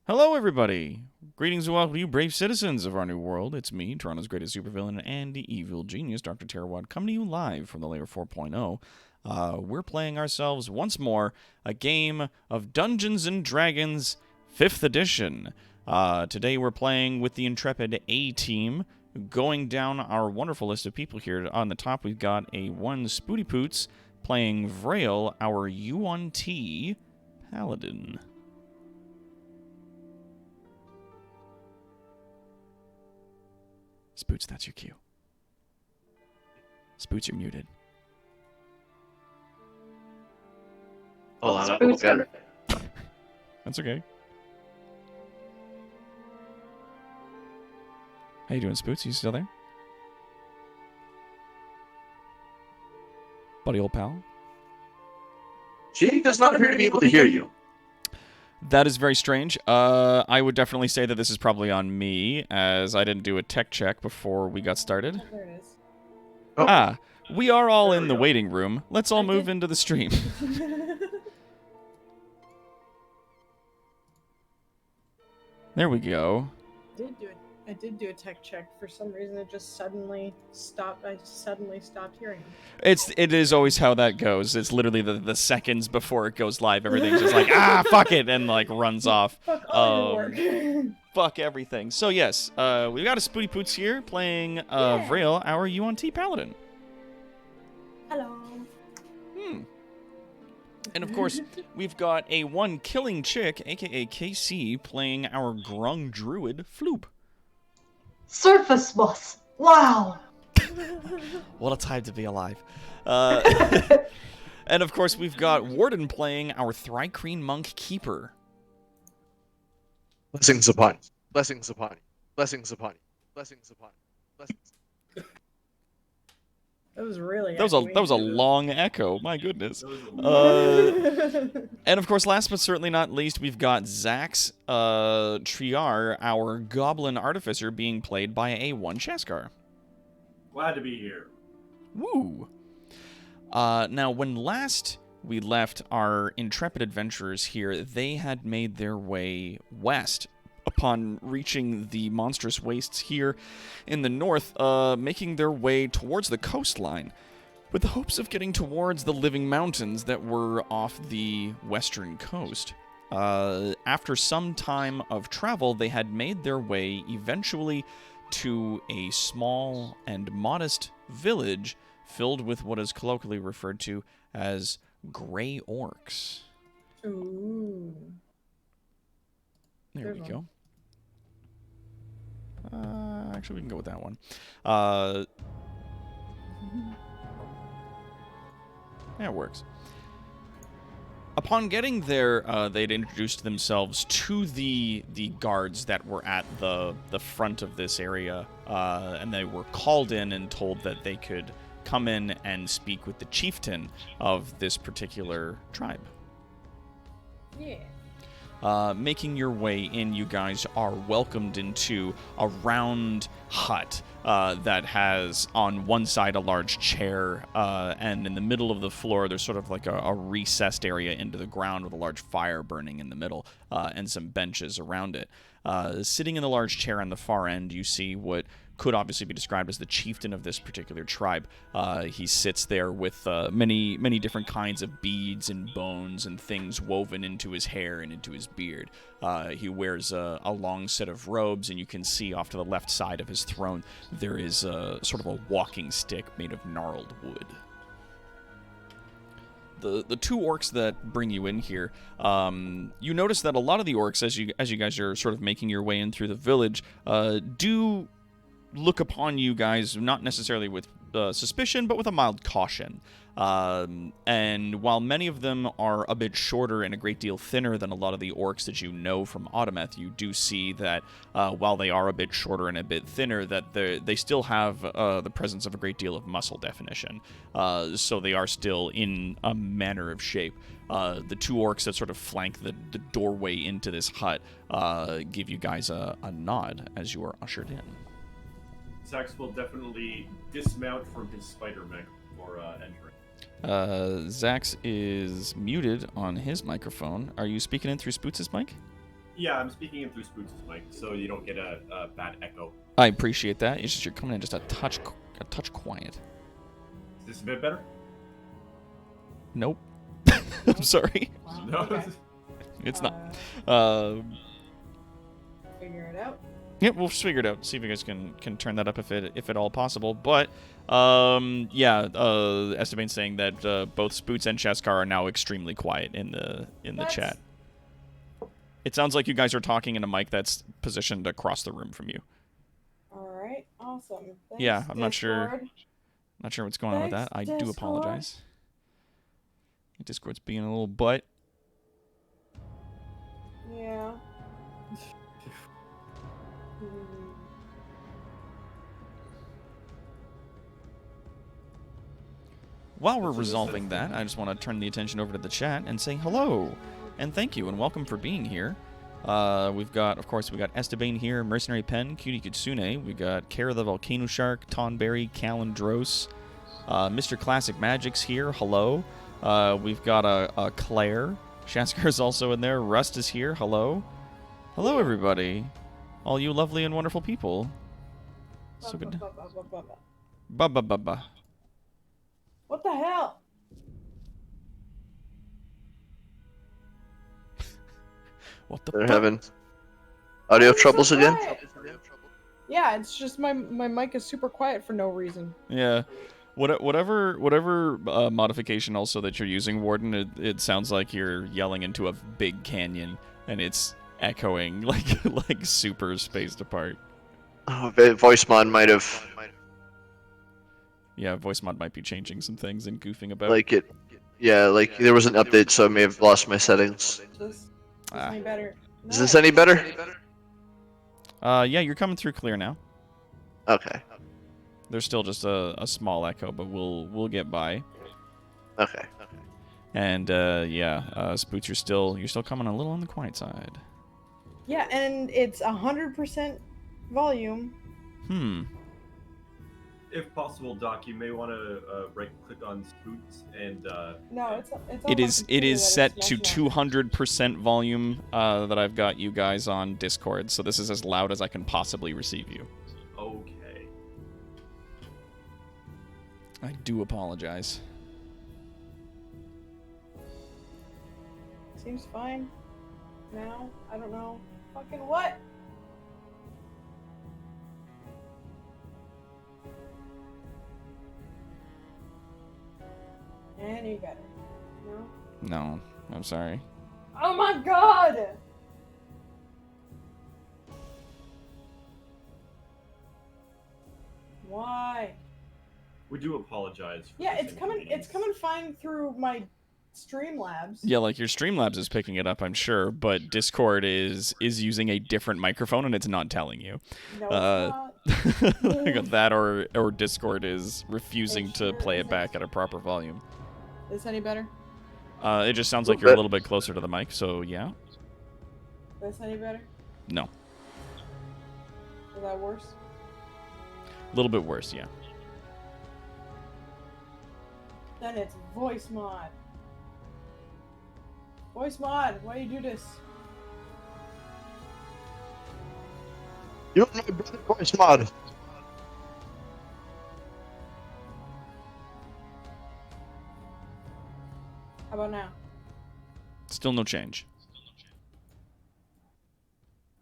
Hello, everybody. Greetings and welcome to you, brave citizens of our new world. It's me, Toronto's greatest supervillain and the evil genius, Dr. Terrawad, coming to you live from the Layer 4.0. We're playing ourselves once more a game of Dungeons and Dragons 5th Edition. Today we're playing with the Intrepid A team, going down our wonderful list of people here. On the top, we've got a one Spooty Poots playing Vrail, our UNT Paladin. Spoots, that's your cue. Spoots, you're muted. Hold on, Spoots okay. That's okay. How you doing, Spoots? You still there? Buddy old pal? She does not appear to be able to hear you. That is very strange. I would definitely say that this is probably on me, as I didn't do a tech check before we got started. There it is. Oh. We are all There in we the go. waiting room. Let's all move into the stream. There we go. I did do a tech check. For some reason, it just suddenly stopped. I just suddenly stopped hearing him. It is always how that goes. It's literally the seconds before it goes live. Everything's just like, fuck it, and like runs off. Fuck all your work. Fuck everything. So yes, we've got a Spooty Poots here playing Vrail, our UNT Paladin. Hello. And of course, we've got a one Killing Chick, aka KC, playing our Grung Druid, Floop. Surface boss. Wow. What a time to be alive. And of course, we've got Warden playing our Thrycreen Monk Keeper. Blessings upon you. Blessings upon you. Blessings upon you. Blessings upon you. Blessings. That was really. That was a long echo. My goodness. And of course, last but certainly not least, we've got Zax Triar, our Goblin Artificer, being played by A1 Shaskar. Glad to be here. Woo! Now, when last we left our intrepid adventurers here, they had made their way west. Upon reaching the monstrous wastes here in the north, making their way towards the coastline, with the hopes of getting towards the living mountains that were off the western coast. After some time of travel, they had made their way eventually to a small and modest village filled with what is colloquially referred to as gray orcs. Ooh. There There's we go. one. Actually, we can go with that one. Yeah, it works. Upon getting there, they'd introduced themselves to the guards that were at the front of this area, and they were called in and told that they could come in and speak with the chieftain of this particular tribe. Yeah. Making your way in, you guys are welcomed into a round hut that has on one side a large chair, and in the middle of the floor there's sort of like a recessed area into the ground with a large fire burning in the middle, and some benches around it. Sitting in the large chair on the far end, you see what could obviously be described as the chieftain of this particular tribe. He sits there with many different kinds of beads and bones and things woven into his hair and into his beard. He wears a long set of robes, and you can see off to the left side of his throne there is sort of a walking stick made of gnarled wood. The two orcs that bring you in here, you notice that a lot of the orcs, as you guys are sort of making your way in through the village, do look upon you guys not necessarily with suspicion, but with a mild caution. And while many of them are a bit shorter and a great deal thinner than a lot of the orcs that you know from Autometh, you do see that while they are a bit shorter and a bit thinner, that they still have the presence of a great deal of muscle definition. So they are still in a manner of shape. The two orcs that sort of flank the doorway into this hut give you guys a nod as you are ushered in. Zax will definitely dismount from his spider mech before entering. Zax is muted on his microphone. Are you speaking in through Spoots' mic? Yeah, I'm speaking in through Spooks' mic, so you don't get a bad echo. I appreciate that. It's just you're coming in just a touch quiet. Is this a bit better? Nope. I'm sorry. Wow, No. okay. It's not. Figure it out. Yeah, we'll just figure it out. See if you guys can turn that up if at all possible. But Esteban's saying that both Spoots and Cheskar are now extremely quiet in the That's- chat. It sounds like you guys are talking in a mic that's positioned across the room from you. All right, awesome. Thanks, Yeah, I'm not sure. Discord. Not sure what's going on with that. I Thanks, do Discord. apologize. Discord's being a little butt. Yeah. While we're resolving that, I just want to turn the attention over to the chat and say hello and thank you and welcome for being here. We've got, of course, we got Esteban here, Mercenary Pen, Cutie Kitsune. We got Kara the Volcano Shark, Tonberry, Callan Dros, Mr. Classic Magic's here. Hello. We've got a Claire. Shaskar's also in there. Rust is here. Hello. Hello, everybody. All you lovely and wonderful people. So good. Ba ba ba ba. What the hell? What the They're fuck? having audio Why is it troubles so again. quiet? Yeah, it's just my mic is super quiet for no reason. Yeah. Whatever modification also that you're using, Warden, it sounds like you're yelling into a big canyon and it's echoing like super spaced apart. Oh, voice mod might have Yeah, voice mod might be changing some things and goofing about. like it. Yeah, like there was an update, so I may have lost my settings. Is this Ah. any better? Is this any better? Yeah, you're coming through clear now. Okay. There's still just a small echo, but we'll get by. Okay. And Spoots, you're still coming a little on the quiet side. Yeah, and it's 100% volume. If possible, Doc, you may want to right-click on Spooks and No, it's on It my is computer that set it's to messing up. 200% volume that I've got you guys on Discord, so this is as loud as I can possibly receive you. okay. I do apologize. Seems fine. Now, I don't know. Fucking what? Any better? No? No, I'm sorry. Oh my god! Why? We do apologize. For Yeah, this it's coming inconvenience. fine through my Streamlabs. Yeah, like your Streamlabs is picking it up, I'm sure, but Discord is using a different microphone and it's not telling you. No, it's not. That or Discord is refusing It to sure play it isn't. back at a proper volume. Is this any better? It just sounds like you're a little bit closer to the mic, so yeah. Is this any better? No. Is that worse? A little bit worse, yeah. Then it's voice mod. Voice mod, why you do this? You're my brother, voice mod. How about now? Still no change.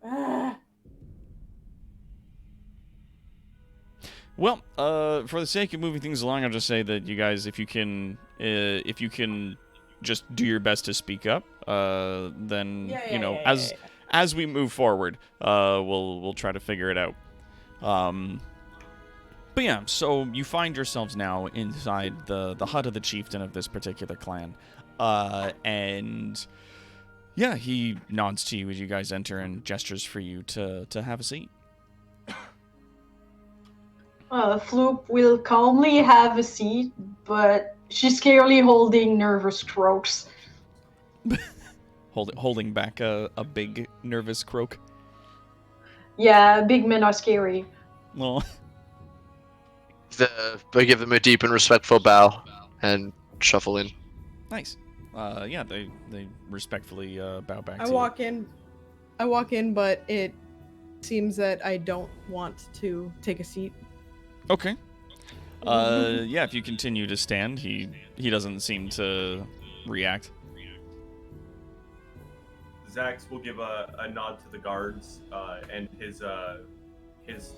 Ah, Well, for the sake of moving things along, I'll just say that you guys, if you can just do your best to speak up, then yeah. as we move forward, we'll try to figure it out. But yeah, so you find yourselves now inside the hut of the chieftain of this particular clan, and yeah, he nods to you as you guys enter and gestures for you to have a seat. Floop will calmly have a seat, but she's clearly holding nervous strokes. Holding back a big nervous croak. Yeah, big men are scary. Well, I give them a deep and respectful bow and shuffle in. nice. Yeah, they respectfully bow back I to walk in I walk in, but it seems that I don't want to take a seat. Okay. Yeah, if you continue to stand, he doesn't seem to react. Zax will give a nod to the guards, and his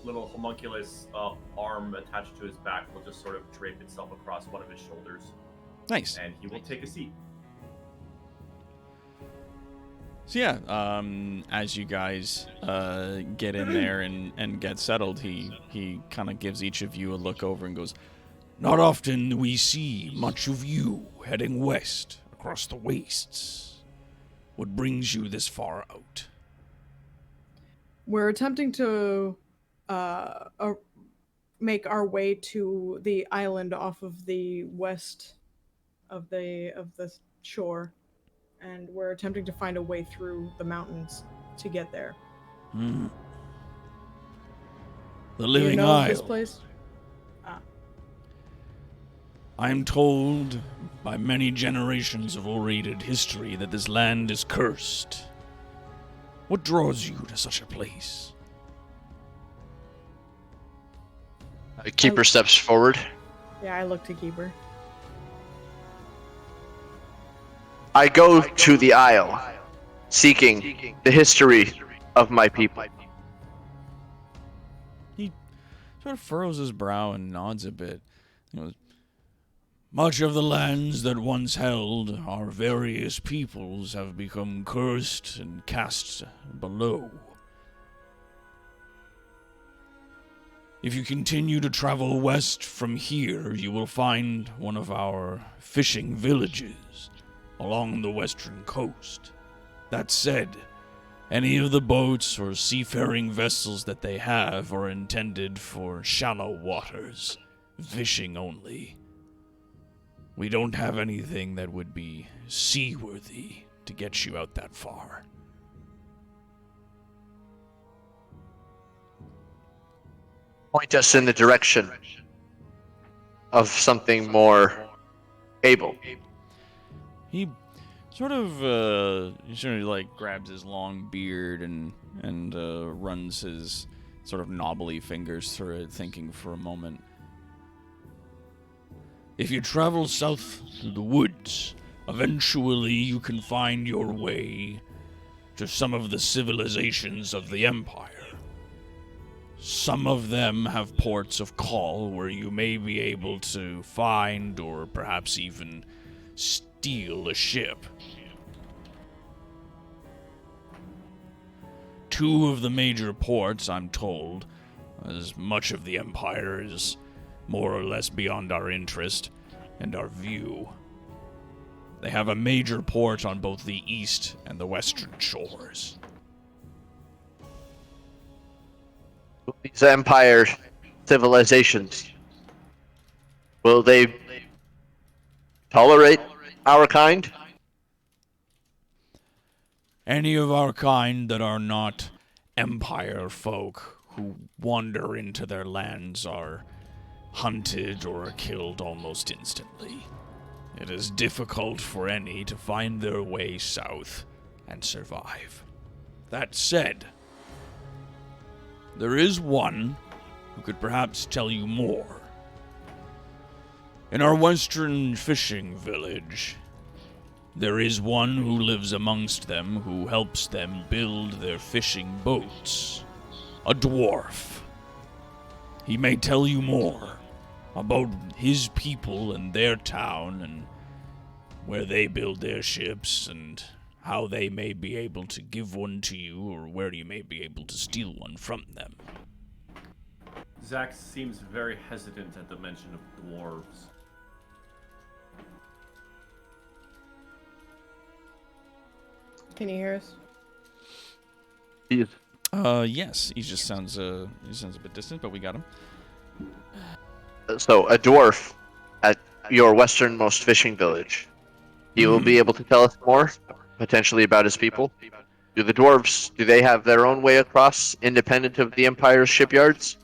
little homunculus arm attached to his back will just sort of drape itself across one of his shoulders. Nice. And he will take a seat. So yeah, as you guys get in there and get settled, he kind of gives each of you a look over and goes, "Not often do we see much of you heading west across the wastes. What brings you this far out?" We're attempting to make our way to the island off of the west of the shore, and we're attempting to find a way through the mountains to get there. The Do Living you know Isle. of this place? I am told by many generations of orated history that this land is cursed. What draws you to such a place? Keeper steps forward. Yeah, I look to Keeper. I go to the Isle, seeking the history of my people. He sort of furrows his brow and nods a bit. He goes, "Much of the lands that once held our various peoples have become cursed and cast below. If you continue to travel west from here, you will find one of our fishing villages along the western coast. That said, any of the boats or seafaring vessels that they have are intended for shallow waters, fishing only. We don't have anything that would be seaworthy to get you out that far." Point us in the direction of something more able. He sort of like grabs his long beard and runs his sort of knobbly fingers through it, thinking for a moment. "If you travel south through the woods, eventually you can find your way to some of the civilizations of the Empire. Some of them have ports of call where you may be able to find or perhaps even steal a ship. Two of the major ports, I'm told, as much of the Empire is more or less beyond our interest and our view. They have a major port on both the east and the western shores." These Empire civilizations, will they tolerate our kind? Any of our kind that are not Empire folk who wander into their lands are hunted or killed almost instantly. It is difficult for any to find their way south and survive. That said, there is one who could perhaps tell you more. In our western fishing village, there is one who lives amongst them who helps them build their fishing boats. A dwarf. He may tell you more about his people and their town and where they build their ships and how they may be able to give one to you or where you may be able to steal one from them." Zax seems very hesitant at the mention of dwarves. Can you hear us? Yes, he just sounds a bit distant, but we got him. So, a dwarf at your westernmost fishing village. He will be able to tell us more, potentially about his people. Do the dwarves, do they have their own way across, independent of the Empire's shipyards?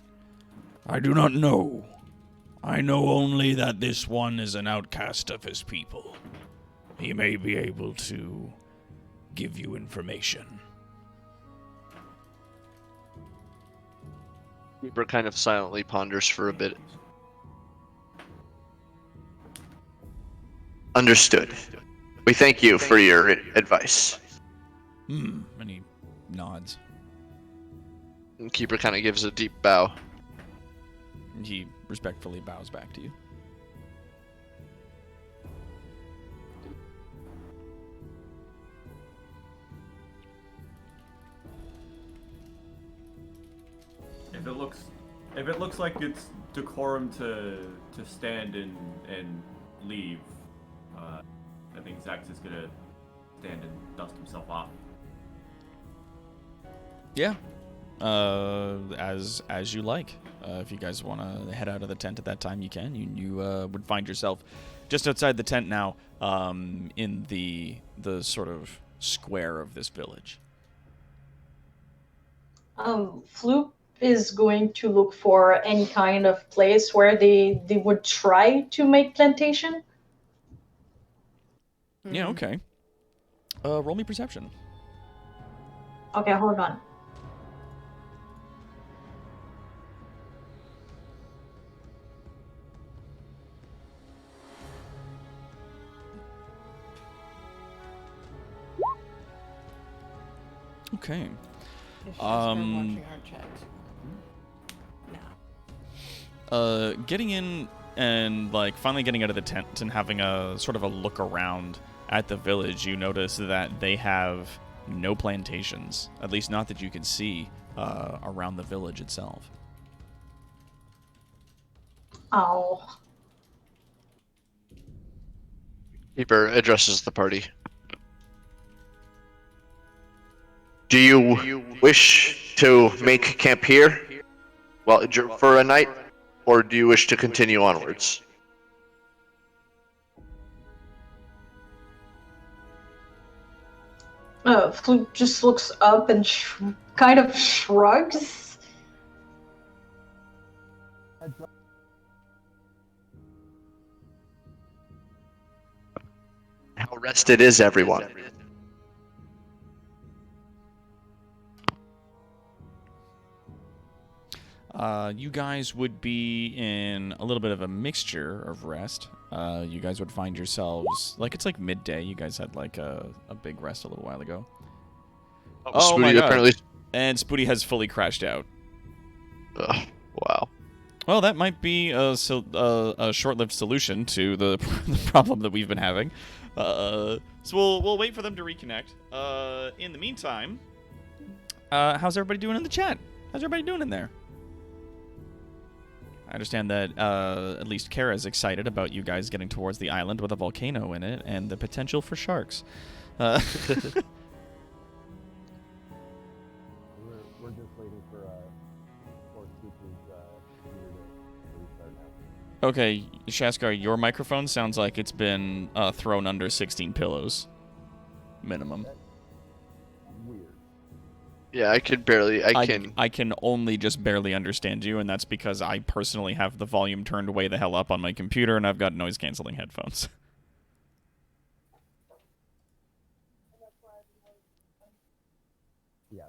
I do not know. I know only that this one is an outcast of his people. He may be able to give you information. Keeper kind of silently ponders for a bit. Understood. We thank you for your advice. And he nods. And Keeper kind of gives a deep bow. He respectfully bows back to you. If it looks like it's decorum to stand and leave, I think Zax is gonna stand and dust himself off. Yeah. As you like. If you guys want to head out of the tent at that time, you can. You would find yourself just outside the tent now, in the sort of square of this village. Floop is going to look for any kind of place where they would try to make plantation. Yeah, okay. Roll me perception. Okay, hold on. Okay. Is Shaska Um, watching our chat? No. Getting in and like finally getting out of the tent and having a sort of a look around at the village, you notice that they have no plantations, at least not that you can see around the village itself. Oh. Keeper addresses the party. Do you wish to make camp here, well, for a night, or do you wish to continue onwards? Floop just looks up and kind of shrugs. How rested is everyone? You guys would be in a little bit of a mixture of rest. You guys would find yourselves, like, it's like midday. You guys had, like, a big rest a little while ago. Oh my god. Apparently... And Spooty has fully crashed out. Wow. Well, that might be a short-lived solution to the problem that we've been having. So we'll wait for them to reconnect. In the meantime, how's everybody doing in the chat? How's everybody doing in there? I understand that at least Kara is excited about you guys getting towards the island with a volcano in it and the potential for sharks. We're just waiting for restart now. Okay, Shaskar, your microphone sounds like it's been thrown under 16 pillows. Minimum. Weird. Yeah, I can only just barely understand you, and that's because I personally have the volume turned way the hell up on my computer, and I've got noise-canceling headphones. Yeah,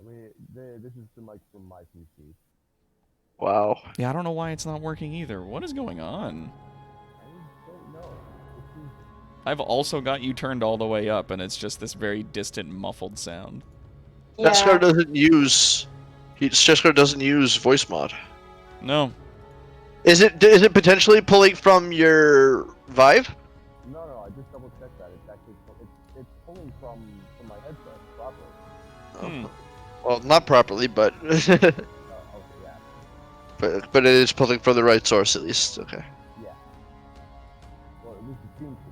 this is the mic from my PC. Wow. Yeah, I don't know why it's not working either. What is going on? I don't know. I've also got you turned all the way up, and it's just this very distant, muffled sound. Jessica doesn't use... Jessica doesn't use voice mod. No. Is it potentially pulling from your Vive? No, I just double checked that. It's actually it's pulling from my headset properly. Well, not properly, but Okay, yeah. but it is pulling from the right source at least. Okay. Yeah. Well, at least it seems to be.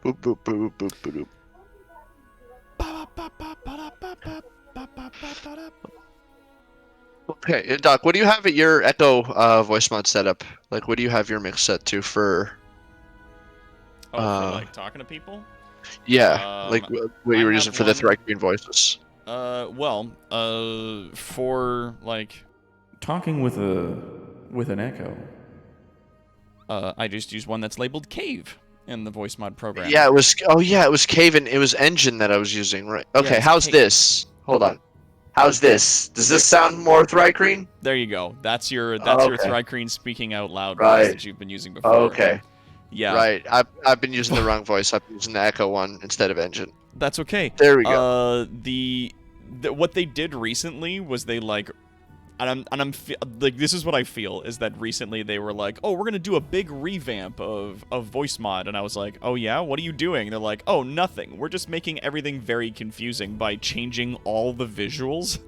Boop boop boop boop boop boop. Okay, Doc, what do you have at your Echo voice mod setup? Like, what do you have your mix set to for? Oh, for like talking to people? Yeah, like what you were I using have for the one- Threat Green voices. For like talking with an echo. I just used one that's labeled Cave in the voice mod program. Yeah, it was. Oh yeah, it was Caven. It was Engine that I was using, right? Okay, it's how's Cave. this? Hold on. How's this? Does this sound more Thrycreen? There you go. That's your Okay. Thrycreen speaking out loud voice Right. that you've been using before. Okay. Yeah. Right. I've been using the wrong voice. I've been using the Echo one instead of Engine. That's okay. There we go. What they did recently was they like, and I'm like, this is what I feel is that recently they were like, oh, we're gonna do a big revamp of voice mod, and I was like, oh yeah, what are you doing? And they're like, oh, nothing. We're just making everything very confusing by changing all the visuals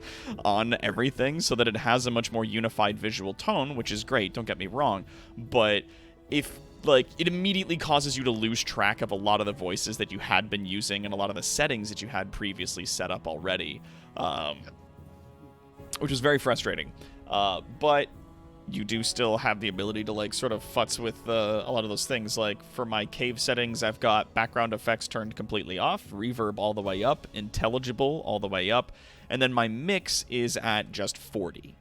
on everything so that it has a much more unified visual tone, which is great. Don't get me wrong, but if like it immediately causes you to lose track of a lot of the voices that you had been using and a lot of the settings that you had previously set up already, which was very frustrating. But you do still have the ability to like sort of futz with a lot of those things. Like for my Cave settings, I've got background effects turned completely off, reverb all the way up, intelligible all the way up, and then my mix is at just 40.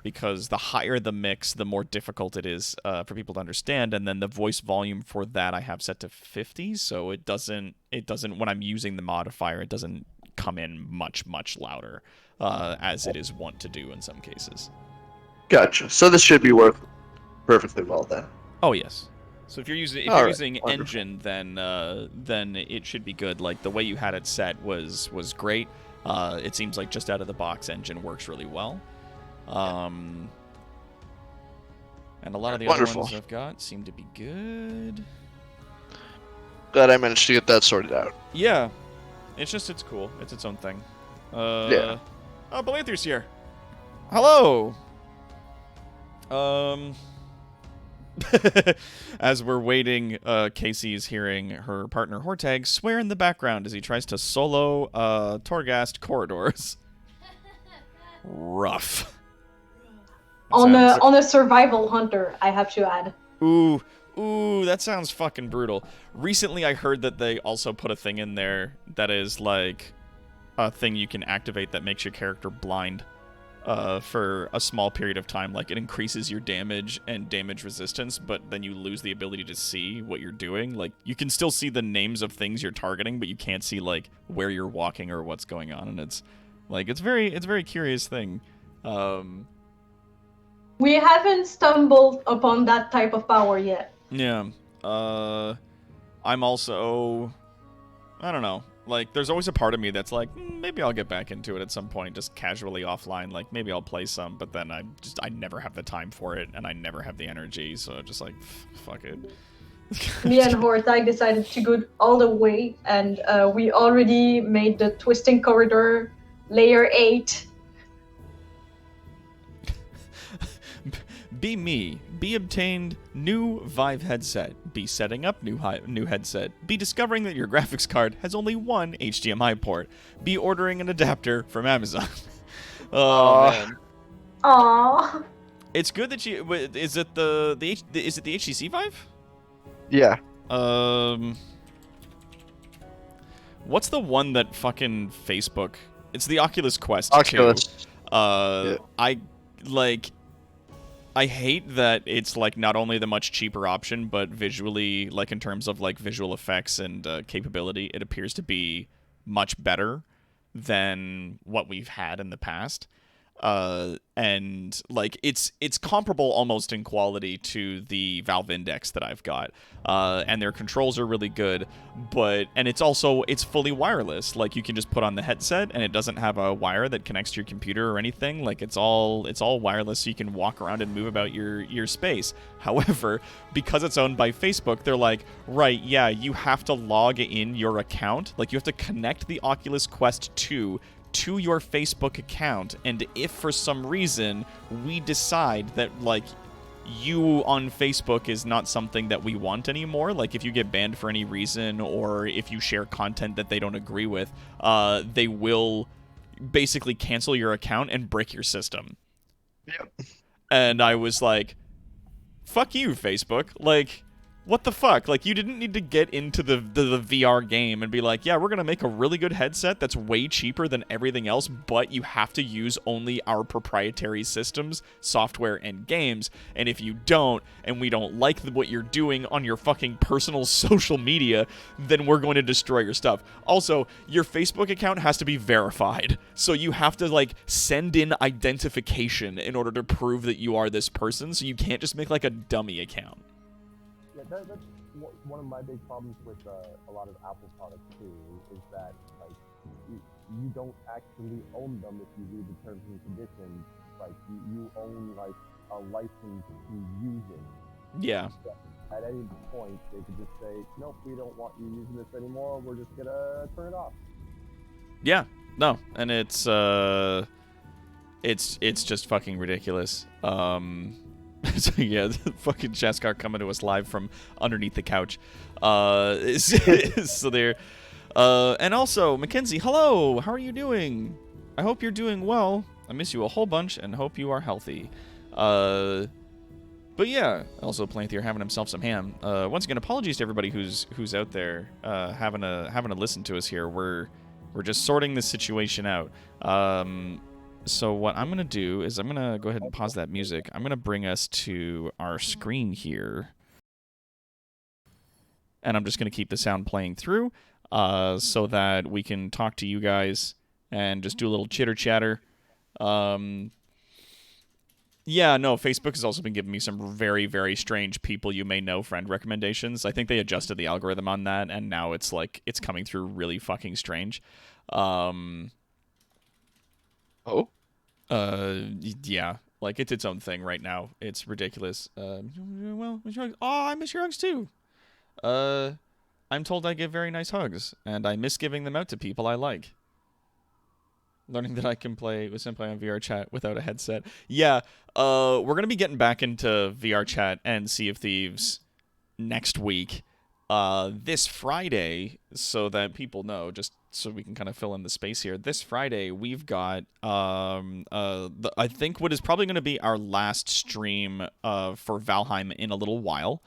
Because the higher the mix, the more difficult it is for people to understand, and then the voice volume for that I have set to 50, so it doesn't when I'm using the modifier, it doesn't come in much louder as it is wont to do in some cases. Gotcha. So this should be working perfectly well then. Oh yes. So if you're using Wonderful. Engine, then it should be good. Like the way you had it set was great. It seems like just out of the box, Engine works really well. And a lot of the Wonderful. other ones I've got seem to be good. Glad I managed to get that sorted out. Yeah, it's cool. It's its own thing. Yeah. Oh, Belanthir's here. Hello. As we're waiting, Casey's hearing her partner Hortag swear in the background as he tries to solo Torghast corridors. Rough. On Sounds- a survival hunter, I have to add. Ooh, that sounds fucking brutal. Recently, I heard that they also put a thing in there that is like a thing you can activate that makes your character blind for a small period of time. Like, it increases your damage and damage resistance, but then you lose the ability to see what you're doing. Like, you can still see the names of things you're targeting, but you can't see, like, where you're walking or what's going on, and it's a very curious thing. We haven't stumbled upon that type of power yet. Yeah. I'm also, I don't know. Like, there's always a part of me that's like, maybe I'll get back into it at some point, just casually offline. Like, maybe I'll play some, but then I never have the time for it, and I never have the energy, so just like, fuck it. Me and Hortag decided to go all the way, and we already made the Twisting Corridor layer 8. Be me. Be obtained new Vive headset. Be setting up new headset. Be discovering that your graphics card has only one HDMI port. Be ordering an adapter from Amazon. Oh man. Aww. It's good that you. Is it the HTC Vive? Yeah. What's the one that fucking Facebook? It's the Oculus Quest. Oculus. 2. Yeah. I hate that it's like not only the much cheaper option, but visually, like in terms of like visual effects and capability, it appears to be much better than what we've had in the past. And like it's comparable almost in quality to the Valve Index that I've got. And their controls are really good, and it's fully wireless. Like, you can just put on the headset and it doesn't have a wire that connects to your computer or anything. Like, it's all wireless, so you can walk around and move about your space. However, because it's owned by Facebook, they're like, right, yeah, you have to log in your account. Like, you have to connect the Oculus Quest 2 to your Facebook account, and if for some reason we decide that like you on Facebook is not something that we want anymore, like if you get banned for any reason or if you share content that they don't agree with, they will basically cancel your account and break your system. Yep. And I was like, fuck you, Facebook. Like, What the fuck? Like, you didn't need to get into the VR game and be like, yeah, we're going to make a really good headset that's way cheaper than everything else, but you have to use only our proprietary systems, software, and games. And if you don't, and we don't like what you're doing on your fucking personal social media, then we're going to destroy your stuff. Also, your Facebook account has to be verified. So you have to, like, send in identification in order to prove that you are this person. So you can't just make, like, a dummy account. Yeah, that's one of my big problems with a lot of Apple products too, is that like you don't actually own them if you read the terms and conditions. Like you own like a license to use it. Yeah. At any point, they could just say, nope, we don't want you using this anymore. We're just gonna turn it off. Yeah. No, and it's just fucking ridiculous. So yeah, the fucking Jaskar coming to us live from underneath the couch. So there. And also, Mackenzie, hello! How are you doing? I hope you're doing well. I miss you a whole bunch and hope you are healthy. But yeah, also Planthier having himself some ham. Once again, apologies to everybody who's out there having to listen to us here. We're just sorting this situation out. So what I'm going to do is I'm going to go ahead and pause that music. I'm going to bring us to our screen here. And I'm just going to keep the sound playing through so that we can talk to you guys and just do a little chitter-chatter. Yeah, no, Facebook has also been giving me some very, very strange people you may know friend recommendations. I think they adjusted the algorithm on that, and now it's like, it's coming through really fucking strange. Yeah, like it's its own thing right now. It's ridiculous. Well, I miss your hugs too. I'm told I give very nice hugs, and I miss giving them out to people I like. Learning that I can play with Senpai on VR chat without a headset. Yeah, we're gonna be getting back into VR chat and Sea of Thieves next week. This Friday, so that people know, just so we can kind of fill in the space here. This Friday, we've got I think what is probably going to be our last stream for Valheim in a little while.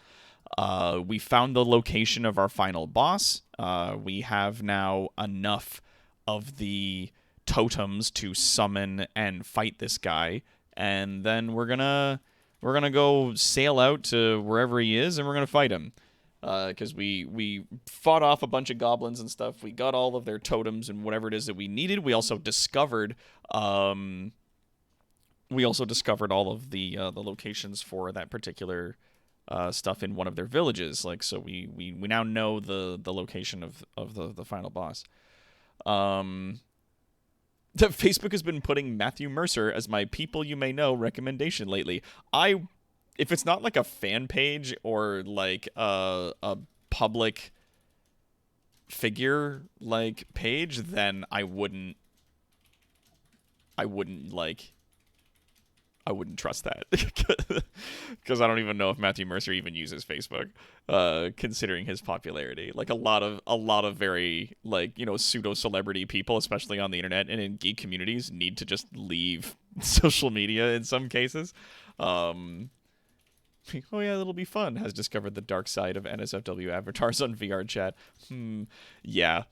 We found the location of our final boss. We have now enough of the totems to summon and fight this guy, and then we're gonna go sail out to wherever he is, and we're gonna fight him. Because we fought off a bunch of goblins and stuff. We got all of their totems and whatever it is that we needed. We also discovered all of the locations for that particular stuff in one of their villages. Like, so we now know the location of the final boss. Facebook has been putting Matthew Mercer as my people you may know recommendation lately. If it's not like a fan page or like a public figure like page, then I wouldn't trust that. Because I don't even know if Matthew Mercer even uses Facebook, considering his popularity. Like a lot of very, like, you know, pseudo celebrity people, especially on the internet and in geek communities, need to just leave social media in some cases. Oh yeah, it'll be fun. Has discovered the dark side of NSFW avatars on VR chat. Yeah.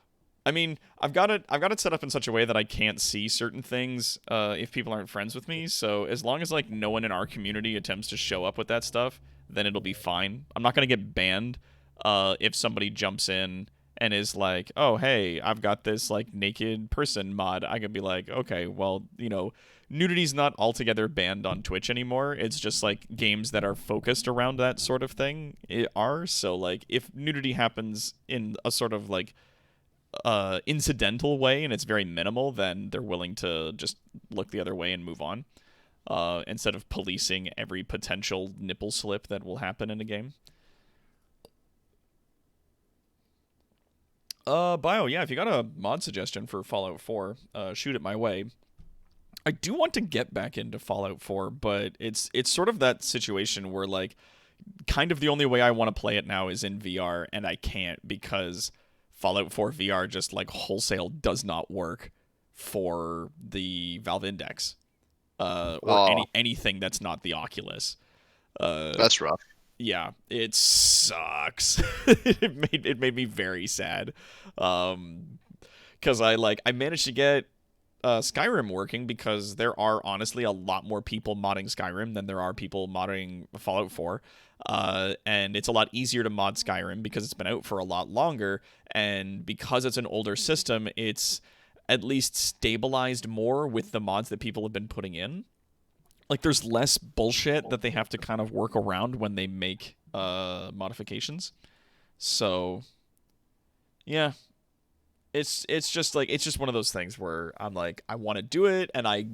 I mean, I've got it set up in such a way that I can't see certain things if people aren't friends with me. So as long as like no one in our community attempts to show up with that stuff, then it'll be fine. I'm not gonna get banned if somebody jumps in and is like, oh hey, I've got this like naked person mod. I could be like, okay, well, you know, nudity's not altogether banned on Twitch anymore. It's just like games that are focused around that sort of thing are. So like if nudity happens in a sort of like incidental way and it's very minimal, then they're willing to just look the other way and move on, instead of policing every potential nipple slip that will happen in a game. Bio, yeah, if you got a mod suggestion for Fallout 4, shoot it my way. I do want to get back into Fallout 4, but it's sort of that situation where, like, kind of the only way I want to play it now is in VR, and I can't because Fallout 4 VR just, like, wholesale does not work for the Valve Index, or anything that's not the Oculus. That's rough. Yeah, it sucks. it made me very sad. Because I managed to get Skyrim working because there are honestly a lot more people modding Skyrim than there are people modding Fallout 4. And it's a lot easier to mod Skyrim because it's been out for a lot longer, and because it's an older system, it's at least stabilized more with the mods that people have been putting in. Like, there's less bullshit that they have to kind of work around when they make modifications. So, yeah. It's just one of those things where I'm like, I want to do it, and I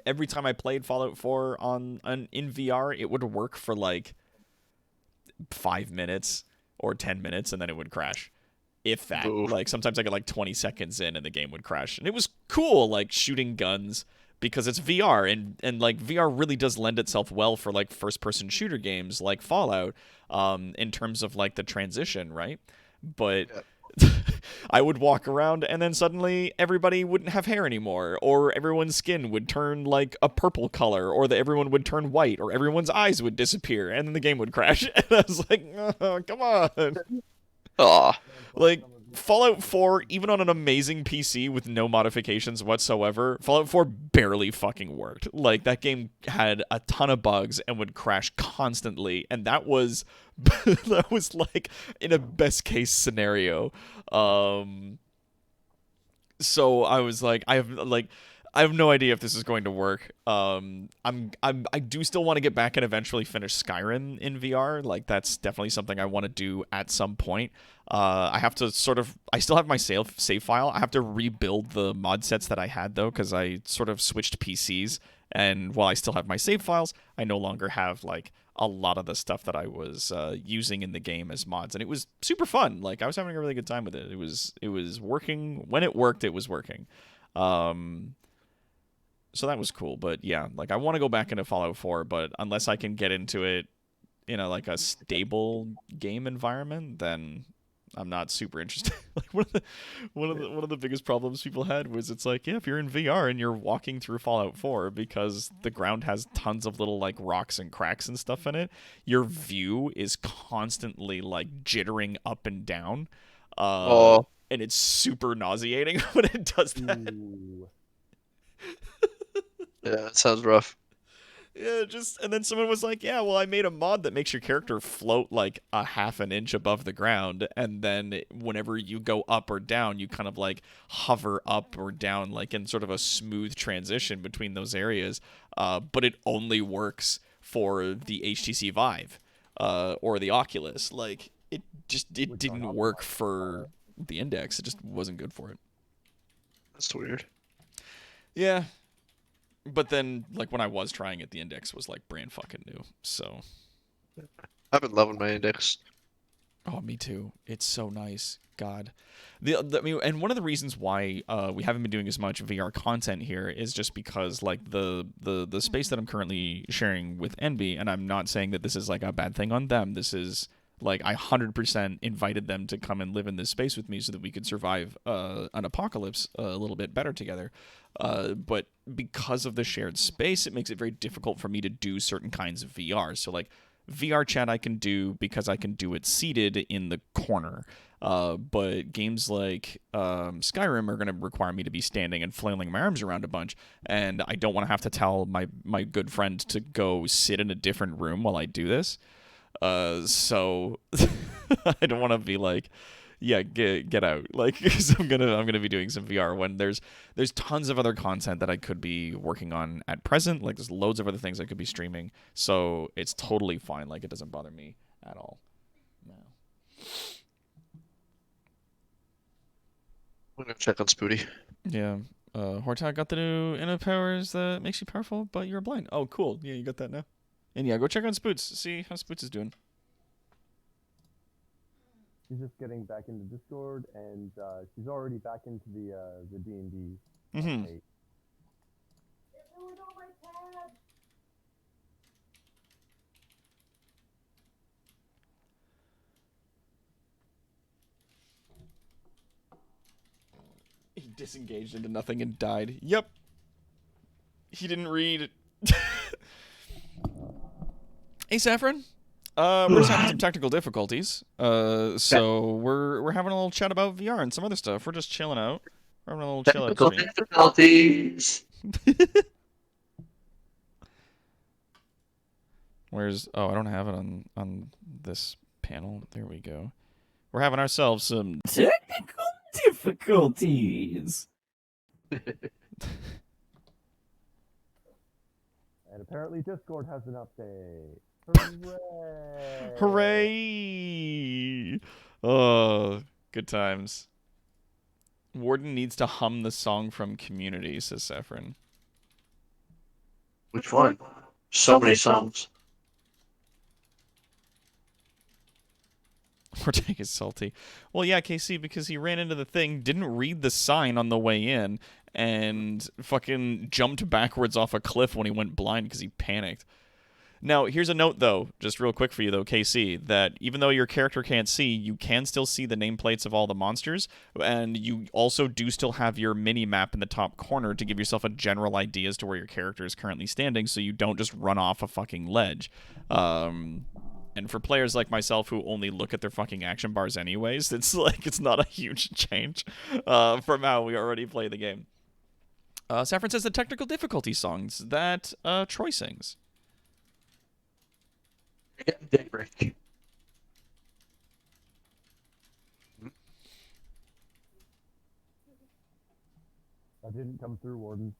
every time I played Fallout 4 in VR, it would work for like 5 minutes or 10 minutes, and then it would crash. If that. Ooh. Like, sometimes I get like 20 seconds in and the game would crash. And it was cool, like, shooting guns, because it's VR, and like VR really does lend itself well for like first person shooter games like Fallout, in terms of like the transition, right? But I would walk around and then suddenly everybody wouldn't have hair anymore, or everyone's skin would turn like a purple color, or that everyone would turn white, or everyone's eyes would disappear, and then the game would crash. And I was like, oh, come on. Aw. Like, Fallout 4, even on an amazing PC with no modifications whatsoever, Fallout 4 barely fucking worked. Like, that game had a ton of bugs and would crash constantly, and that was that was like in a best case scenario. So I was like, I have no idea if this is going to work. I do still want to get back and eventually finish Skyrim in VR. Like, that's definitely something I want to do at some point. I have to I still have my save file. I have to rebuild the mod sets that I had, though, because I sort of switched PCs. And while I still have my save files, I no longer have like a lot of the stuff that I was using in the game as mods, and it was super fun. Like, I was having a really good time with it. It was working when it worked. It was working. So that was cool. But yeah, like, I want to go back into Fallout 4, but unless I can get into it in a stable game environment, then I'm not super interested. Like, one of the biggest problems people had was, it's like, yeah, if you're in VR and you're walking through Fallout 4, because the ground has tons of little like rocks and cracks and stuff in it, your view is constantly like jittering up and down. And it's super nauseating when it does that. Ooh. Yeah, that sounds rough. Yeah, and then someone was like, yeah, well, I made a mod that makes your character float like a half an inch above the ground, and then whenever you go up or down, you kind of like hover up or down, like in sort of a smooth transition between those areas. But it only works for the HTC Vive, or the Oculus. Like, it didn't work for the Index. It just wasn't good for it. That's weird. Yeah. But then, like, when I was trying it, the Index was like brand fucking new. So, I've been loving my Index. oh, me too. It's so nice. God, I mean, and one of the reasons why we haven't been doing as much VR content here is just because, like, the space that I'm currently sharing with Envy, and I'm not saying that this is like a bad thing on them. This is like, I 100% invited them to come and live in this space with me so that we could survive an apocalypse a little bit better together. But because of the shared space, it makes it very difficult for me to do certain kinds of VR. So, like, VR chat I can do because I can do it seated in the corner. But games like Skyrim are going to require me to be standing and flailing my arms around a bunch, and I don't want to have to tell my good friend to go sit in a different room while I do this. So I don't want to be like, yeah, get out. Like, 'cause I'm gonna be doing some VR when there's tons of other content that I could be working on at present. Like, there's loads of other things I could be streaming. So it's totally fine. Like, it doesn't bother me at all. No. I'm gonna check on Spooty. Yeah. Horta got the new inner powers that makes you powerful, but you're blind. Oh, cool. Yeah, you got that now. And yeah, go check on Spoots. See how Spoots is doing. She's just getting back into Discord, and she's already back into the D&D. Mm-hmm. Page. He disengaged into nothing and died. Yep. He didn't read. Hey, Saffron. we're just having some technical difficulties. So we're having a little chat about VR and some other stuff. We're just chilling out. We're having a little chill out Technical stream. difficulties. Where's I don't have it on this panel. There we go. We're having ourselves some Technical difficulties. And apparently Discord has an update. Hooray! hooray! Oh, good times. Warden needs to hum the song from Community, says Saffron. Which one? So many songs. Ortega is salty. Well, yeah, KC, because he ran into the thing, didn't read the sign on the way in, and fucking jumped backwards off a cliff when he went blind because he panicked. Now, here's a note, though, just real quick for you, though, KC, that even though your character can't see, you can still see the nameplates of all the monsters, and you also do still have your mini-map in the top corner to give yourself a general idea as to where your character is currently standing, so you don't just run off a fucking ledge. And for players like myself who only look at their fucking action bars anyways, it's like, it's not a huge change from how we already play the game. Saffron says the technical difficulty songs that Troy sings. Daybreak. That didn't come through, Warden.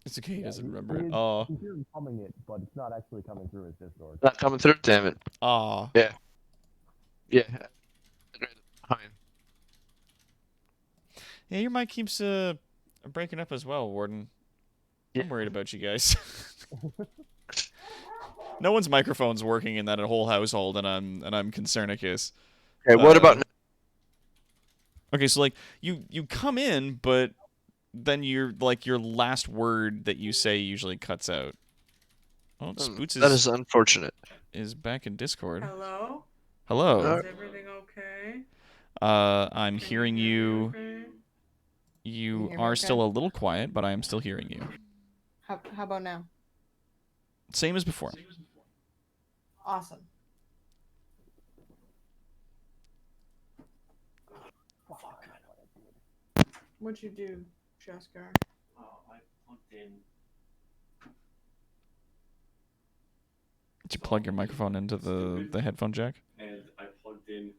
It's okay, he doesn't he- remember he it. is- Aw. You can hear him humming it, but it's not actually coming through his Discord. Not coming through. Damn it. Aw. Yeah. Fine. Yeah, your mic keeps breaking up as well, Warden. Yeah. I'm worried about you guys. No one's microphone's working in that whole household, and I'm concernicus. Okay. What about? Okay, so like you come in, but then your last word that you say usually cuts out. Oh, Spoots That is unfortunate. is back in Discord. Hello? Hello. Is everything okay? I'm Can hearing hear me you. okay? You hear me are okay? still a little quiet, but I am still hearing you. How about now? Same as before. Awesome. What'd you do, Jaskar? I plugged in. Did you plug your microphone into the headphone jack? And I plugged in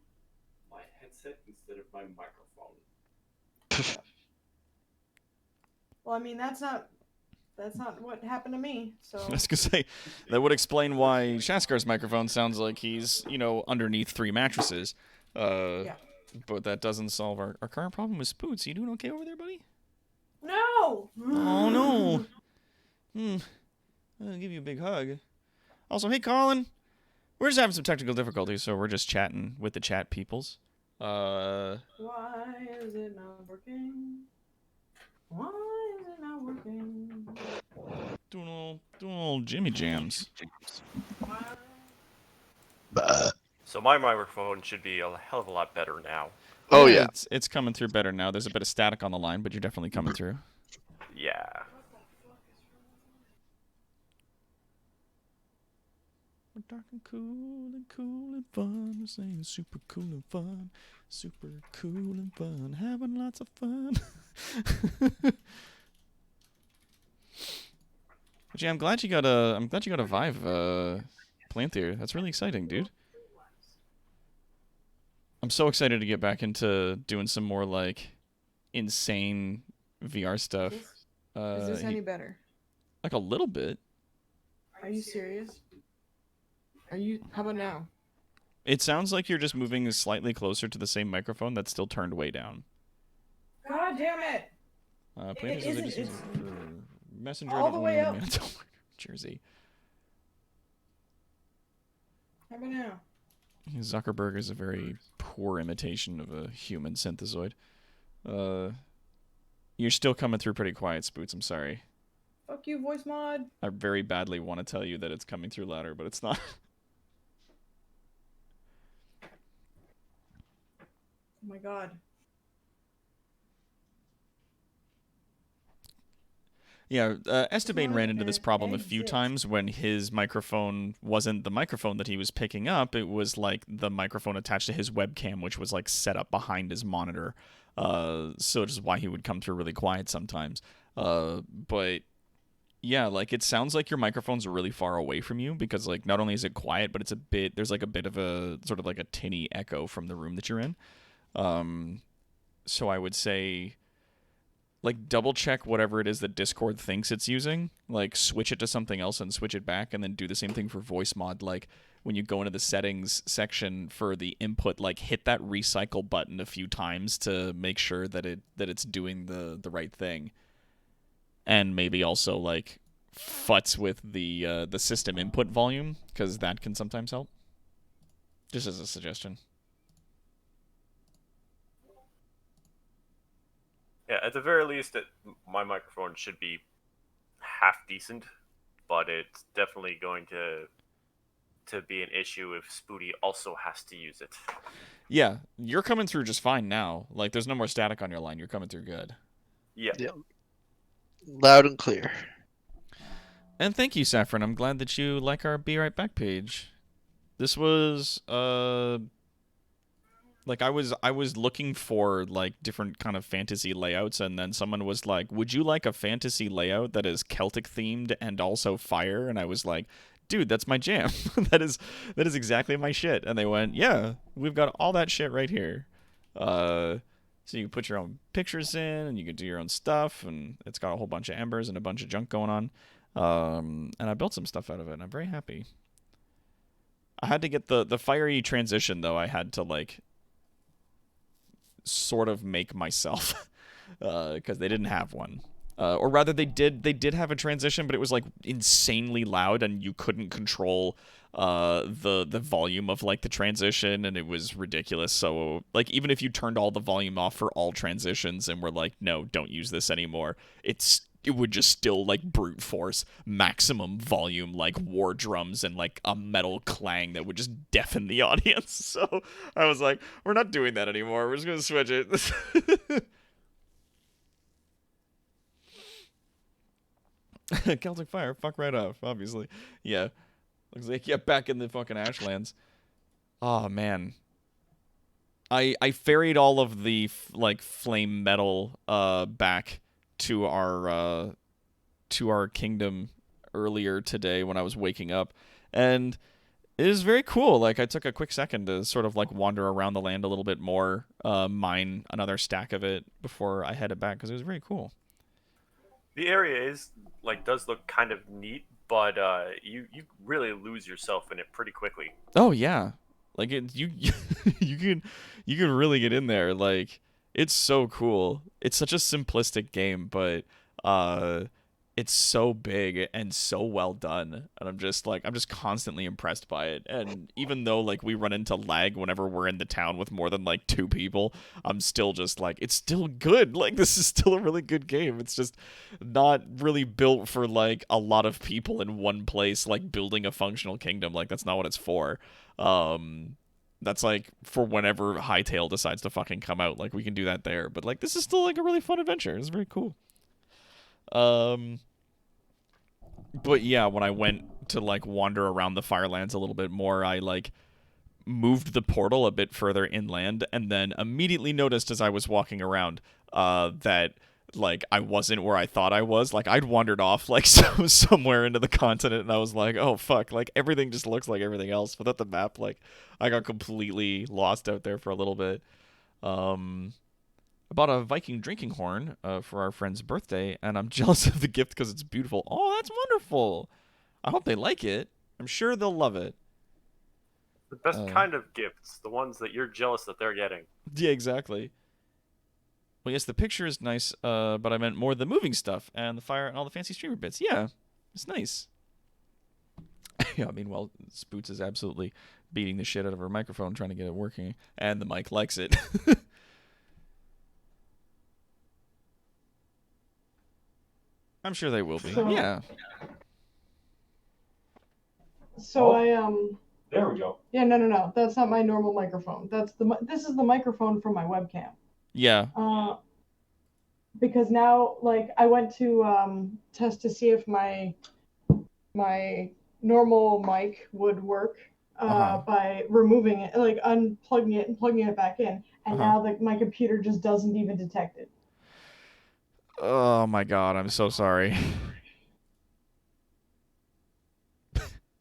my headset instead of my microphone. Well, I mean, that's not what happened to me. So I was gonna say that would explain why Shaskar's microphone sounds like he's, underneath 3 mattresses. Yeah. But that doesn't solve our current problem with Spoots. You doing okay over there, buddy? no. Oh no. I'll give you a big hug. Also, hey Colin, we're just having some technical difficulties, so we're just chatting with the chat peoples. Why is it not working? Why is it not working? Doing all Jimmy jams. So my microphone should be a hell of a lot better now. Oh yeah. It's coming through better now. There's a bit of static on the line, but you're definitely coming through. Yeah. We're dark and cool and fun. We're saying super cool and fun. Super cool and fun. Having lots of fun. But yeah, I'm glad you got a Vive plant here. That's really exciting, dude. I'm so excited to get back into doing some more like insane VR stuff. Is this any better? Like a little bit. Are you serious? How about now? It sounds like you're just moving slightly closer to the same microphone that's still turned way down. God damn it! Plant It isn't, it's Messenger all the way up. Manitoba, Jersey. How about now? Zuckerberg is a very poor imitation of a human synthezoid. You're still coming through pretty quiet, Spoots. I'm sorry. Fuck you, voice mod. I very badly want to tell you that it's coming through louder, but it's not. Oh my god. Yeah, Esteban ran into this problem a few times when his microphone wasn't the microphone that he was picking up. It was like the microphone attached to his webcam, which was like set up behind his monitor. So which is why he would come through really quiet sometimes. But yeah, like it sounds like your microphone's really far away from you because like not only is it quiet, but there's like a bit of a sort of like a tinny echo from the room that you're in. So I would say, like, double check whatever it is that Discord thinks it's using. Like, switch it to something else and switch it back, and then do the same thing for voice mod. Like, when you go into the settings section for the input, like, hit that recycle button a few times to make sure that it's doing the right thing. And maybe also, like, futz with the system input volume, because that can sometimes help. Just as a suggestion. Yeah, at the very least, my microphone should be half decent, but it's definitely going to be an issue if Spooty also has to use it. Yeah, you're coming through just fine now. Like, there's no more static on your line. You're coming through good. Yeah. Loud and clear. And thank you, Saffron. I'm glad that you like our Be Right Back page. This was, like, I was looking for, like, different kind of fantasy layouts, and then someone was like, would you like a fantasy layout that is Celtic-themed and also fire? And I was like, dude, that's my jam. that is exactly my shit. And they went, yeah, we've got all that shit right here. So you can put your own pictures in, and you can do your own stuff, and it's got a whole bunch of embers and a bunch of junk going on. And I built some stuff out of it, and I'm very happy. I had to get the fiery transition, though. I had to, like, sort of make myself, because they didn't have one. Or rather, they did have a transition, but it was, like, insanely loud, and you couldn't control the volume of, like, the transition, and it was ridiculous. So, like, even if you turned all the volume off for all transitions and were like, no, don't use this anymore, it would just still, like, brute force maximum volume, like, war drums and, like, a metal clang that would just deafen the audience. So I was like, we're not doing that anymore. We're just going to switch it. Celtic Fire, fuck right off, obviously. Yeah. Looks like, yeah, back in the fucking Ashlands. Oh, man. I ferried all of the, like, flame metal back to our kingdom earlier today when I was waking up, and it is very cool. Like, I took a quick second to sort of, like, wander around the land a little bit more, mine another stack of it before I headed back, because it was very cool. The area does look kind of neat, but you really lose yourself in it pretty quickly. Oh yeah, like you can really get in there. Like, it's so cool. It's such a simplistic game, but it's so big and so well done, and I'm just constantly impressed by it. And even though, like, we run into lag whenever we're in the town with more than, like, 2 people, I'm still just like, it's still good. Like, this is still a really good game. It's just not really built for, like, a lot of people in one place, like, building a functional kingdom. Like, that's not what it's for. That's, like, for whenever Hytale decides to fucking come out. Like, we can do that there. But, like, this is still, like, a really fun adventure. It's very cool. But yeah, when I went to, like, wander around the Firelands a little bit more, I, like, moved the portal a bit further inland, and then immediately noticed as I was walking around that, like, I wasn't where I thought I was. Like, I'd wandered off, like, somewhere into the continent, and I was like, oh fuck, like, everything just looks like everything else without the map. Like, I got completely lost out there for a little bit. I bought a Viking drinking horn for our friend's birthday, and I'm jealous of the gift because it's beautiful. Oh, that's wonderful. I hope they like it. I'm sure they'll love it. The best kind of gifts, the ones that you're jealous that they're getting. Yeah, exactly. Well, yes, the picture is nice, but I meant more the moving stuff and the fire and all the fancy streamer bits. Yeah, it's nice. Yeah, I mean, well, Spoots is absolutely beating the shit out of her microphone trying to get it working, and the mic likes it. I'm sure they will be. So- Yeah. So There we go. Yeah, no. That's not my normal microphone. This is the microphone from my webcam. Yeah. because now, like, I went to test to see if my normal mic would work by removing it, like unplugging it and plugging it back in, and now my computer just doesn't even detect it. Oh my god, I'm so sorry.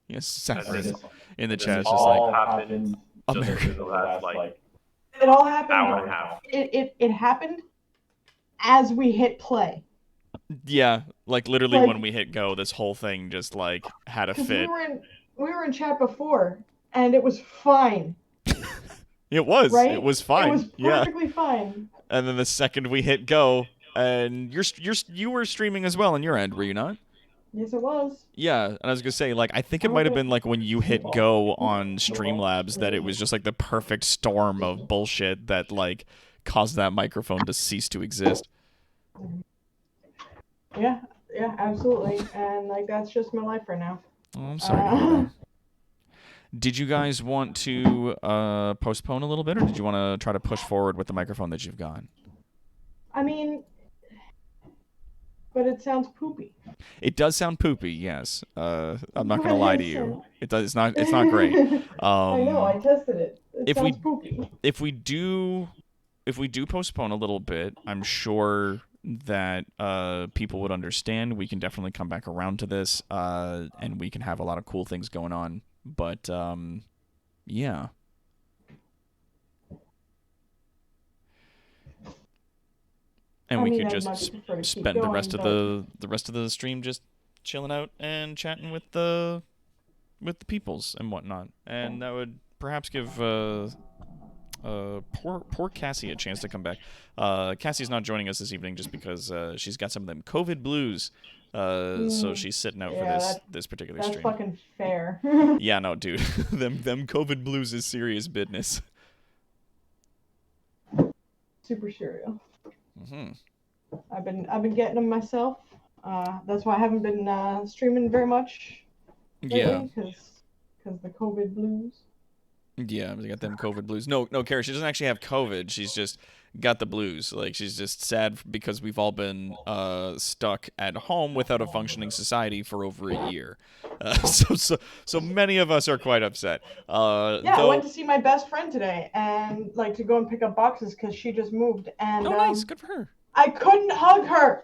Yes, Saffron in the chat is just all like happened just America. in the last like It all happened. hour and a half. It happened as we hit play. Yeah, like literally Like- when we hit go, this whole thing just like had a Because fit. we were in chat before, and it was fine. It was. Right? It was fine. It was Yeah. perfectly fine. And then the second we hit go, and you were streaming as well on your end, were you not? Yes, it was. Yeah, and I was gonna say, like, I think it might have been like when you hit go on Streamlabs that it was just like the perfect storm of bullshit that like caused that microphone to cease to exist. Yeah, absolutely. And like that's just my life right now. Oh, I'm sorry to hear that. Did you guys want to postpone a little bit, or did you want to try to push forward with the microphone that you've got? I mean, but it sounds poopy. It does sound poopy, yes. I'm not gonna lie to you. It does. It's not. It's not great. I know. I tested it. It if sounds we- poopy. If we do postpone a little bit, I'm sure that people would understand. We can definitely come back around to this, and we can have a lot of cool things going on. But yeah. And I we mean, could I'd just much prefer to keep spend the going, rest of but- the rest of the stream just chilling out and chatting with the peoples and whatnot, and that would perhaps give poor Cassie a chance to come back. Cassie's not joining us this evening just because she's got some of them COVID blues, so she's sitting out for yeah, this particular That's stream. fucking fair. Yeah, no, dude, them COVID blues is serious business. Super cereal. Hmm. I've been getting them myself. That's why I haven't been streaming very much Yeah. because the COVID blues. Yeah, they got them COVID blues. No, Kara, she doesn't actually have COVID. She's just got the blues. Like, she's just sad because we've all been stuck at home without a functioning society for over a year. So many of us are quite upset. Yeah, I though- went to see my best friend today and like to go and pick up boxes because she just moved and Oh, nice. Good for her. I couldn't hug her.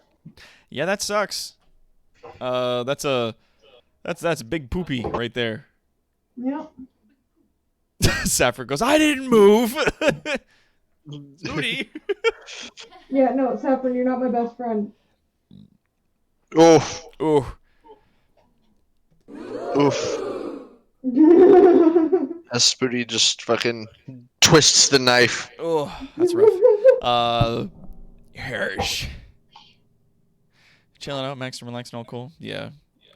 Yeah, that sucks. That's big poopy right there. Yep. Saffron goes, I didn't move. Snooty. Yeah, no, Saffron, you're not my best friend. Oof. Ooh. Oof. As Spooty just fucking twists the knife. Oh, that's rough. Hirsch. Chilling out, Max and relaxing, all cool? Yeah.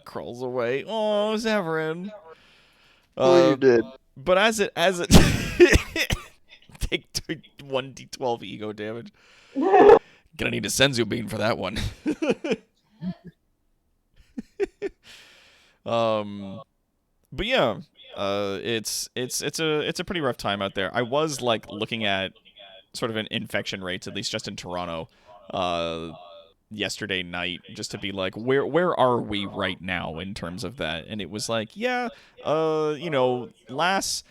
Crawls away. Oh, Severin. Oh, you did. But as it take 1d12 ego damage. Gonna need a Senzu bean for that one. But yeah, it's a pretty rough time out there. I was like looking at sort of an infection rates, at least just in Toronto, yesterday night, just to be like, where are we right now in terms of that? And it was like, yeah, you know, last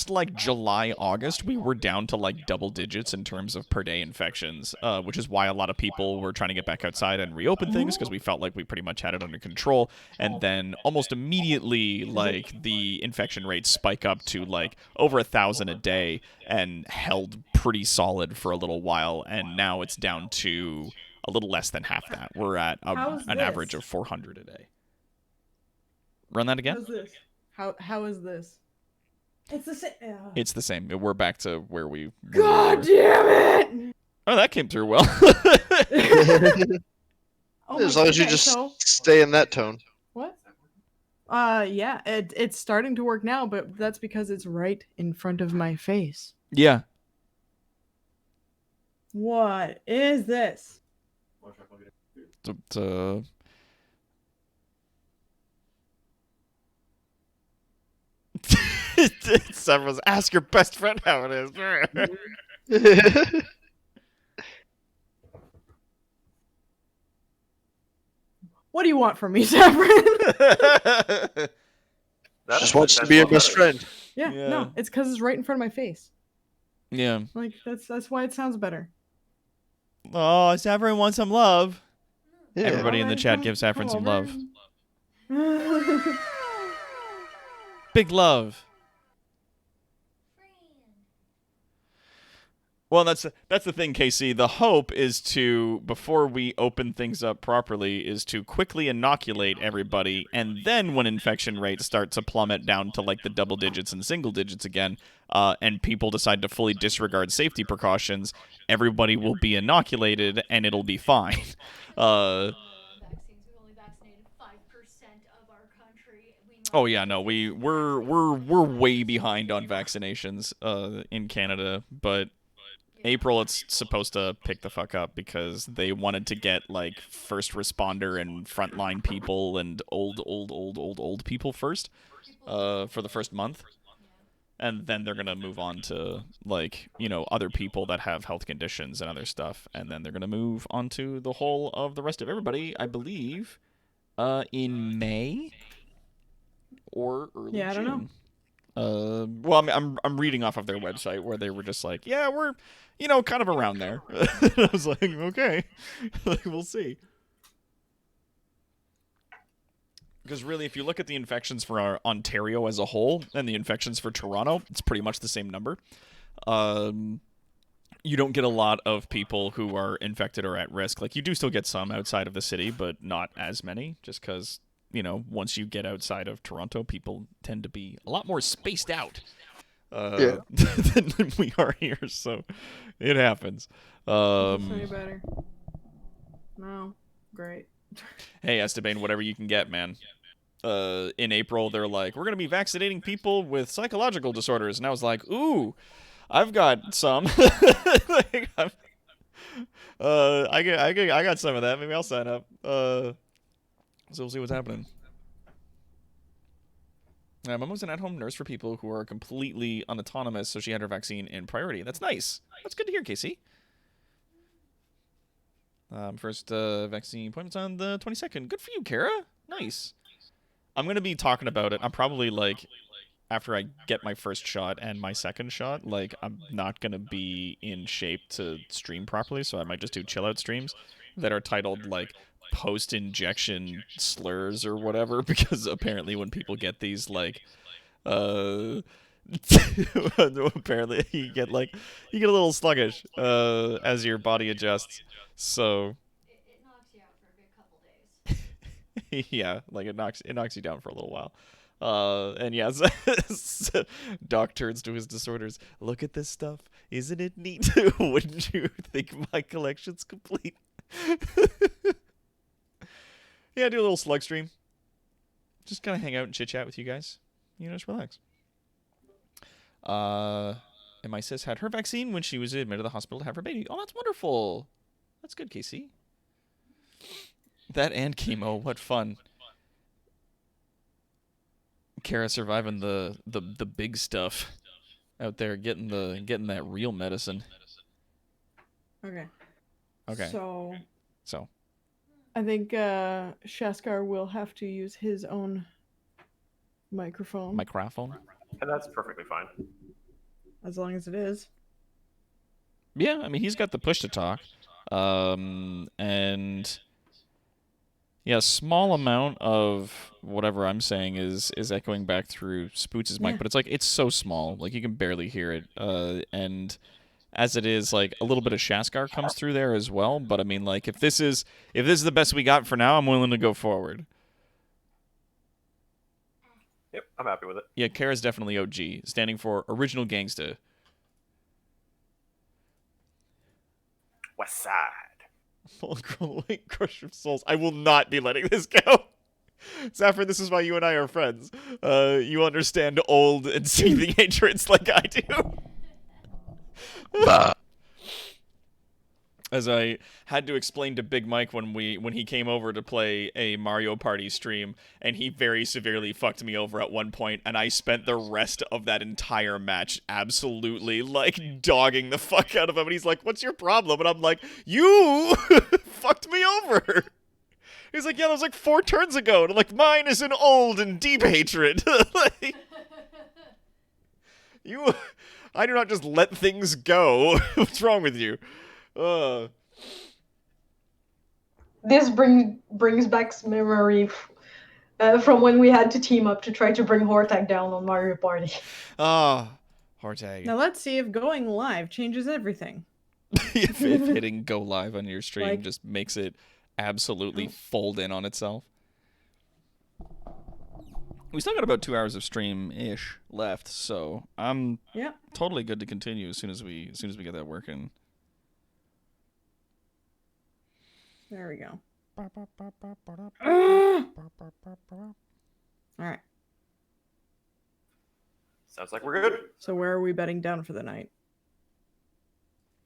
like July, August, we were down to like double digits in terms of per day infections, which is why a lot of people were trying to get back outside and reopen things because we felt like we pretty much had it under control. And then almost immediately, like, the infection rates spike up to like over 1,000 a day and held pretty solid for a little while. And now it's down to a little less than half that. We're at How's an this? average of 400 a day. Run that again? How's this? How is this? It's the same. It's the same. We're back to where we God were. damn it! Oh, that came through well. Oh As my- long as you okay, just so- stay in that tone. What? Yeah, it's starting to work now, but that's because it's right in front of my face. Yeah. What is this? Several. Ask your best friend how it is. What do you want from me, Saffron? That Just is wants to be your best friend. Yeah, Yeah. no, it's because it's right in front of my face. Yeah. Like that's why it sounds better. Oh, Saffron wants some love. Yeah. Everybody in the Alright, chat come- give Saffron come some love. over. Big love. Well, that's the thing, Casey. The hope is to, before we open things up properly, is to quickly inoculate everybody, and then when infection rates start to plummet down to like the double digits and single digits again, and people decide to fully disregard safety precautions, everybody will be inoculated and it'll be fine. Vaccines. We've only vaccinated 5% of our country. Oh yeah, no, we're way behind on vaccinations in Canada, but April it's supposed to pick the fuck up because they wanted to get like first responder and frontline people and old people first for the first month. And then they're going to move on to like, you know, other people that have health conditions and other stuff, and then they're going to move on to the whole of the rest of everybody, I believe, in May or early Yeah, I don't know. June. Well, I'm reading off of their website where they were just like, yeah, we're, you know, kind of around there. I was like, okay, like, we'll see. Because really, if you look at the infections for our Ontario as a whole and the infections for Toronto, it's pretty much the same number. You don't get a lot of people who are infected or at risk. Like, you do still get some outside of the city, but not as many, just because, you know, once you get outside of Toronto, people tend to be a lot more spaced out than we are here, so it happens. Any better? No, great. Hey, Esteban, whatever you can get, man. In April, they're like, we're going to be vaccinating people with psychological disorders. And I was like, ooh, I've got some. Like, I got some of that. Maybe I'll sign up. So we'll see what's happening. My mom was an at-home nurse for people who are completely unautonomous, so she had her vaccine in priority. That's nice. That's good to hear, Casey. First vaccine appointment's on the 22nd. Good for you, Kara. Nice. I'm going to be talking about it. I'm probably, like, after I get my first shot and my second shot, like, I'm not going to be in shape to stream properly, so I might just do chill-out streams that are titled, like, post-injection slurs or whatever, because apparently when people get these, like, apparently you get a little sluggish as your body adjusts. So It knocks you out for a good couple days. yeah, like it knocks you down for a little while. And yes, Doc turns to his disorders. Look at this stuff. Isn't it neat? Wouldn't you think my collection's complete? Yeah, do a little slug stream. Just kind of hang out and chit chat with you guys. You know, just relax. And my sis had her vaccine when she was admitted to the hospital to have her baby. Oh, that's wonderful. That's good, Casey. That and chemo. What fun. Kara surviving the big stuff out there, getting that real medicine. Okay. Okay. So So I think Shaskar will have to use his own microphone, microphone. And that's perfectly fine. as long as it is. Yeah, I mean he's got the push to talk. And yeah, a small amount of whatever I'm saying is echoing back through Spoots' mic, Yeah. but it's so small, like you can barely hear it. And as it is, like a little bit of Shaskar comes through there as well. But I mean, like if this is the best we got for now, I'm willing to go forward. Yep, I'm happy with it. Yeah, Kara's definitely OG, standing for Original Gangsta. West Side. Full grown weight crush of souls. I will not be letting this go. Saffron, this is why you and I are friends. You understand old and seething hatreds like I do. Bah. As I had to explain to Big Mike when he came over to play a Mario Party stream, and he very severely fucked me over at one point, and I spent the rest of that entire match absolutely, like, dogging the fuck out of him, and he's like, what's your problem? And I'm like, you fucked me over! He's like, yeah, that was like 4 turns ago. And I'm like, mine is an old and deep hatred. Like, I do not just let things go. What's wrong with you? This brings back memory from when we had to team up to try to bring Hortag down on Mario Party. Hortag. Now let's see if going live changes everything. if hitting go live on your stream Like- just makes it absolutely fold in on itself. We still got about 2 hours of stream-ish left, so I'm Yeah. totally good to continue as soon as we get that working. There we go. All right. Sounds like we're good. So where are we bedding down for the night?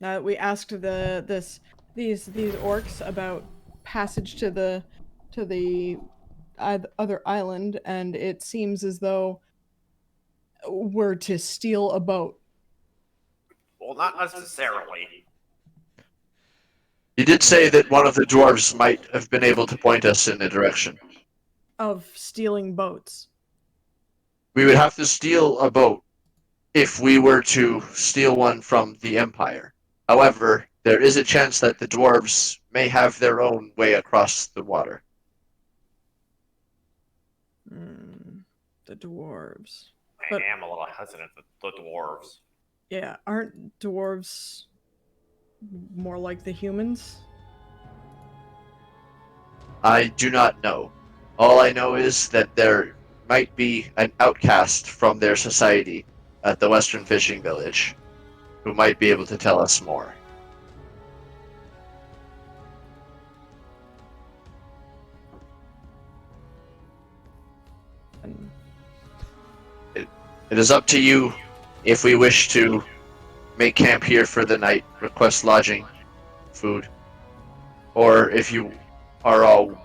Now that we asked these orcs about passage to the other island, and it seems as though we're to steal a boat. Well, not necessarily. You did say that one of the dwarves might have been able to point us in a direction. Of stealing boats. We would have to steal a boat if we were to steal one from the Empire. However, there is a chance that the dwarves may have their own way across the water. The dwarves. I But- am a little hesitant with the dwarves. Yeah, aren't dwarves more like the humans? I do not know. All I know is that there might be an outcast from their society at the Western Fishing Village who might be able to tell us more. And It is up to you if we wish to make camp here for the night, request lodging, food, or if you are all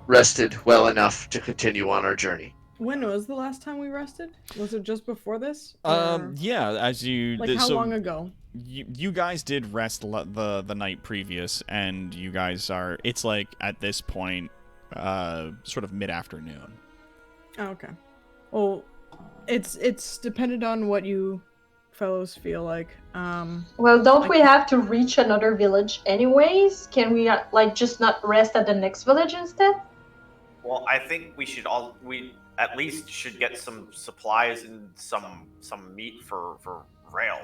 rested well enough to continue on our journey. when was the last time we rested? Was it just before this? Yeah, as you Like how long ago? You guys did rest the night previous, and you guys are. It's like at this point, sort of mid-afternoon. Oh, okay. Well, it's dependent on what you fellows feel like. Well, don't we have to reach another village anyways? Can we just not rest at the next village instead? Well, I think we at least should get some supplies and some meat for Rail.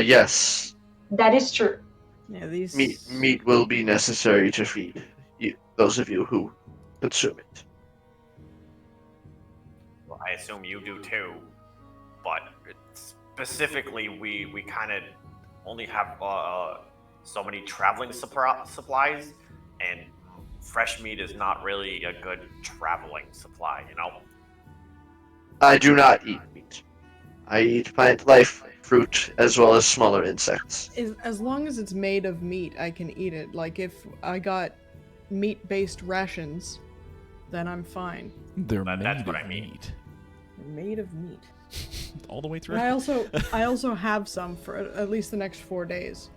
Yes. That is true. Yeah, these Meat will be necessary to feed those of you who consume it. Well, I assume you do too, but specifically, we kind of only have so many traveling supplies, and fresh meat is not really a good traveling supply, you know? I do not eat meat. I eat plant life, fruit, as well as smaller insects. as long as it's made of meat, I can eat it. Like if I got meat-based rations, then I'm fine. They're That's what I mean. meat. Made of meat. All the way through. And I also have some for at least the next 4 days.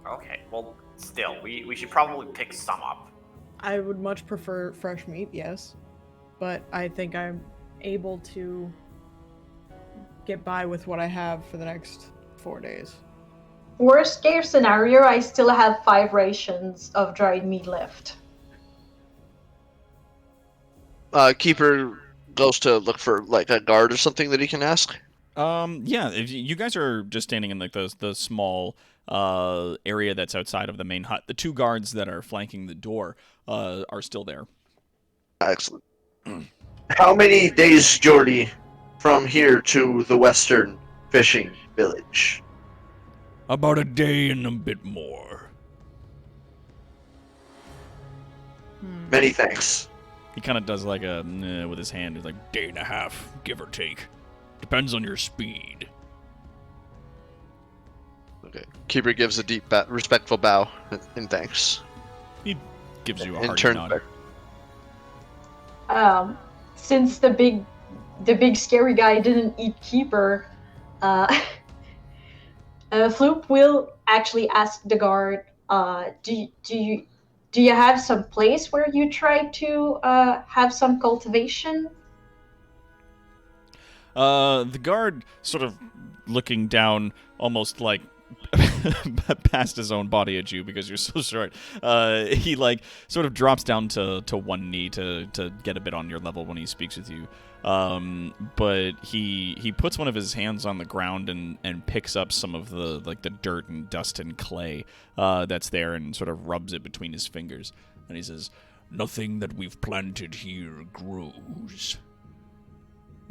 Okay, well, still, we should probably pick some up. I would much prefer fresh meat, yes, but I think I'm able to get by with what I have for the next 4 days. Worst case scenario, I still have 5 rations of dried meat left. Keeper goes to look for like a guard or something that he can ask. Yeah, if you guys are just standing in like the small area that's outside of the main hut. The 2 guards that are flanking the door are still there. Excellent. How many days journey from here to the Western Fishing Village? About a day and a bit more. Many thanks. He kind of does like a with his hand. He's like day and a half, give or take. Depends on your speed. Okay. Keeper gives a deep, respectful bow in thanks. He gives you a And hearty turns nod. back. Since the big scary guy didn't eat Keeper, Floop will actually ask the guard, do do you have some place where you try to have some cultivation? The guard sort of looking down, almost like past his own body at you because you're so short. He like sort of drops down to one knee to get a bit on your level when he speaks with you. But he puts one of his hands on the ground and picks up some of the dirt and dust and clay that's there and sort of rubs it between his fingers. And he says, "Nothing that we've planted here grows.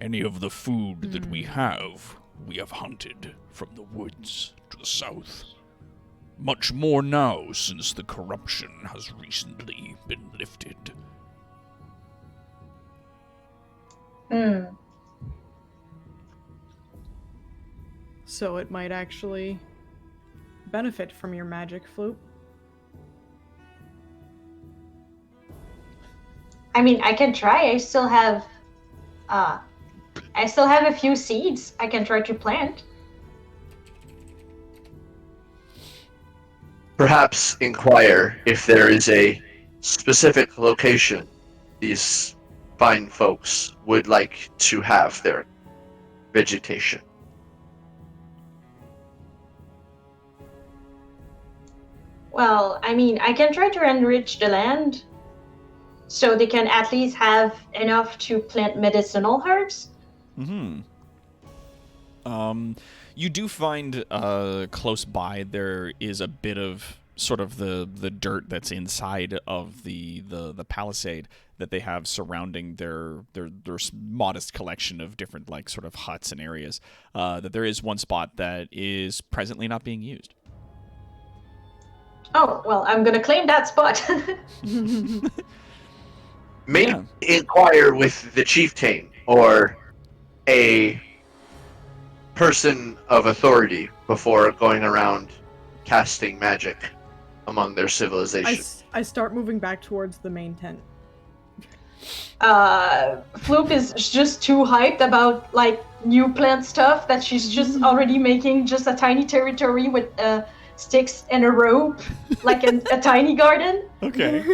Any of the food that we have hunted from the woods to the south. Much more now since the corruption has recently been lifted." So it might actually benefit from your magic, Floop. I mean, I can try. I still have a few seeds I can try to plant. Perhaps inquire if there is a specific location these fine folks would like to have their vegetation. Well, I mean, I can try to enrich the land so they can at least have enough to plant medicinal herbs. You do find close by there is a bit of sort of the dirt that's inside of the palisade that they have surrounding their modest collection of different like sort of huts and areas. That there is one spot that is presently not being used. Oh, well, I'm gonna claim that spot. Maybe Yeah. inquire with the chieftain or a person of authority before going around casting magic among their civilization. I start moving back towards the main tent. Floop is just too hyped about like new plant stuff that she's just already making just a tiny territory with sticks and a rope, like a tiny garden. Okay.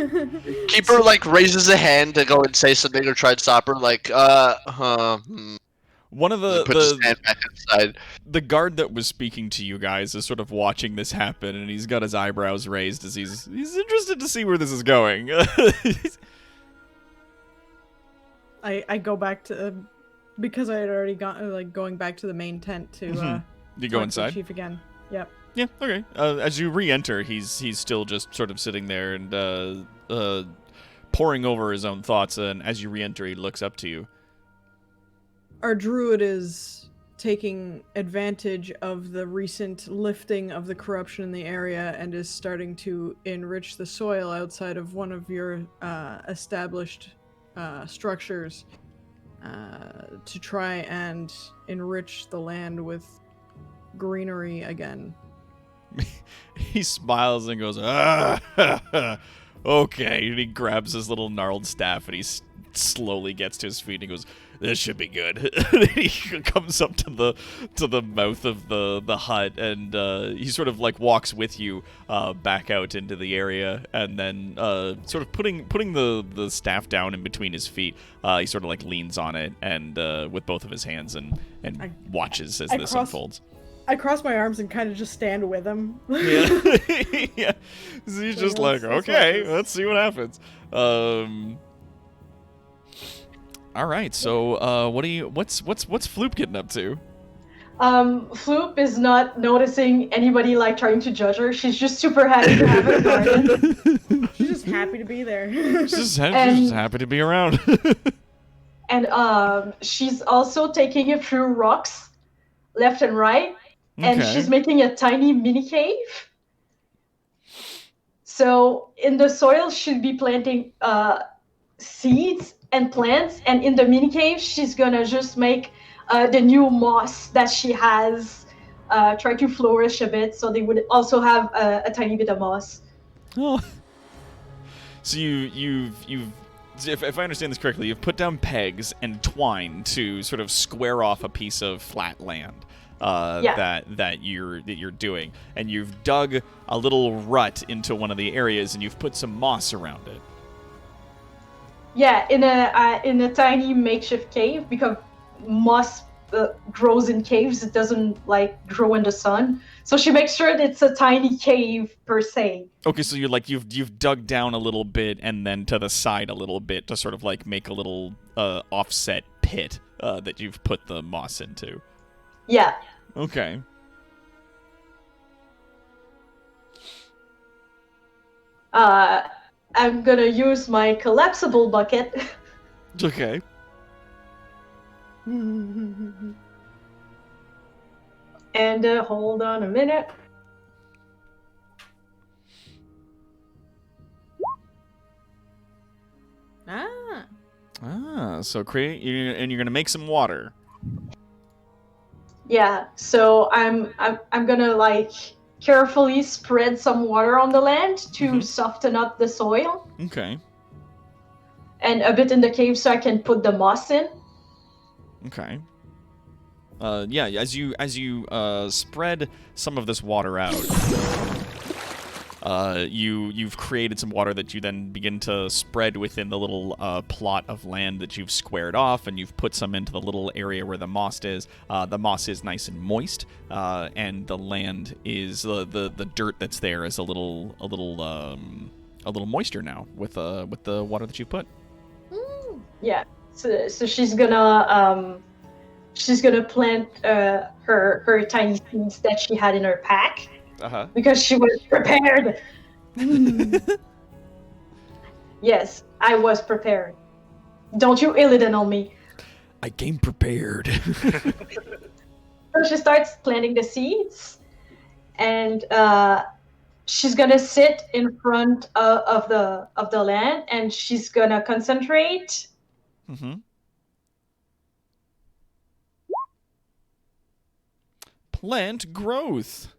Keeper like raises a hand to go and say something or try and stop her. Like, One of put his hand back inside. the guard that was speaking to you guys is sort of watching this happen, and he's got his eyebrows raised as he's interested to see where this is going. I go back to because I had already gone going back to the main tent to You talk to go the inside? chief again. Yep. Yeah, okay. As you re-enter, he's still just sort of sitting there and poring over his own thoughts, and as you re-enter, he looks up to you. Our druid is taking advantage of the recent lifting of the corruption in the area and is starting to enrich the soil outside of one of your established structures to try and enrich the land with greenery again. He smiles and goes, "Ah, okay." And he grabs his little gnarled staff and he slowly gets to his feet and he goes, "This should be good." He comes up to the mouth of the hut and he sort of like walks with you back out into the area, and then sort of putting the staff down in between his feet, he sort of like leans on it and with both of his hands and watches as this unfolds. I cross my arms and kind of just stand with him. Yeah. Yeah. So he's just like, let's okay, watch this. let's see what happens. All right. So, what's Floop getting up to? Floop is not noticing anybody like trying to judge her. She's just super happy to have a garden. She's just happy to be there. She's just And- happy to be around. And she's also taking a few rocks left and right. And Okay. she's making a tiny mini cave. So in the soil, she'll be planting seeds and plants, and in the mini cave, she's gonna just make the new moss that she has try to flourish a bit, so they would also have a tiny bit of moss. Oh. So you've if I understand this correctly, you've put down pegs and twine to sort of square off a piece of flat land. Yeah. that you're doing, and you've dug a little rut into one of the areas, and you've put some moss around it. Yeah, in a tiny makeshift cave, because moss grows in caves. It doesn't like grow in the sun. So she makes sure that it's a tiny cave per se. Okay, so you've dug down a little bit and then to the side a little bit to sort of like make a little offset pit that you've put the moss into. Yeah. Okay. I'm gonna use my collapsible bucket. Okay. And hold on a minute. So and you're gonna make some water. Yeah, so I'm gonna like carefully spread some water on the land to soften up the soil, Okay. and a bit in the cave so I can put the moss in. Okay. Yeah, as you spread some of this water out, you've created some water that you then begin to spread within the little plot of land that you've squared off, and you've put some into the little area where the moss is. The moss is nice and moist, and the land is the dirt that's there is a little moister now with the water that you put. Yeah. So she's gonna plant her tiny seeds that she had in her pack. Because she was prepared. Yes, I was prepared. Don't you Illidan on me. I came prepared. So she starts planting the seeds, and she's gonna sit in front of the land, and she's gonna concentrate. Plant growth.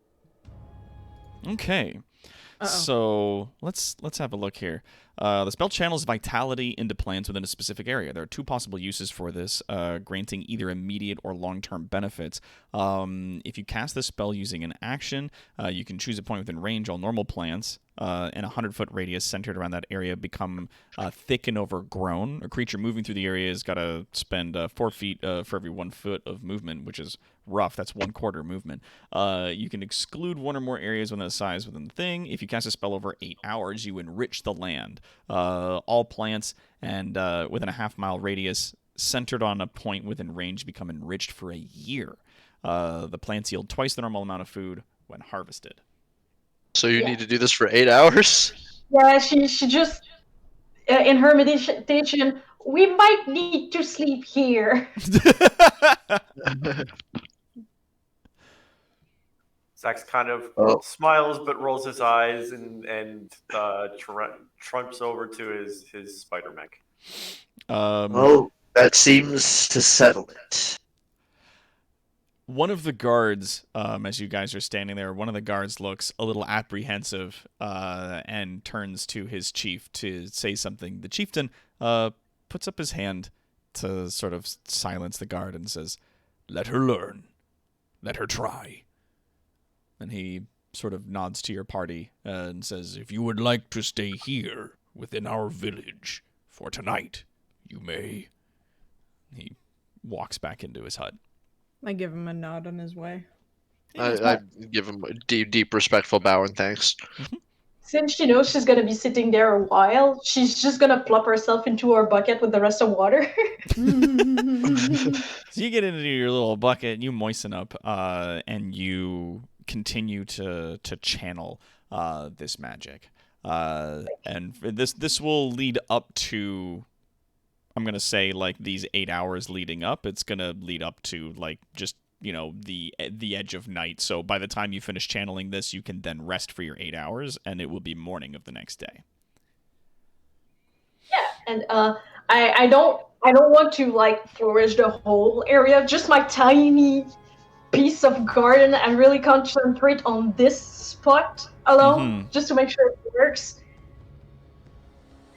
Okay. So let's have a look here. The spell channels vitality into plants within a specific area. There are two possible uses for this, granting either immediate or long-term benefits. If you cast this spell using an action, you can choose a point within range. All normal plants in a 100-foot radius centered around that area become thick and overgrown. A creature moving through the area has got to spend 4 feet for every 1 foot of movement, which is rough. That's 1/4 movement. You can exclude one or more areas within the size within the thing. If you cast a spell over 8 hours, you enrich the land. All plants and within a half-mile radius centered on a point within range become enriched for a year. The plants yield twice the normal amount of food when harvested. So you need to do this for 8 hours? Yeah, she just in her meditation, we might need to sleep here. Zax kind of smiles but rolls his eyes and trumps over to his spider mech. Well, that seems to settle it. One of the guards, as you guys are standing there, one of the guards looks a little apprehensive and turns to his chief to say something. The chieftain puts up his hand to sort of silence the guard and says, "Let her learn. Let her try." And he sort of nods to your party and says, "If you would like to stay here within our village for tonight, you may." He walks back into his hut. I give him a nod on his way. I give him a deep respectful bow and thanks. Since she knows she's gonna be sitting there a while, she's just gonna plop herself into her bucket with the rest of water. So you get into your little bucket, and you moisten up, and you continue to channel this magic. And this will lead up to, I'm going to say, like, these 8 hours leading up. It's going to lead up to, like, just, you know, the edge of night. So by the time you finish channeling this, you can then rest for your 8 hours, and it will be morning of the next day. Yeah, and I don't want to like flourish the whole area, just my tiny piece of garden, and really concentrate on this spot alone, just to make sure it works.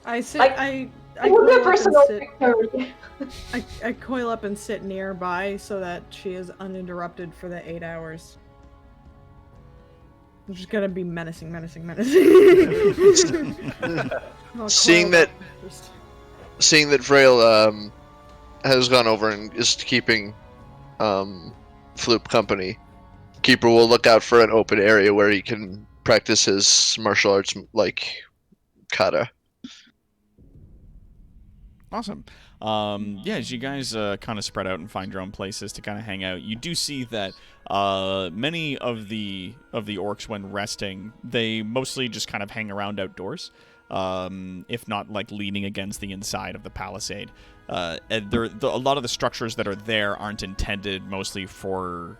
I sit. Like- It would be a coil up and personal sit. victory. I coil up and sit nearby so that she is uninterrupted for the 8 hours. I'm just gonna be menacing. I'll Seeing coil that- up first. Seeing that Vrail has gone over and is keeping Floop company, Keeper will look out for an open area where he can practice his martial arts like kata. Awesome. Yeah, as you guys kind of spread out and find your own places to kind of hang out, you do see that many of the orcs, when resting, they mostly just kind of hang around outdoors, if not like leaning against the inside of the palisade. And a lot of the structures that are there aren't intended mostly for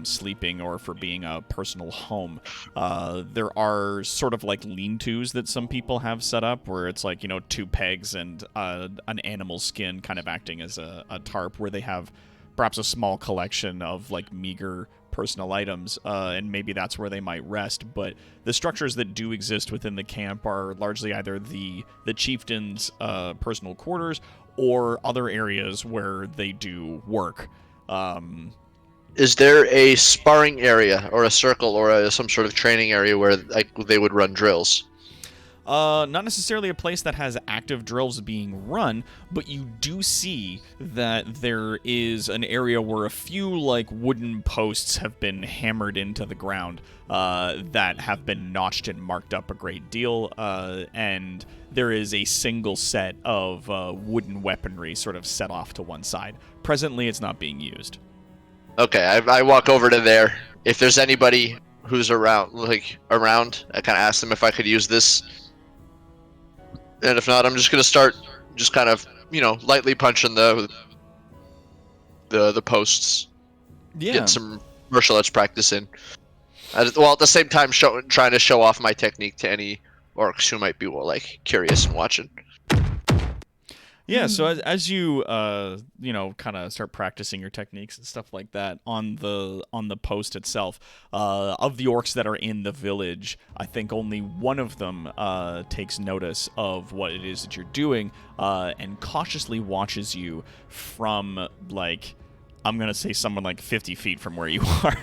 sleeping or for being a personal home. There are sort of like lean-tos that some people have set up where it's like, 2 pegs and an animal skin kind of acting as a tarp, where they have perhaps a small collection of like meager personal items, and maybe that's where they might rest. But the structures that do exist within the camp are largely either the chieftain's personal quarters or other areas where they do work. Is there a sparring area or a circle or some sort of training area where they would run drills? Not necessarily a place that has active drills being run, but you do see that there is an area where a few like wooden posts have been hammered into the ground that have been notched and marked up a great deal, and there is a single set of wooden weaponry sort of set off to one side. Presently, it's not being used. Okay, I walk over to there. If there's anybody who's around, I kind of ask them if I could use this. And if not, I'm just gonna start just kind of, lightly punching the posts. Yeah. Getting some martial arts practice in. While at the same time trying to show off my technique to any orcs who might be curious and watching. Yeah, so as you kind of start practicing your techniques and stuff like that on the post itself, of the orcs that are in the village, I think only one of them takes notice of what it is that you're doing, and cautiously watches you from I'm gonna say someone like 50 feet from where you are,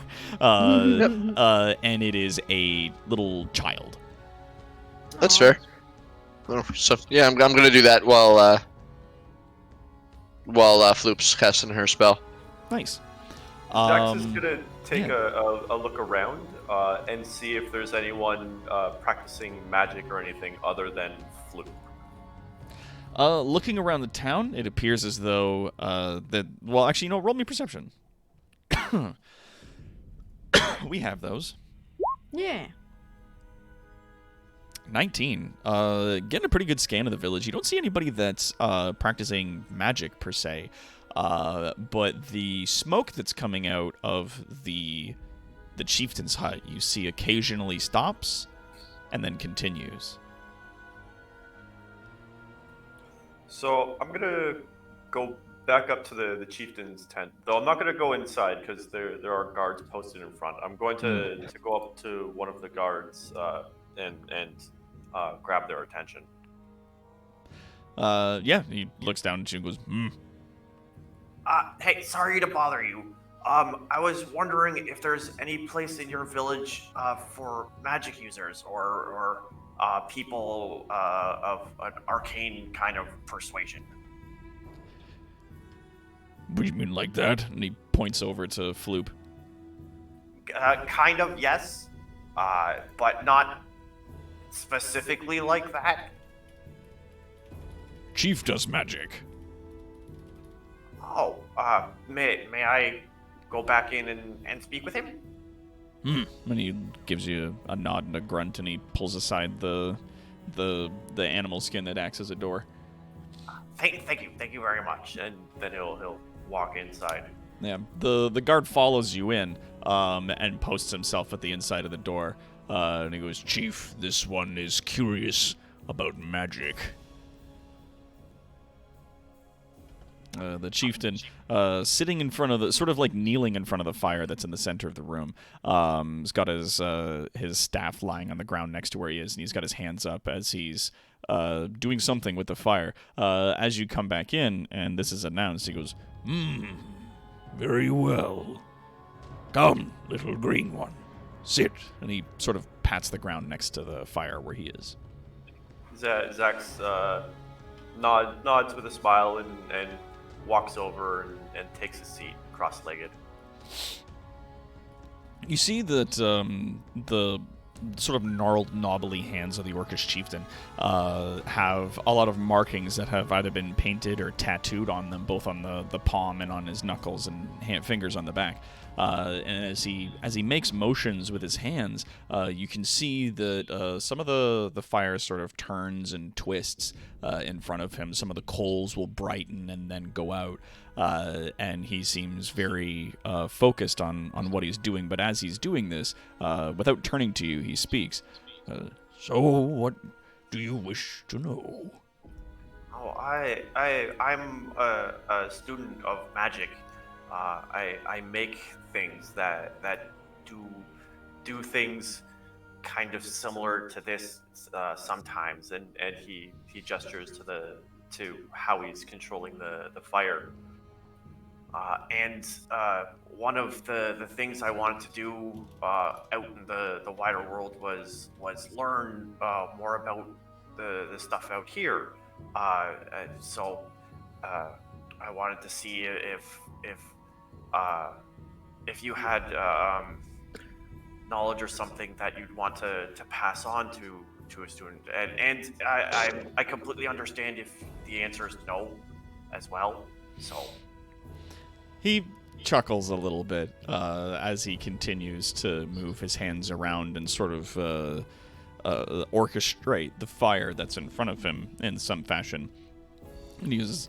and it is a little child. That's fair. Oh, so yeah, I'm gonna do that while Floop's casting her spell. Nice. Dax is gonna take a look around and see if there's anyone practicing magic or anything other than Floop. Looking around the town, it appears as though roll me perception. We have those. Yeah. 19. Getting a pretty good scan of the village. You don't see anybody that's practicing magic per se, but the smoke that's coming out of the chieftain's hut, you see occasionally stops and then continues. So I'm gonna go back up to the chieftain's tent, though I'm not gonna go inside because there are guards posted in front. I'm going to go up to one of the guards and grab their attention. Yeah, he looks down and goes, Hey, sorry to bother you. I was wondering if there's any place in your village for magic users or people of an arcane kind of persuasion. What do you mean like that? And he points over to Floop. Kind of, yes. But not specifically like that. Chief does magic. Oh, may I go back in and speak with him? And he gives you a nod and a grunt, and he pulls aside the animal skin that acts as a door. Thank you very much. And then he'll walk inside. Yeah, the guard follows you in, and posts himself at the inside of the door. And he goes, Chief, this one is curious about magic. The chieftain, sitting in front of the, sort of like kneeling in front of the fire that's in the center of the room, has got his staff lying on the ground next to where he is, and he's got his hands up as he's doing something with the fire. As you come back in, and this is announced, he goes, Very well. Come, little green one. Sit. and he sort of pats the ground next to the fire where he is. Zax nods with a smile and walks over and takes a seat cross-legged. You see that the sort of gnarled, knobbly hands of the Orcish chieftain have a lot of markings that have either been painted or tattooed on them, both on the palm and on his knuckles and fingers on the back. And as he makes motions with his hands, you can see that some of the fire sort of turns and twists in front of him. Some of the coals will brighten and then go out. And he seems very focused on what he's doing. But as he's doing this, without turning to you, he speaks. So, what do you wish to know? Oh, I'm a student of magic. I make things that do things kind of similar to this sometimes, and he gestures to how he's controlling the fire. And one of the things I wanted to do out in the wider world was learn more about the stuff out here. So I wanted to see if you had knowledge or something that you'd want to pass on to a student. And I completely understand if the answer is no as well. So He chuckles a little bit as he continues to move his hands around and sort of orchestrate the fire that's in front of him in some fashion. And he says,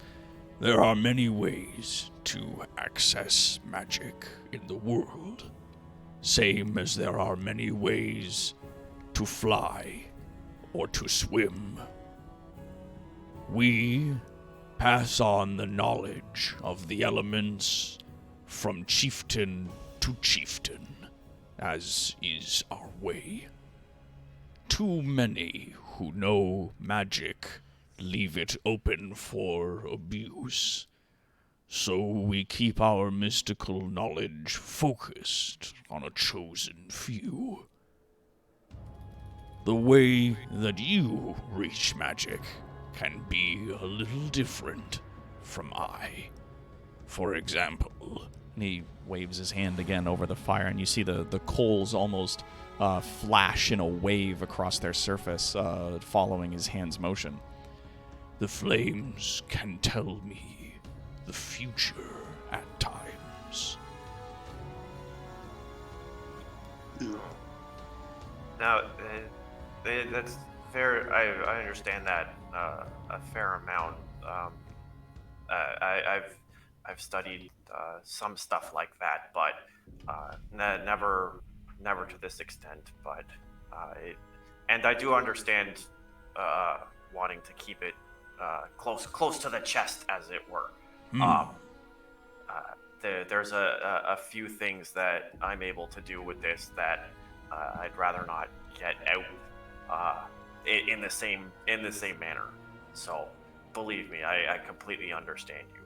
There are many ways to access magic in the world, same as there are many ways to fly or to swim. We pass on the knowledge of the elements from chieftain to chieftain, as is our way. Too many who know magic leave it open for abuse, so we keep our mystical knowledge focused on a chosen few. The way that you reach magic can be a little different from I. For example, and he waves his hand again over the fire, and you see the coals almost flash in a wave across their surface, following his hand's motion. the flames can tell me the future at times. Now, that's fair. I understand that a fair amount. I've studied some stuff like that, but never to this extent. But and I do understand wanting to keep it close to the chest, as it were. There's a few things that I'm able to do with this that I'd rather not get out in the same manner. So believe me, I completely understand you.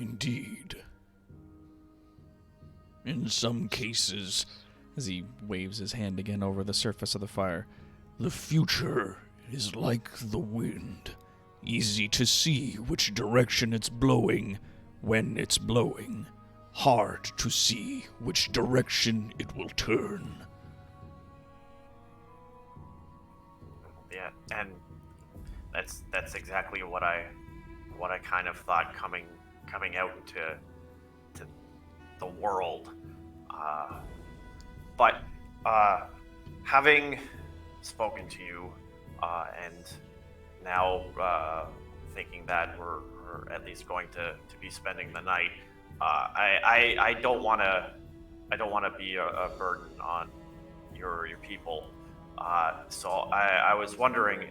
Indeed. In some cases, As he waves his hand again over the surface of the fire, the future is like the wind, easy to see which direction it's blowing when it's blowing, hard to see which direction it will turn. Yeah, and that's exactly what I kind of thought coming out into the world. But having spoken to you, and now thinking that we're at least going to be spending the night, I don't want to be a burden on your people. So I was wondering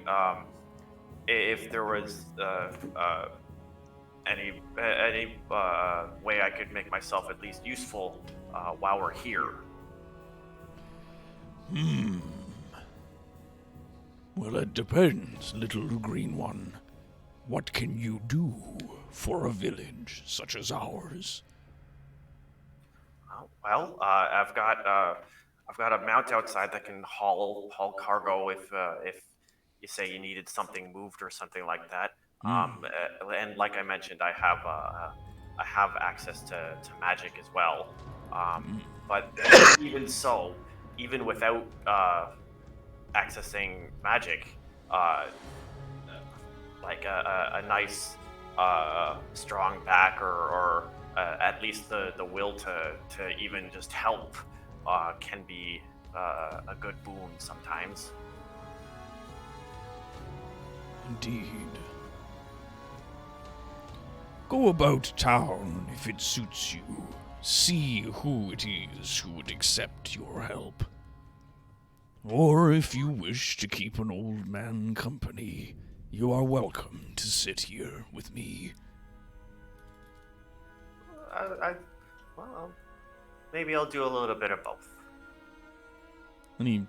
if there was any way I could make myself at least useful while we're here. Well, it depends, little green one. What can you do for a village such as ours? Well, I've got a mount outside that can haul cargo if you say you needed something moved or something like that. And like I mentioned, I have access to magic as well. But even so, even without accessing magic, like a nice strong back or at least the will to even just help can be a good boon sometimes. Indeed. Go about town if it suits you. See who it is who would accept your help. Or if you wish to keep an old man company, you are welcome to sit here with me. Well, maybe I'll do a little bit of both. And he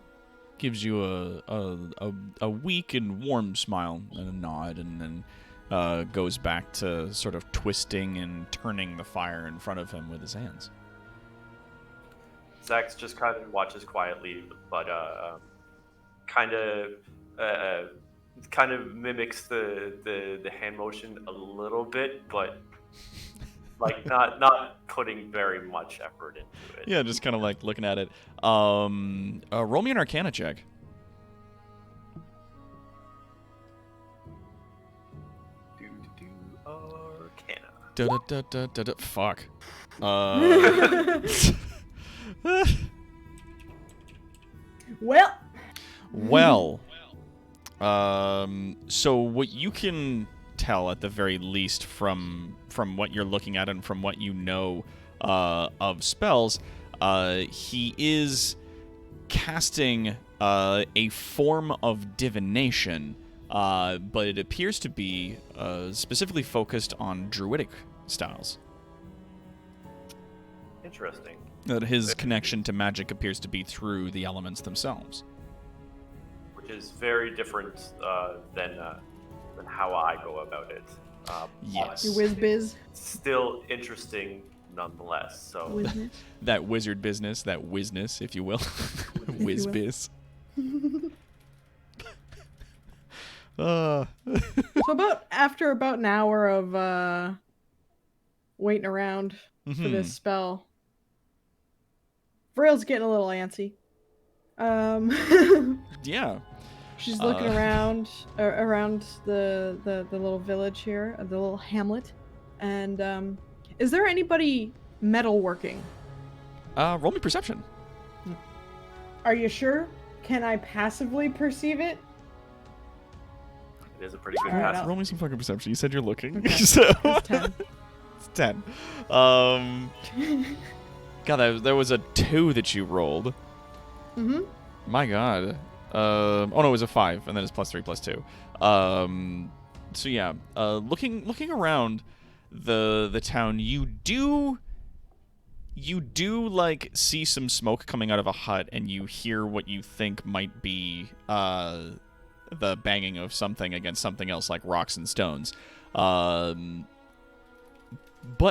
gives you a weak and warm smile and a nod, and then goes back to sort of twisting and turning the fire in front of him with his hands. Zax just kind of watches quietly, but kind of mimics the hand motion a little bit, but like not putting very much effort into it. Yeah, just kind of like looking at it. Roll me an Arcana check. Arcana. Fuck. Well. So what you can tell at the very least from what you're looking at and from what you know of spells, he is casting a form of divination, but it appears to be specifically focused on druidic styles. Interesting. That his connection to magic appears to be through the elements themselves. Which is very different than how I go about it. Yes. You whiz biz. Still interesting nonetheless. So Whizness. That wizard business, that whizness, if you will. Whiz will. biz. So after about an hour of waiting around for this spell, Vrail's getting a little antsy. Yeah. She's looking around the little village here, the little hamlet, and is there anybody metalworking? Roll me perception. Are you sure? Can I passively perceive it? it is a pretty good Alright, pass. Roll me some fucking perception. You said you're looking. Okay. So It's 10. It's 10. God, there was a 2 that you rolled. Mm-hmm. My God. Oh no, it was a 5, and then it's +3, +2. So yeah, looking around the town, you do like see some smoke coming out of a hut, and you hear what you think might be the banging of something against something else, like rocks and stones. But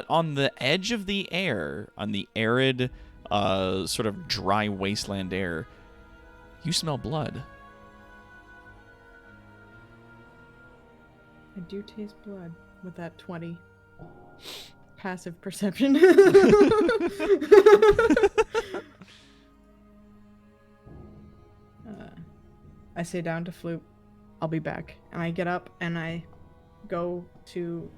on the edge of the air, on the arid, sort of dry wasteland air, you smell blood. I do taste blood with that 20 passive perception. I say down to Flute, I'll be back. And I get up and I go to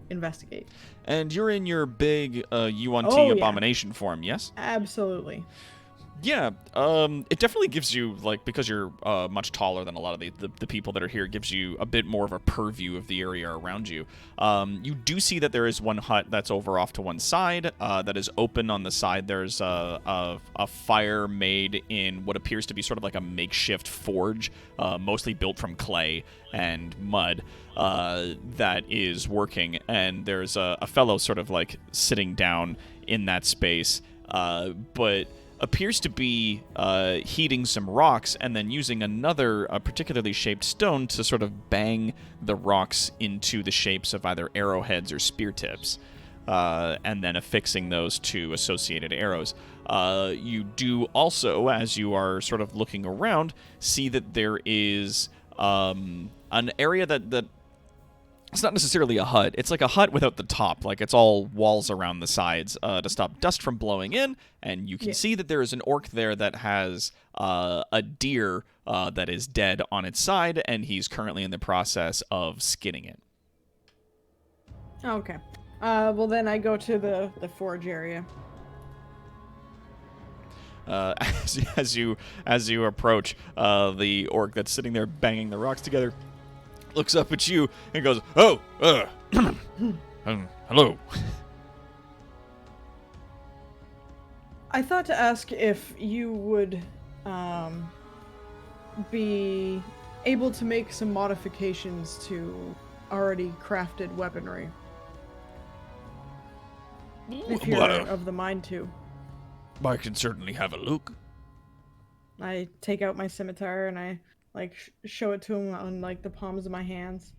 investigate. And you're in your big Yuan-Ti Oh, yeah. abomination form, yes? Absolutely. Yeah, it definitely gives you, like, because you're much taller than a lot of the people that are here, gives you a bit more of a purview of the area around you. You do see that there is one hut that's over off to one side, that is open on the side. There's a fire made in what appears to be sort of like a makeshift forge, mostly built from clay and mud, that is working. And there's a fellow sort of, like, sitting down in that space, but appears to be heating some rocks and then using another particularly shaped stone to sort of bang the rocks into the shapes of either arrowheads or spear tips, and then affixing those to associated arrows. You do also, as you are sort of looking around, see that there is an area that it's not necessarily a hut. It's like a hut without the top. Like, it's all walls around the sides to stop dust from blowing in. And you can see that there is an orc there that has a deer that is dead on its side, and he's currently in the process of skinning it. Okay. Well, then I go to the forge area. As you approach, the orc that's sitting there banging the rocks together looks up at you and goes, "Oh, hello." I thought to ask if you would be able to make some modifications to already crafted weaponry. If you're of the mind to. I can certainly have a look. I take out my scimitar and I show it to him on like the palms of my hands.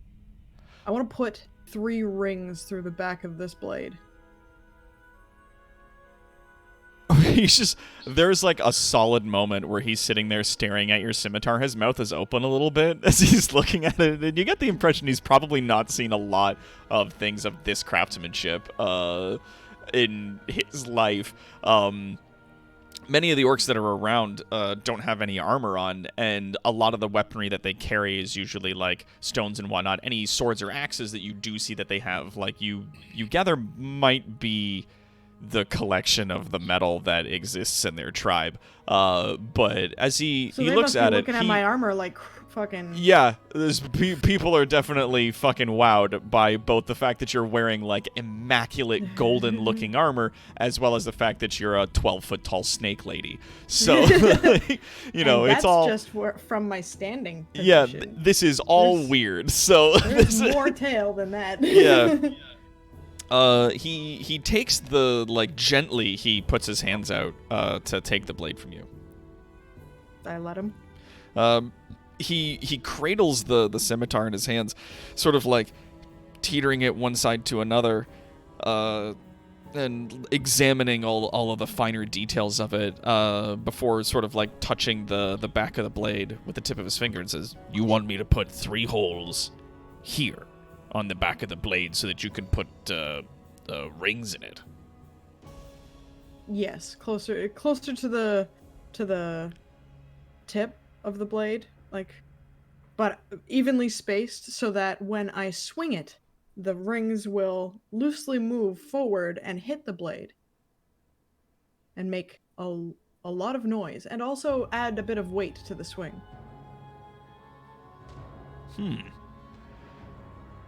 I want to put 3 rings through the back of this blade. There's like a solid moment where he's sitting there staring at your scimitar. His mouth is open a little bit as he's looking at it, and you get the impression he's probably not seen a lot of things of this craftsmanship in his life. Many of the orcs that are around don't have any armor on, and a lot of the weaponry that they carry is usually like stones and whatnot. Any swords or axes that you do see that they have, like you gather, might be the collection of the metal that exists in their tribe. But as he looks at it, looking at my armor like fucking. Yeah, people are definitely fucking wowed by both the fact that you're wearing like immaculate golden-looking armor, as well as the fact that you're a 12-foot tall snake lady. So, you know, and it's all just from my standing position. Yeah, this is all weird. So there's more tail than that. Yeah. He takes gently. He puts his hands out to take the blade from you. I let him. He cradles the scimitar in his hands, sort of like teetering it one side to another, and examining all of the finer details of it before sort of like touching the back of the blade with the tip of his finger and says, "You want me to put 3 holes here on the back of the blade so that you can put rings in it?" Yes, closer to the tip of the blade, but evenly spaced so that when I swing it, the rings will loosely move forward and hit the blade and make a lot of noise, and also add a bit of weight to the swing.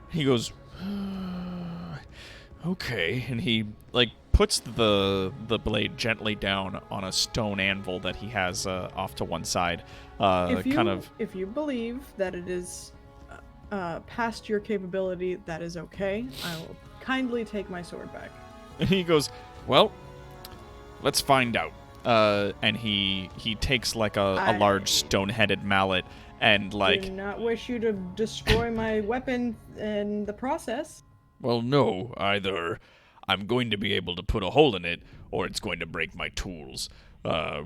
He goes, okay, and he puts the blade gently down on a stone anvil that he has off to one side. If you believe that it is past your capability, that is okay. I will kindly take my sword back. And he goes, well, let's find out. And he takes like a large stone-headed mallet and I do not wish you to destroy my weapon in the process. Well, no, either I'm going to be able to put a hole in it, or it's going to break my tools,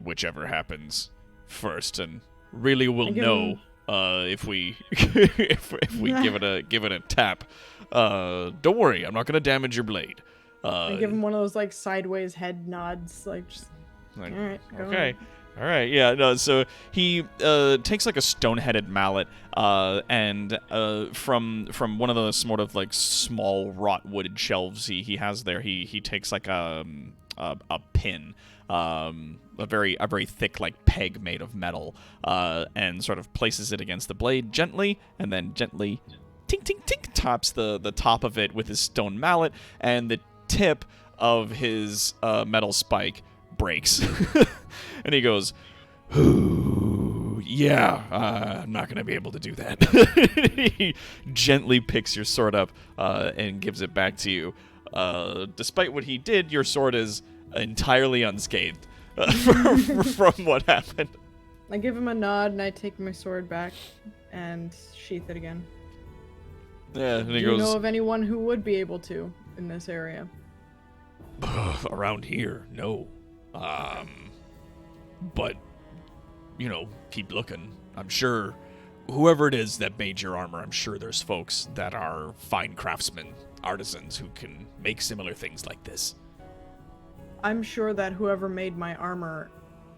whichever happens first. And really, we'll know if we if we give it a tap. Don't worry, I'm not going to damage your blade. I give him one of those sideways head nods, all right, go okay. on. All right, yeah, no, so he takes a stone-headed mallet and from one of those sort of small wrought wooded shelves he has there, he takes a pin, a very thick peg made of metal, and sort of places it against the blade gently, and then gently tink tink tink taps the top of it with his stone mallet, and the tip of his metal spike breaks. And he goes, "Ooh, yeah, I'm not going to be able to do that." He gently picks your sword up and gives it back to you. Despite what he did, your sword is entirely unscathed. from what happened. I give him a nod and I take my sword back and sheath it again. Yeah, and he Do goes, you know of anyone who would be able to in this area? Around here, no. But, keep looking. I'm sure whoever it is that made your armor, I'm sure there's folks that are fine craftsmen, artisans who can make similar things like this. I'm sure that whoever made my armor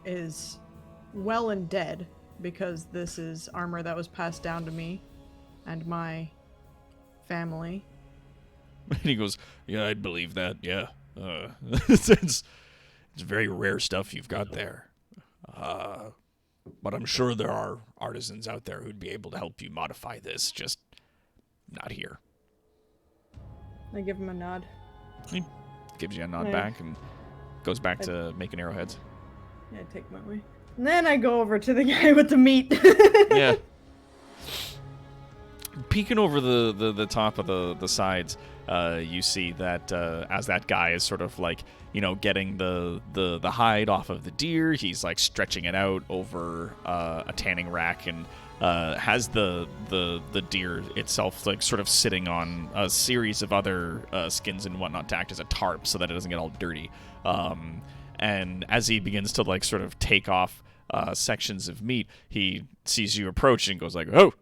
is well and dead, because this is armor that was passed down to me and my family. And he goes, yeah, I'd believe that, yeah. It's very rare stuff you've got there. But I'm sure there are artisans out there who'd be able to help you modify this, just not here. I give him a nod. he gives you a nod Yeah. back and goes back to making arrowheads. Yeah, I take my way. And then I go over to the guy with the meat. Yeah. Peeking over the top of the sides, you see that as that guy is sort of like, getting the hide off of the deer, he's like stretching it out over a tanning rack and has the deer itself like sort of sitting on a series of other skins and whatnot to act as a tarp so that it doesn't get all dirty. And as he begins to like sort of take off sections of meat, he sees you approach and goes like, "Oh,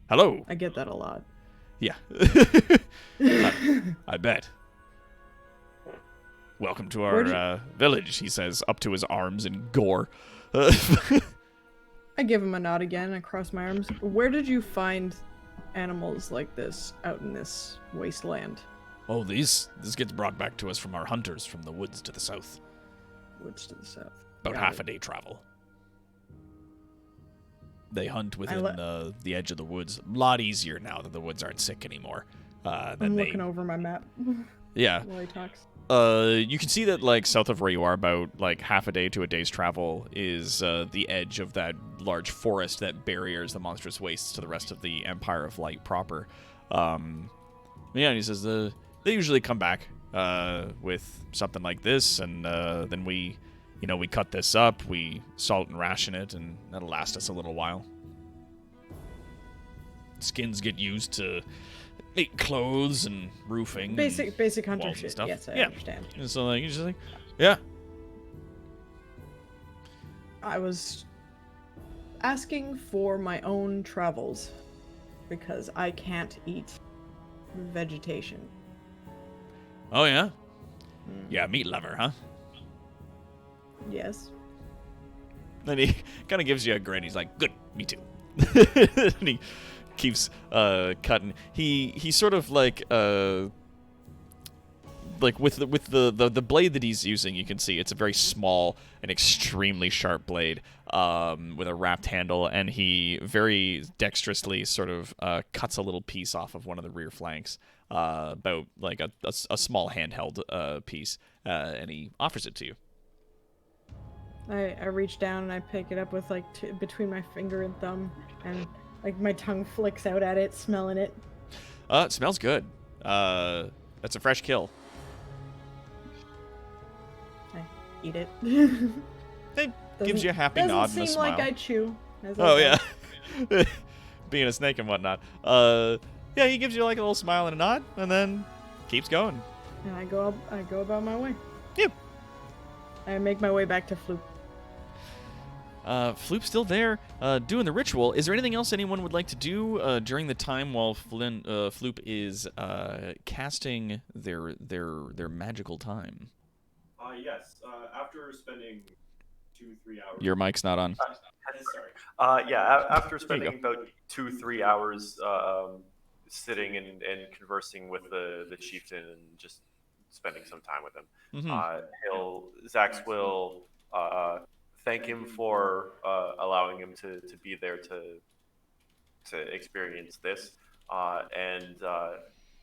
hello." I get that a lot. Yeah. I bet. Welcome to our village, he says, up to his arms in gore. I give him a nod again. I cross my arms. Where did you find animals like this out in this wasteland? Oh, this gets brought back to us from our hunters from the woods to the south. Woods to the south. About Got half it. a day travel. They hunt within the edge of the woods. A lot easier now that the woods aren't sick anymore. I'm looking over my map Yeah. while he talks. You can see that, like, south of where you are, about, like, half a day to a day's travel is the edge of that large forest that barriers the monstrous wastes to the rest of the Empire of Light proper. Yeah, and he says they usually come back with something like this, and then we cut this up, we salt and ration it, and that'll last us a little while. Skins get used to make clothes and roofing. Basic hunter walls and shit. stuff. Yes, I Yeah. understand. And so, like, he's just like, yeah. I was asking for my own travels because I can't eat vegetation. Oh, yeah? Yeah, meat lover, huh? Yes. Then he kind of gives you a grin. He's like, good, me too. And he keeps cutting. He sort of like with the blade that he's using, you can see it's a very small and extremely sharp blade with a wrapped handle, and he very dexterously sort of cuts a little piece off of one of the rear flanks, about like a small handheld piece, and he offers it to you. I reach down and I pick it up with like between my finger and thumb, and like my tongue flicks out at it, smelling it. It smells good. That's a fresh kill. I eat it. It gives you a happy nod and a Doesn't seem smile. like I chew. as I Oh go. yeah, being a snake and whatnot. Yeah, he gives you like a little smile and a nod, and then keeps going. And I go about my way. Yeah. I make my way back to Floop. Floop's still there, doing the ritual. Is there anything else anyone would like to do during the time while Floop is casting their magical time? Yes. After spending 2-3 hours. Your mic's not on. Sorry. Yeah, after There you spending about 2-3 hours sitting and conversing with the chieftain and just spending some time with him, Zax will thank him for allowing him to be there to experience this, and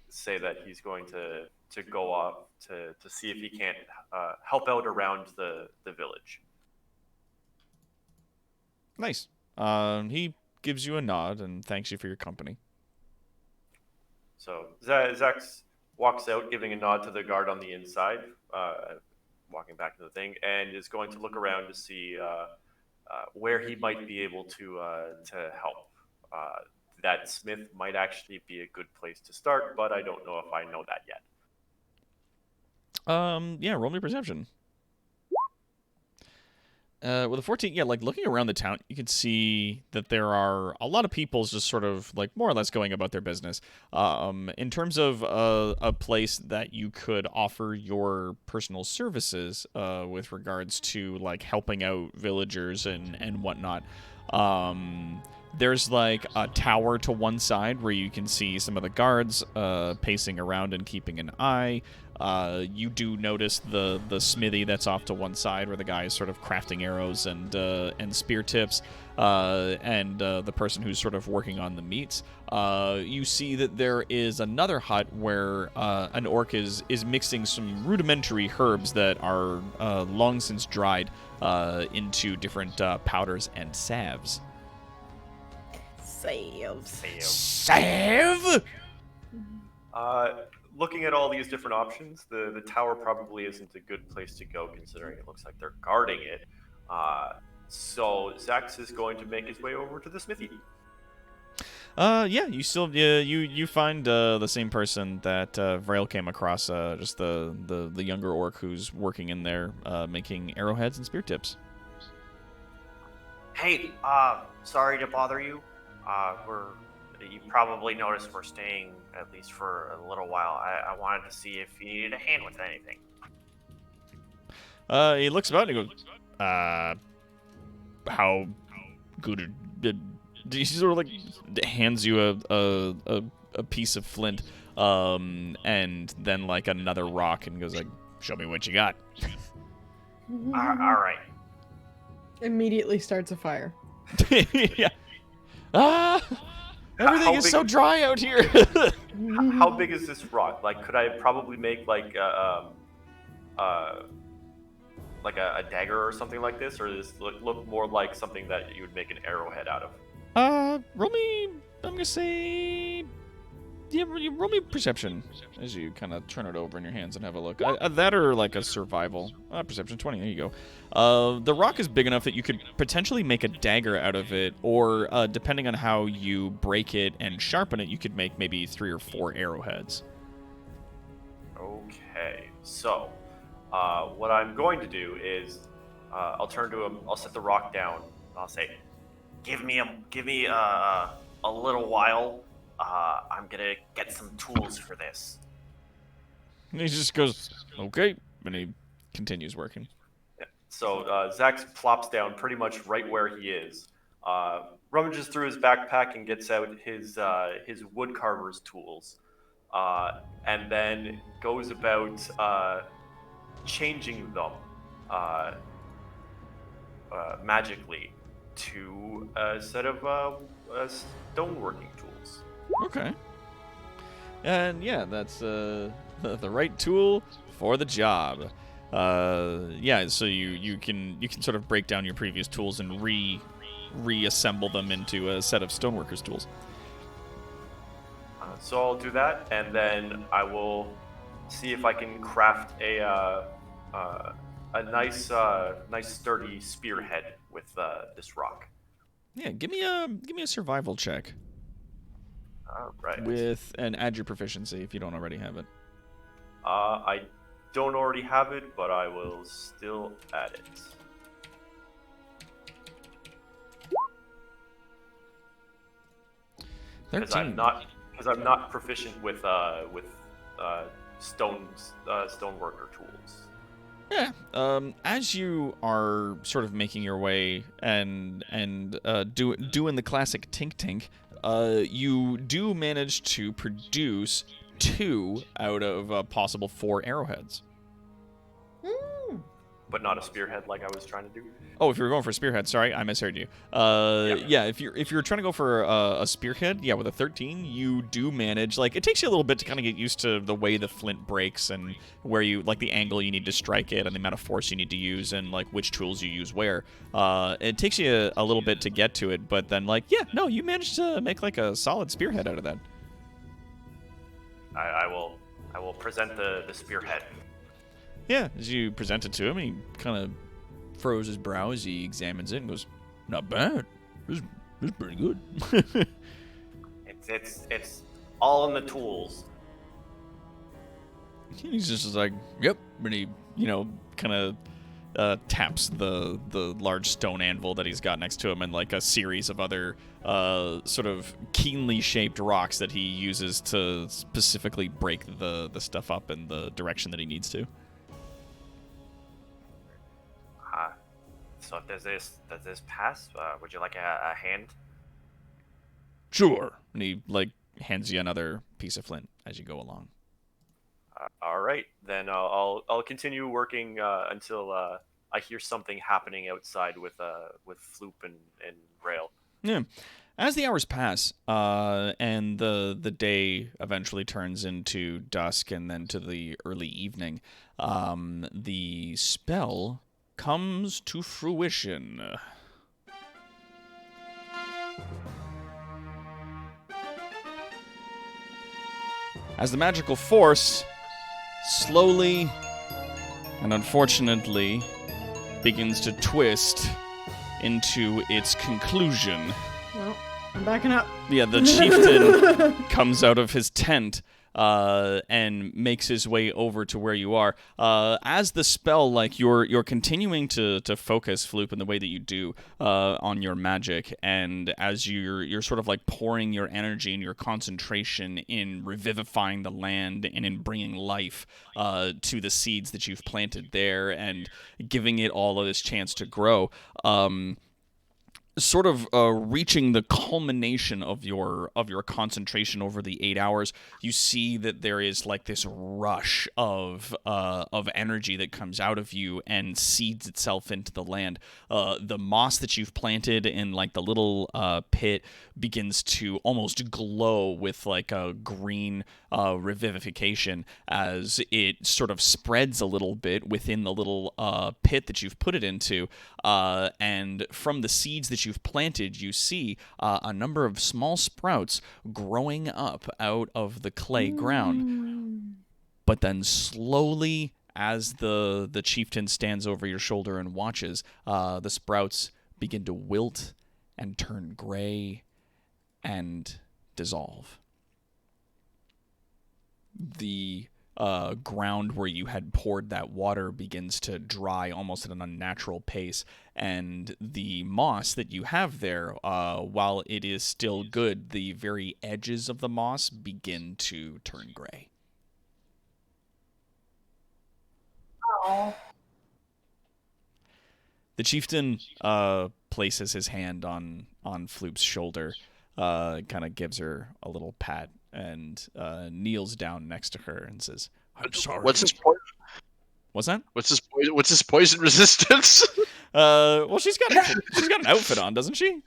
say that he's going to go off to see if he can't help out around the village. Nice. He gives you a nod and thanks you for your company. So Zax walks out, giving a nod to the guard on the inside, walking back to the thing, and is going to look around to see where he might be able to help. That smith might actually be a good place to start, but I don't know if I know that yet. Yeah, roll me perception. With a 14, yeah, like looking around the town, you can see that there are a lot of people just sort of like more or less going about their business. In terms of a place that you could offer your personal services with regards to like helping out villagers and whatnot, there's like a tower to one side where you can see some of the guards pacing around and keeping an eye. You do notice the smithy that's off to one side where the guy is sort of crafting arrows and spear tips, and the person who's sort of working on the meats. You see that there is another hut where an orc is mixing some rudimentary herbs that are long since dried into different powders and salves. Salve. Looking at all these different options, the tower probably isn't a good place to go, considering it looks like they're guarding it. So Zax is going to make his way over to the smithy. Yeah, you still you find the same person that Vrail came across, just the younger orc who's working in there, making arrowheads and spear tips. Hey, sorry to bother you. You probably noticed we're staying at least for a little while. I wanted to see if you needed a hand with anything. He looks about and he goes, how good he sort of like hands you a piece of flint, and then like another rock and goes like, show me what you got. All right. Immediately starts a fire. Yeah. Everything is so dry out here. How big is this rock? Like, could I probably make like a dagger or something like this, or does this look more like something that you would make an arrowhead out of? Roll me. I'm gonna say, yeah, roll me perception as you kind of turn it over in your hands and have a look. That or like a survival. Perception 20. There you go. The rock is big enough that you could potentially make a dagger out of it, or depending on how you break it and sharpen it, you could make maybe 3 or 4 arrowheads. Okay, so what I'm going to do is I'll turn to him. I'll set the rock down. I'll say, "Give me a little while. I'm gonna get some tools for this." And he just goes, okay, and he continues working. Yeah. So Zax plops down pretty much right where he is, rummages through his backpack and gets out his woodcarver's tools, and then goes about changing them magically to a set of stoneworking tools. Okay. And yeah, that's the right tool for the job. Yeah, so you can sort of break down your previous tools and reassemble them into a set of stoneworkers tools. So I'll do that, and then I will see if I can craft a nice sturdy spearhead with this rock. Yeah, give me a survival check. All right. And add your proficiency if you don't already have it. I don't already have it, but I will still add it. Because I'm not proficient with stoneworker tools. Yeah. As you are sort of making your way and doing the classic tink, you do manage to produce 2 out of possible 4 arrowheads. But not a spearhead like I was trying to do. Oh, if you were going for a spearhead, sorry, I misheard you. Yeah, if you're trying to go for a spearhead, yeah, with a 13, you do manage. Like, it takes you a little bit to kind of get used to the way the flint breaks and where you like the angle you need to strike it and the amount of force you need to use and like which tools you use where. It takes you a little bit to get to it, but then like, yeah, no, you managed to make like a solid spearhead out of that. I will present the spearhead. Yeah, as you present it to him, he kind of furrows his brow as he examines it and goes, "Not bad. This is pretty good." It's all in the tools. He's just like, "Yep," and he, kind of taps the large stone anvil that he's got next to him and like a series of other sort of keenly shaped rocks that he uses to specifically break the stuff up in the direction that he needs to. So does this pass? Would you like a hand? Sure. And he hands you another piece of flint as you go along. All right, then I'll continue working until I hear something happening outside with Floop and Rail. Yeah. As the hours pass, and the day eventually turns into dusk and then to the early evening, the spell comes to fruition. As the magical force slowly and unfortunately begins to twist into its conclusion. Well, I'm backing up. Yeah, the chieftain comes out of his tent and makes his way over to where you are. As the spell, you're continuing to focus, Floop, in the way that you do on your magic, and as you're sort of pouring your energy and your concentration in revivifying the land and in bringing life to the seeds that you've planted there and giving it all of this chance to grow. Sort of reaching the culmination of your concentration over the 8 hours, you see that there is this rush of energy that comes out of you and seeds itself into the land. The moss that you've planted in the little pit begins to almost glow with a green revivification as it sort of spreads a little bit within the little pit that you've put it into, and from the seeds that you've planted, you see a number of small sprouts growing up out of the clay ground. But then slowly, as the chieftain stands over your shoulder and watches, the sprouts begin to wilt and turn gray and dissolve. The ground where you had poured that water begins to dry almost at an unnatural pace, and the moss that you have there, while it is still good, the very edges of the moss begin to turn gray. Oh. The chieftain places his hand on Floop's shoulder, kind of gives her a little pat, and kneels down next to her and says, "I'm sorry." What's his poison? What's that? What's his poison resistance? Well, she's got an outfit on, doesn't she?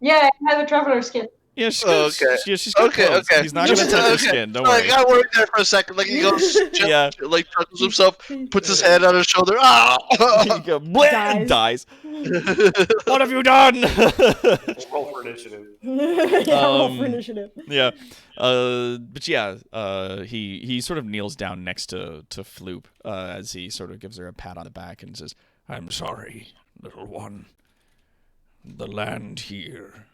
Yeah, I have a traveler's kit. Yeah, she's got, she's got clothes. He's not gonna touch her skin. Don't worry. I got worried there for a second. He goes, yeah, touches himself, puts his hand on his shoulder. He goes, and dies. What have you done? Roll for initiative. Roll for initiative. Yeah, but yeah, he sort of kneels down next to Floop as he sort of gives her a pat on the back and says, "I'm sorry, little one. The land here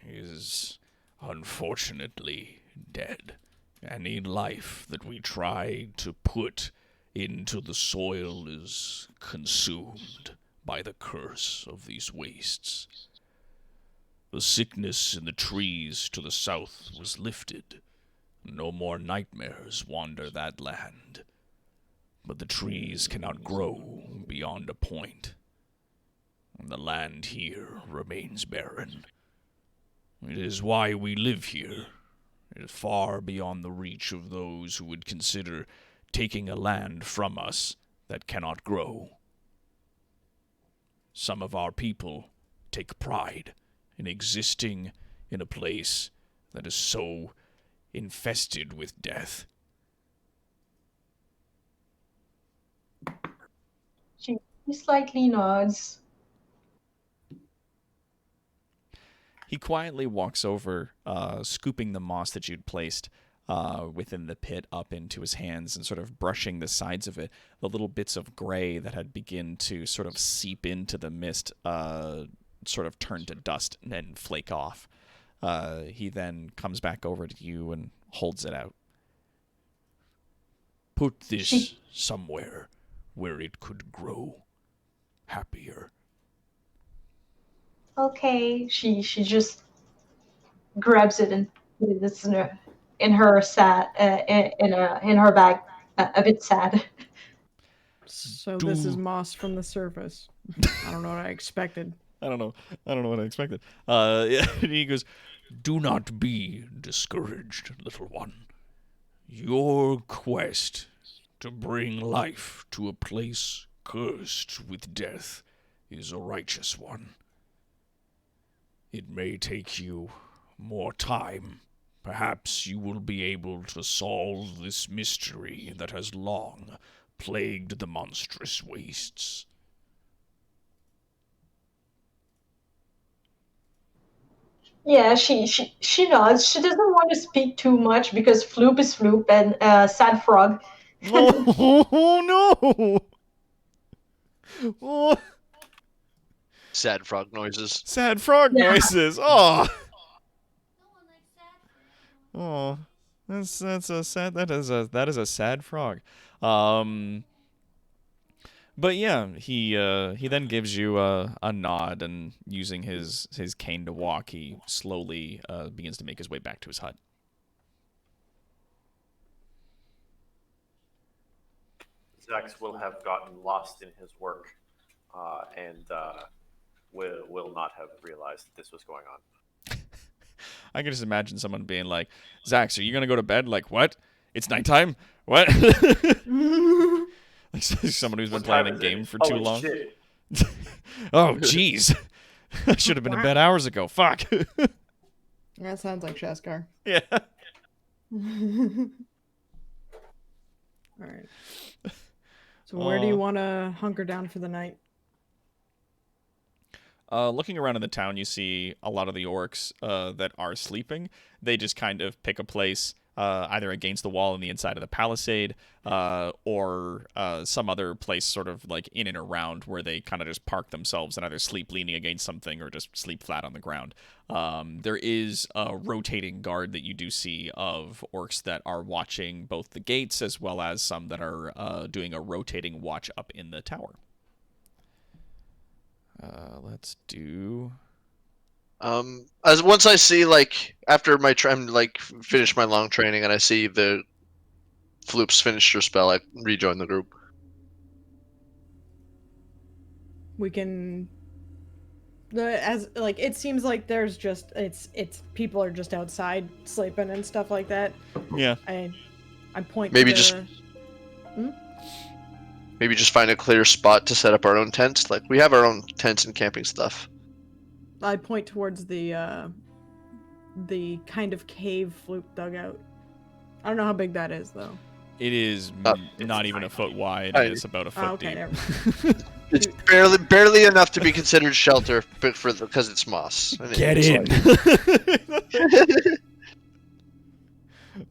is unfortunately dead. Any life that we try to put into the soil is consumed by the curse of these wastes. The sickness in the trees to the south was lifted. No more nightmares wander that land. But the trees cannot grow beyond a point. And the land here remains barren. It is why we live here. It is far beyond the reach of those who would consider taking a land from us that cannot grow. Some of our people take pride in existing in a place that is so infested with death." She slightly nods. He quietly walks over, scooping the moss that you'd placed within the pit up into his hands and sort of brushing the sides of it. The little bits of gray that had begun to sort of seep into the mist sort of turn to dust and flake off. He then comes back over to you and holds it out. Put this somewhere where it could grow happier. Okay. She just grabs it and puts it in her bag, a bit sad. So this is moss from the surface. I don't know what I expected. I don't know what I expected. And he goes, Do not be discouraged, little one. Your quest to bring life to a place cursed with death is a righteous one. It may take you more time. Perhaps you will be able to solve this mystery that has long plagued the monstrous wastes. Yeah, she nods. She doesn't want to speak too much because Floop is Floop and Sad Frog. oh no! Oh, Sad frog noises. sad frog noises. Oh, oh, that's a sad. That is a sad frog. But yeah, he then gives you a nod, and using his cane to walk, he slowly begins to make his way back to his hut. Zax will have gotten lost in his work, and will not have realized that this was going on. I can just imagine someone being like, "Zax, are you gonna go to bed?" Like, what? It's nighttime. What? Like someone who's been playing a game for too long. Shit. Oh, jeez. I should have been in bed hours ago. Fuck. That sounds like Shaskar. Yeah. Alright. So where do you want to hunker down for the night? Looking around in the town, you see a lot of the orcs that are sleeping. They just kind of pick a place either against the wall on the inside of the palisade or some other place sort of like in and around where they kind of just park themselves and either sleep leaning against something or just sleep flat on the ground. There is a rotating guard that you do see of orcs that are watching both the gates as well as some that are doing a rotating watch up in the tower. Let's do... As once I see, like, after my finish my long training and I see the Floops finished her spell, I rejoin the group. We can... it seems like there's just... It's people are just outside sleeping and stuff like that. Yeah. I point Maybe to just... Maybe just find a clear spot to set up our own tents. Like, we have our own tents and camping stuff. I point towards the kind of cave Floop dug out. I don't know how big that is, though. It is not even a foot wide. It's about a foot deep. It's barely enough to be considered shelter, but because it's moss. Get in.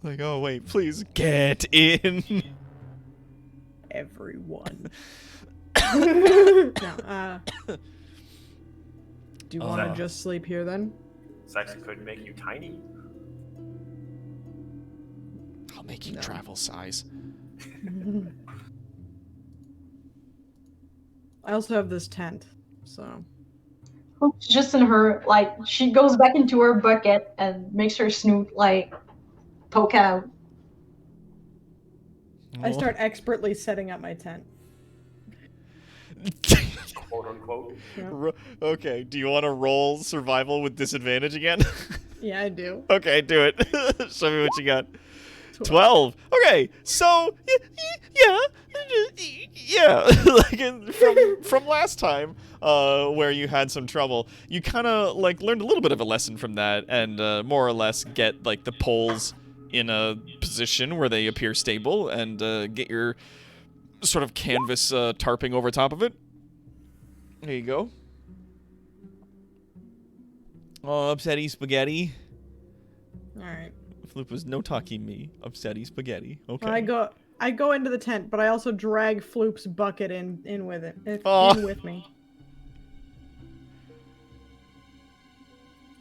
Like, oh wait, please get in. Everyone. No, do you want to just sleep here then? Zax could make you tiny. I'll make you travel size. I also have this tent, so. Just in her, like, she goes back into her bucket and makes her snoot, like, poke out. I start expertly setting up my tent. Quote unquote. Yeah. Okay, do you want to roll survival with disadvantage again? Yeah, I do. Okay, do it. Show me what you got. 12. Okay, so yeah. Like from last time, where you had some trouble, you kind of like learned a little bit of a lesson from that, and more or less get like the poles in a position where they appear stable, and get your sort of canvas tarping over top of it. There you go. Oh, upsetty spaghetti. Alright. Floop was no talking me. Upsetty spaghetti. Okay. I go into the tent, but I also drag Floop's bucket in with it. Aw. In with me.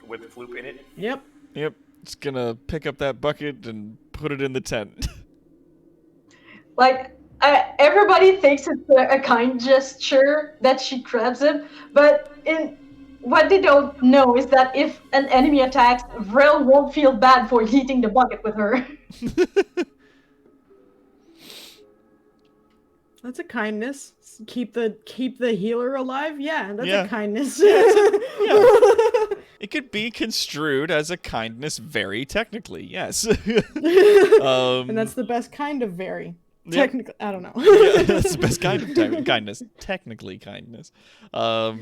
With Floop in it. Yep. Yep. Just gonna pick up that bucket and put it in the tent. Like, everybody thinks it's a kind gesture that she grabs him, but what they don't know is that if an enemy attacks, Vrel won't feel bad for heating the bucket with her. That's a kindness. Keep the healer alive. Yeah, that's Yeah. a kindness. It could be construed as a kindness very technically, yes. And that's the best kind of very. Yep. Technically, I don't know. Yeah, that's the best kind of kindness. Technically kindness. But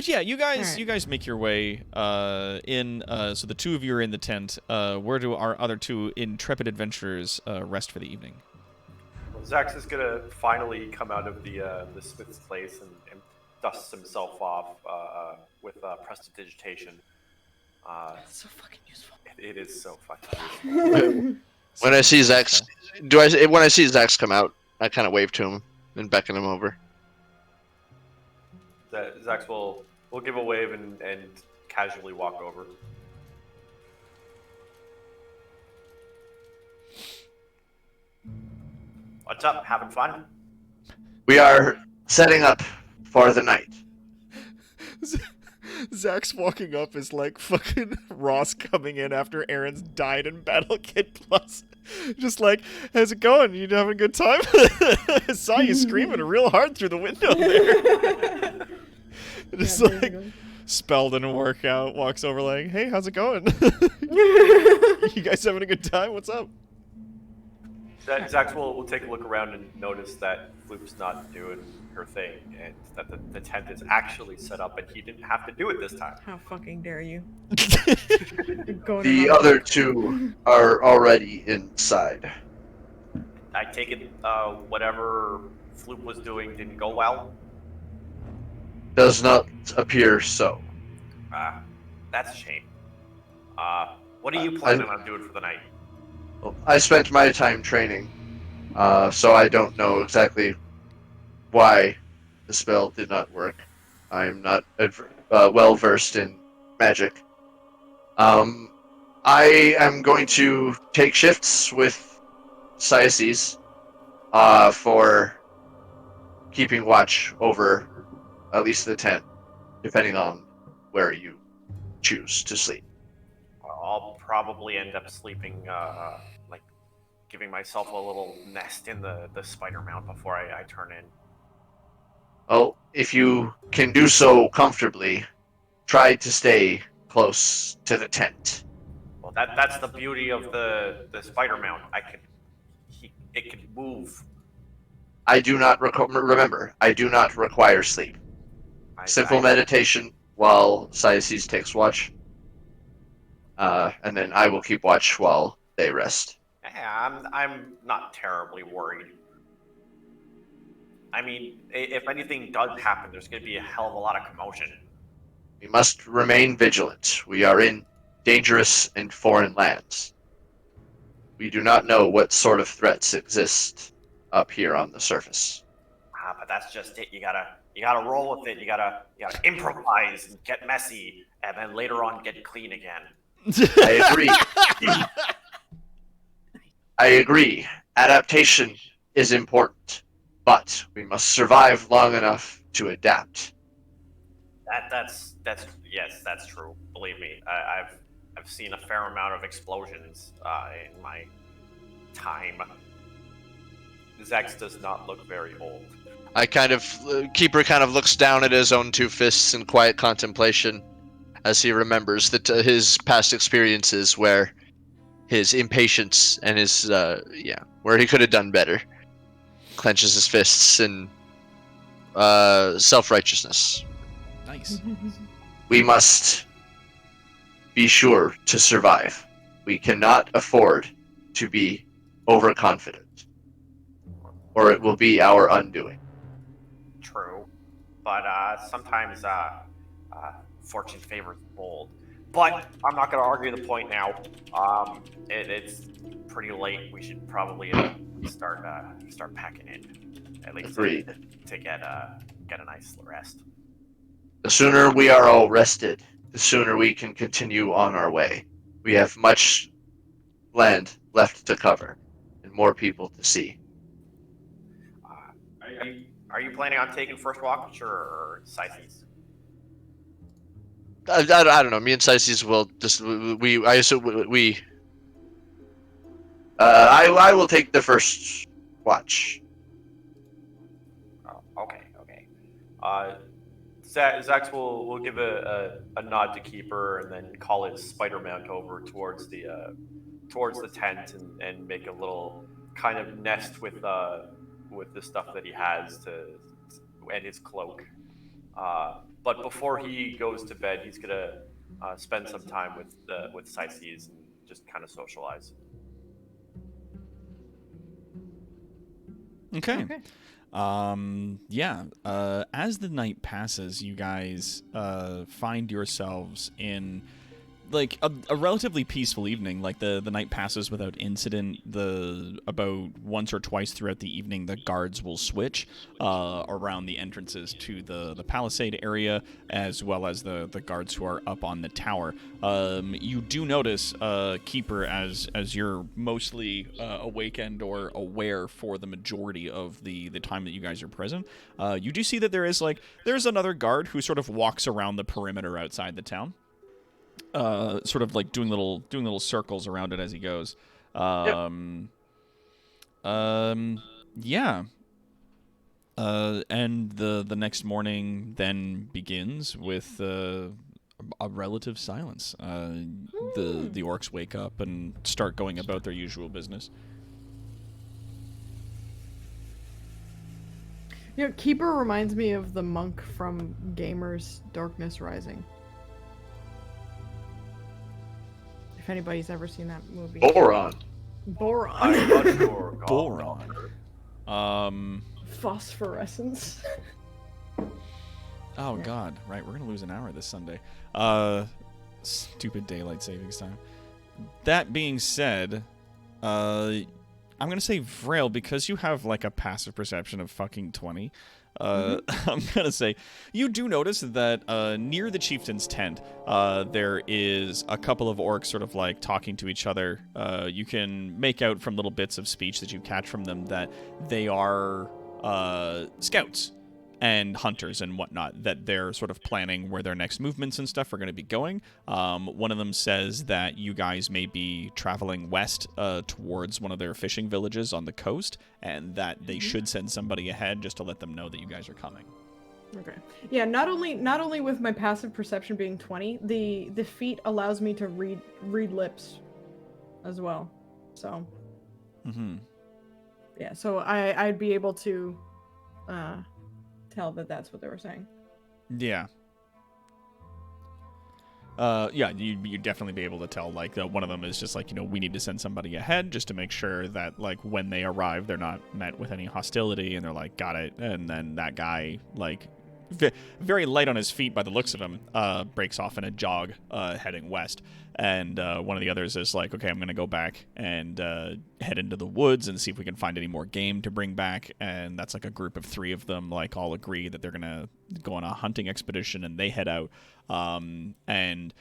yeah, you guys Alright. you guys make your way in. So the two of you are in the tent. Where do our other two intrepid adventurers rest for the evening? Well, Zax is gonna finally come out of the smith's place and dust himself off with prestidigitation. That's so fucking useful. It is so fucking useful. When I see Zax, when I see Zax come out, I kind of wave to him and beckon him over. Zax will give a wave and casually walk over. What's up? Having fun? We are setting up for the night. Zach's walking up is like fucking Ross coming in after Aaron's died in Battle Kid Plus. Just like, how's it going? You having a good time? I saw you screaming real hard through the window there. Just Yeah, like, basically. spell didn't work out, walks over like, hey, how's it going? You guys having a good time? What's up? Zax will take a look around and notice that Floop's not doing her thing, and that the tent is actually set up, and he didn't have to do it this time. How fucking dare you? Going The around- other two are already inside. I take it whatever Floop was doing didn't go well. Does not appear so. That's a shame. What are you planning on doing for the night? I spent my time training, so I don't know exactly why the spell did not work. I am not well versed in magic. I am going to take shifts with Saisis for keeping watch over at least the tent, depending on where you choose to sleep. I'll probably end up sleeping, like, giving myself a little nest in the spider mount before I turn in. Oh, if you can do so comfortably, try to stay close to the tent. Well, that's the beauty of the spider mount. It can move. I do not remember. I do not require sleep. Simple meditation while Saisis takes watch, and then I will keep watch while they rest. Yeah, I'm not terribly worried. I mean, if anything does happen, there's going to be a hell of a lot of commotion. We must remain vigilant. We are in dangerous and foreign lands. We do not know what sort of threats exist up here on the surface. But that's just it. You gotta roll with it. You gotta improvise and get messy, and then later on get clean again. I agree. I agree. Adaptation is important, but we must survive long enough to adapt. That's true. Believe me, I've seen a fair amount of explosions in my time. Zax does not look very old. Keeper kind of looks down at his own two fists in quiet contemplation as he remembers that his past experiences where his impatience and his, where he could have done better. Clenches his fists in self-righteousness. Nice. We must be sure to survive. We cannot afford to be overconfident, or it will be our undoing. True, but sometimes fortune favors the bold. but I'm not going to argue the point now. It's pretty late. We should probably start packing in, at least Agreed. to get a nice rest. The sooner we are all rested, the sooner we can continue on our way. We have much land left to cover and more people to see. Are you planning on taking first watch or Scythes? I don't know. Me and Scythes will just I assume we. I will take the first watch. Oh, okay. Zax will give a nod to Keeper and then call his spider mount over towards the tent and make a little kind of nest with the stuff that he has and his cloak. But before he goes to bed, he's gonna spend some time with Scythes and just kind of socialize. Okay. As the night passes, you guys find yourselves in like a relatively peaceful evening. Like the night passes without incident. About once or twice throughout the evening, the guards will switch around the entrances to the palisade area, as well as the guards who are up on the tower. You do notice, Keeper, as you're mostly awakened or aware for the majority of the time that you guys are present, you do see that there's another guard who sort of walks around the perimeter outside the town. Sort of like doing little circles around it as he goes. Yeah. And the next morning then begins with a relative silence. The orcs wake up and start going about their usual business. You know, Keeper reminds me of the monk from Gamer's Darkness Rising. If anybody's ever seen that movie. Boron. Phosphorescence. Oh God! Right, we're gonna lose an hour this Sunday. Stupid daylight savings time. That being said, I'm gonna say Vrail, because you have like a passive perception of fucking 20. I'm gonna say you do notice that near the chieftain's tent, there is a couple of orcs sort of like talking to each other. You can make out from little bits of speech that you catch from them that they are scouts and hunters and whatnot, that they're sort of planning where their next movements and stuff are going to be going. One of them says that you guys may be traveling west towards one of their fishing villages on the coast, and that they should send somebody ahead just to let them know that you guys are coming. Okay. Yeah, not only with my passive perception being 20, the feat allows me to read lips as well. So yeah, so I'd be able to tell that that's what they were saying. Yeah. You'd definitely be able to tell, like, one of them is just like, we need to send somebody ahead just to make sure that, like, when they arrive, they're not met with any hostility, and they're like, got it. And then that guy, like, very light on his feet by the looks of him, breaks off in a jog, heading west. And one of the others is like, okay, I'm going to go back and head into the woods and see if we can find any more game to bring back. And that's like a group of 3 of them, like, all agree that they're going to go on a hunting expedition, and they head out. And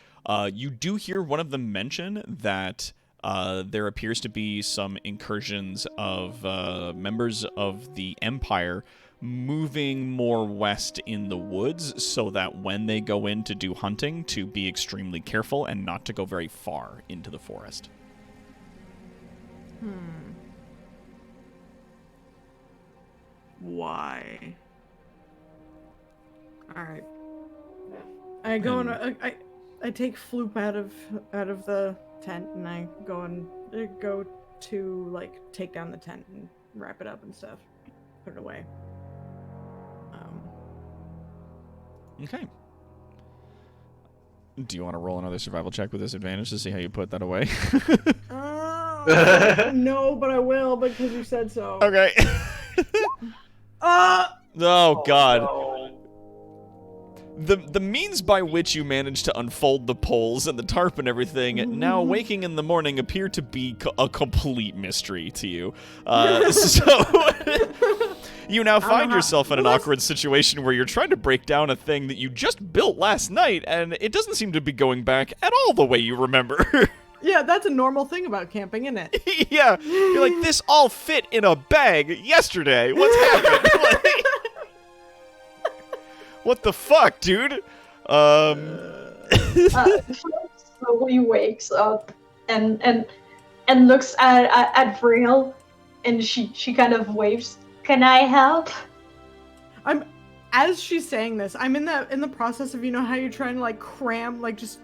you do hear one of them mention that there appears to be some incursions of members of the Empire moving more west in the woods, so that when they go in to do hunting, to be extremely careful and not to go very far into the forest. Why? Alright. I go and I take Floop out of the tent, and I go to like take down the tent and wrap it up and stuff. Put it away. Okay. Do you want to roll another survival check with disadvantage to see how you put that away? No, but I will because you said so. Okay. Oh God. the means by which you manage to unfold the poles and the tarp and everything, now waking in the morning, appear to be a complete mystery to you. So you now find yourself in an awkward situation where you're trying to break down a thing that you just built last night, and it doesn't seem to be going back at all the way you remember. Yeah, that's a normal thing about camping, isn't it? Yeah, you're like, this all fit in a bag yesterday. What's happened? Like, what the fuck, dude? Slowly wakes up and looks at Vrail, and she kind of waves. Can I help? As she's saying this, I'm in the process of, you know how you're trying to like cram, like just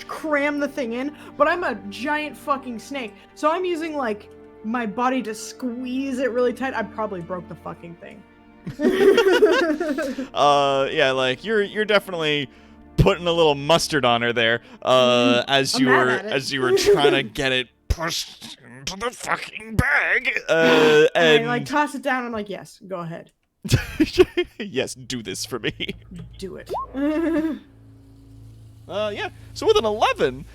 cram the thing in, but I'm a giant fucking snake, so I'm using like my body to squeeze it really tight. I probably broke the fucking thing. Yeah, like you're definitely putting a little mustard on her there, as you were trying to get it pushed into the fucking bag, and I like toss it down. I'm like, yes, go ahead. Yes, do this for me. Do it. Yeah. So with an 11,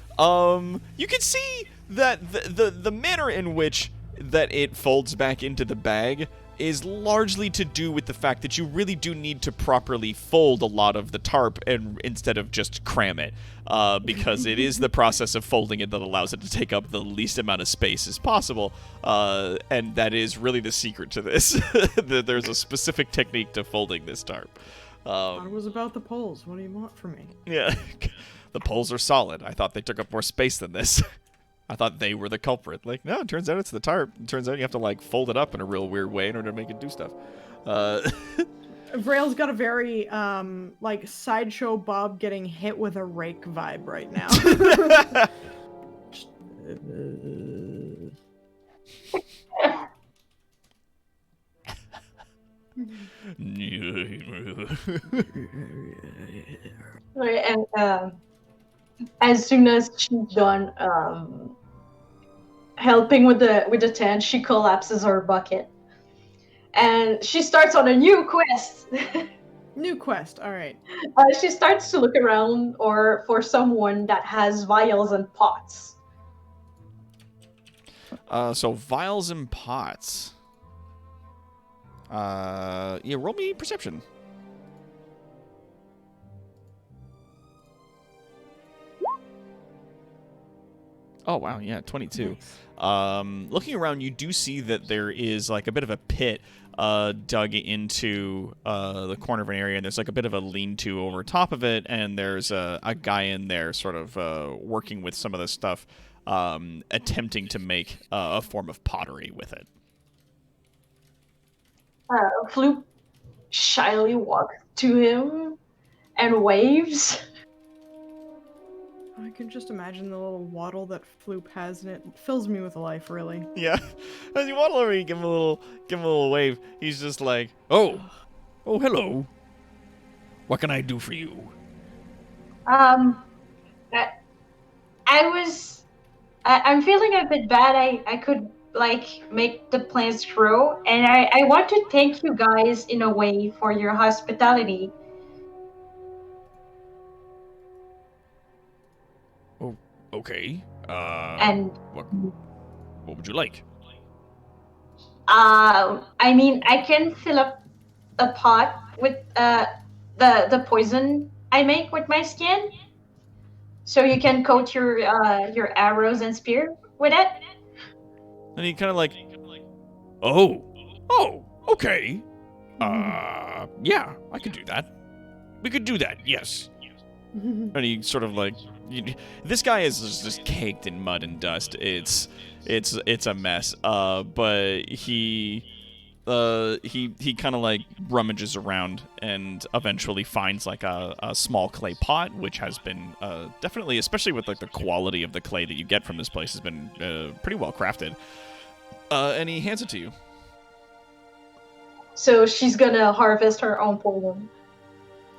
you can see that the manner in which that it folds back into the bag is largely to do with the fact that you really do need to properly fold a lot of the tarp and instead of just cram it, because it is the process of folding it that allows it to take up the least amount of space as possible, and that is really the secret to this. There's a specific technique to folding this tarp. It was about the poles. What do you want from me? Yeah, the poles are solid. I thought they took up more space than this. I thought they were the culprit. Like, no, it turns out it's the tarp. It turns out you have to, like, fold it up in a real weird way in order to make it do stuff. Vrail's got a very, like, Sideshow Bob getting hit with a rake vibe right now. And as soon as she's done helping with the tent, she collapses her bucket, and she starts on a new quest. New quest. All right. She starts to look around for someone that has vials and pots. So vials and pots. Yeah, roll me perception. Oh, wow, yeah, 22. Nice. Looking around, you do see that there is, like, a bit of a pit dug into the corner of an area, and there's, like, a bit of a lean-to over top of it, and there's a guy in there sort of working with some of the stuff, attempting to make a form of pottery with it. Floop shyly walks to him and waves. I can just imagine the little waddle that Floop has, and it fills me with life, really. Yeah. As you waddle over, you give him a little wave. He's just like, oh, hello. What can I do for you? I'm feeling a bit bad. I could like make the plants grow, and I want to thank you guys in a way for your hospitality. Okay. And what would you like? I mean, I can fill up a pot with the poison I make with my skin, so you can coat your arrows and spear with it. And he kind of like, oh, okay. Yeah, I could do that. We could do that, yes. And he sort of like, this guy is just caked in mud and dust. It's a mess. But he kind of like rummages around and eventually finds like a small clay pot, which has been definitely, especially with like the quality of the clay that you get from this place, has been pretty well crafted. And he hands it to you. So she's gonna harvest her own poison.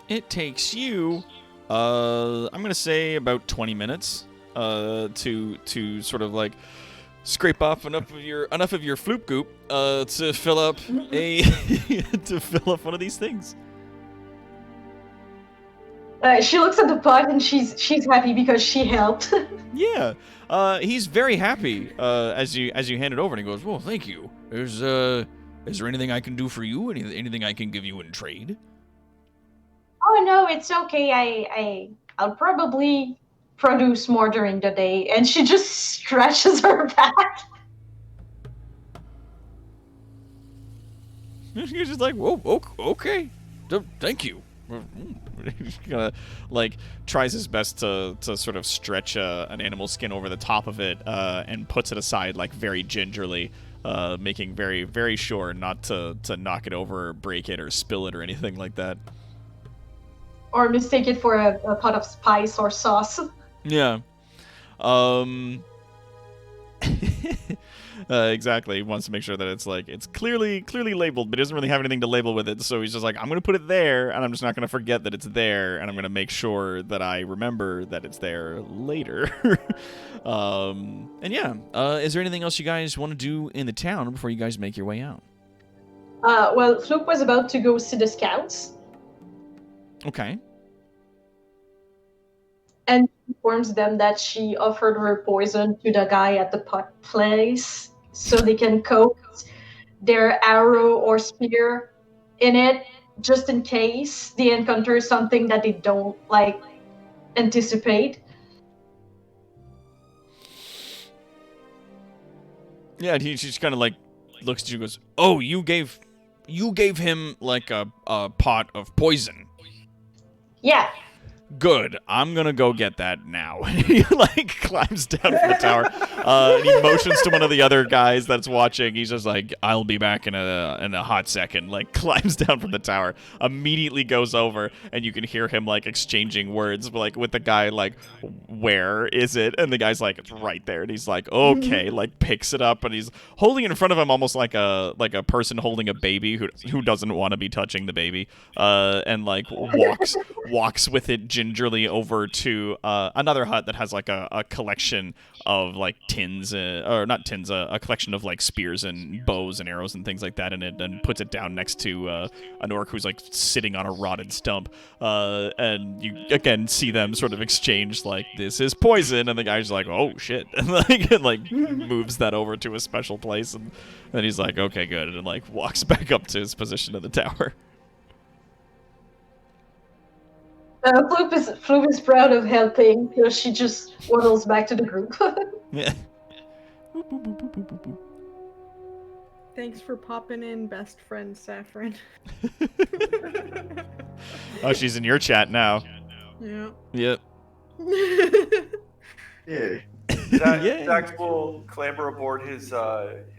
It takes you, I'm gonna say about 20 minutes, to sort of like scrape off enough of your floop goop, to fill up to fill up one of these things. She looks at the pot and she's happy because she helped. Yeah, he's very happy as you hand it over, and he goes, "Well, thank you. Is there anything I can do for you? Anything I can give you in trade?" Oh no, it's okay. I'll probably produce more during the day. And she just stretches her back. He's just like, "Whoa, okay, thank you." He's gonna like tries his best to sort of stretch an animal skin over the top of it and puts it aside like very gingerly, making very, very sure not to knock it over or break it or spill it or anything like that. Or mistake it for a pot of spice or sauce. Yeah. Exactly. He wants to make sure that it's clearly labeled, but he doesn't really have anything to label with it. So he's just like, I'm gonna put it there, and I'm just not gonna forget that it's there, and I'm gonna make sure that I remember that it's there later. And yeah, is there anything else you guys want to do in the town before you guys make your way out? Well, Fluke was about to go see the scouts. Okay. And informs them that she offered her poison to the guy at the pot place so they can coat their arrow or spear in it just in case they encounter something that they don't anticipate. Yeah, he just kind of looks at you and goes, "Oh, you gave him like a pot of poison." Yeah. Good. I'm gonna go get that now. He climbs down from the tower. And he motions to one of the other guys that's watching. He's just like, "I'll be back in a hot second." Climbs down from the tower. Immediately goes over, and you can hear him exchanging words with the guy "Where is it?" And the guy's like, "It's right there." And he's like, "Okay." Picks it up, and he's holding it in front of him, almost like a person holding a baby who doesn't want to be touching the baby. And walks with it gingerly over to another hut that has a collection of tins, or not tins, a collection of spears and bows and arrows and things like that in it, and puts it down next to an orc who's sitting on a rotted stump. And you again see them sort of exchange "This is poison," and the guy's like, "Oh shit," and moves that over to a special place, and then he's like, "Okay, good," and walks back up to his position in the tower. Floop is proud of helping. She just waddles back to the group. Yeah. Thanks for popping in, best friend Saffron. Oh, she's in your chat now. Yeah. Yep. Yeah. Zax will clamber aboard his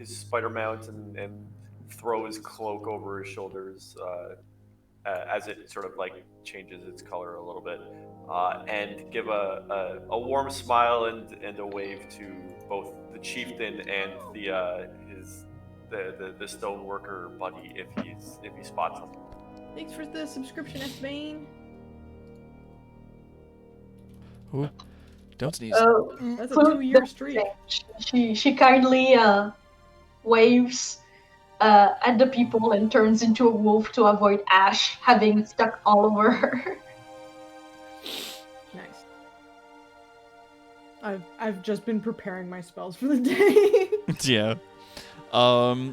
spider mount and throw his cloak over his shoulders as it sort of changes its color a little bit, and give a warm smile and a wave to both the chieftain and the stoneworker buddy if he spots him. Thanks for the subscription, Esbane. Ooh, don't sneeze. That's a 2-year streak. She kindly waves at the people and turns into a wolf to avoid ash having stuck all over her. Nice. I've just been preparing my spells for the day. Yeah.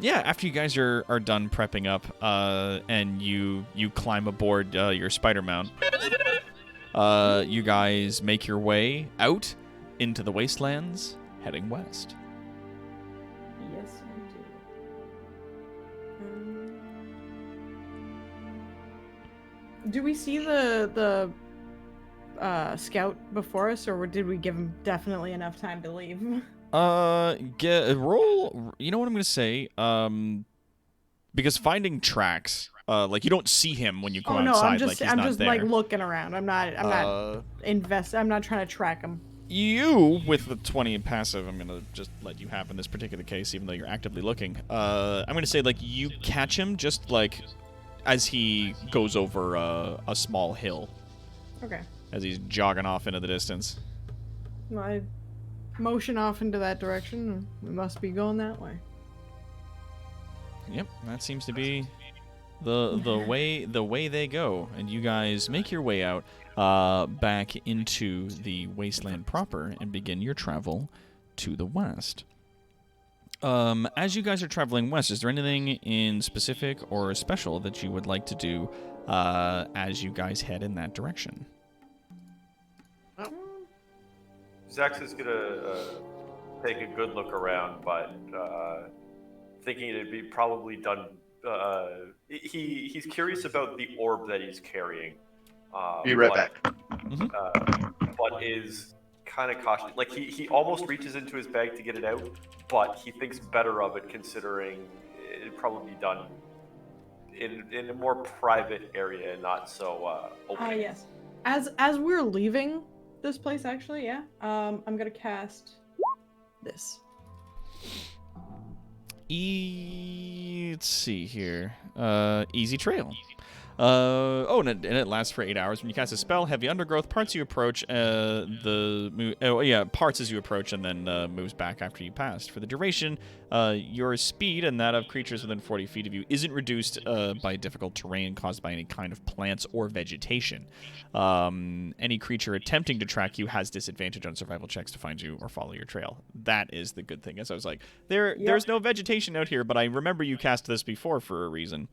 Yeah, after you guys are done prepping up, and you climb aboard your spider mount, you guys make your way out into the wastelands, heading west. Yes, I do. Do we see the scout before us, or did we give him definitely enough time to leave? Roll. You know what I'm gonna say? Because finding tracks, you don't see him when you come outside. I'm he's just not there. looking around. I'm not I'm not trying to track him. You, with the 20 passive, I'm gonna just let you have in this particular case, even though you're actively looking. I'm gonna say you catch him just as he goes over a small hill. Okay. As he's jogging off into the distance. Well, I motion off into that direction. We must be going that way. Yep, that seems to be the way they go, and you guys make your way out. back into the wasteland proper and begin your travel to the west. As you guys are traveling west, is there anything in specific or special that you would like to do as you guys head in that direction? Zax is gonna take a good look around, but thinking it'd be probably done. He's curious about the orb that he's carrying. Be right back. But is kind of cautious. Like he almost reaches into his bag to get it out, but he thinks better of it considering it'd probably be done in a more private area and not so open. Yes. As we're leaving this place, actually, yeah. I'm gonna cast this. Let's see here. Easy Trail. And it lasts for 8 hours. When you cast a spell, heavy undergrowth, parts you approach, parts as you approach, and then moves back after you passed. For the duration, your speed and that of creatures within 40 feet of you isn't reduced by difficult terrain caused by any kind of plants or vegetation. Any creature attempting to track you has disadvantage on survival checks to find you or follow your trail. That is the good thing. As I was like, there's no vegetation out here, but I remember you cast this before for a reason.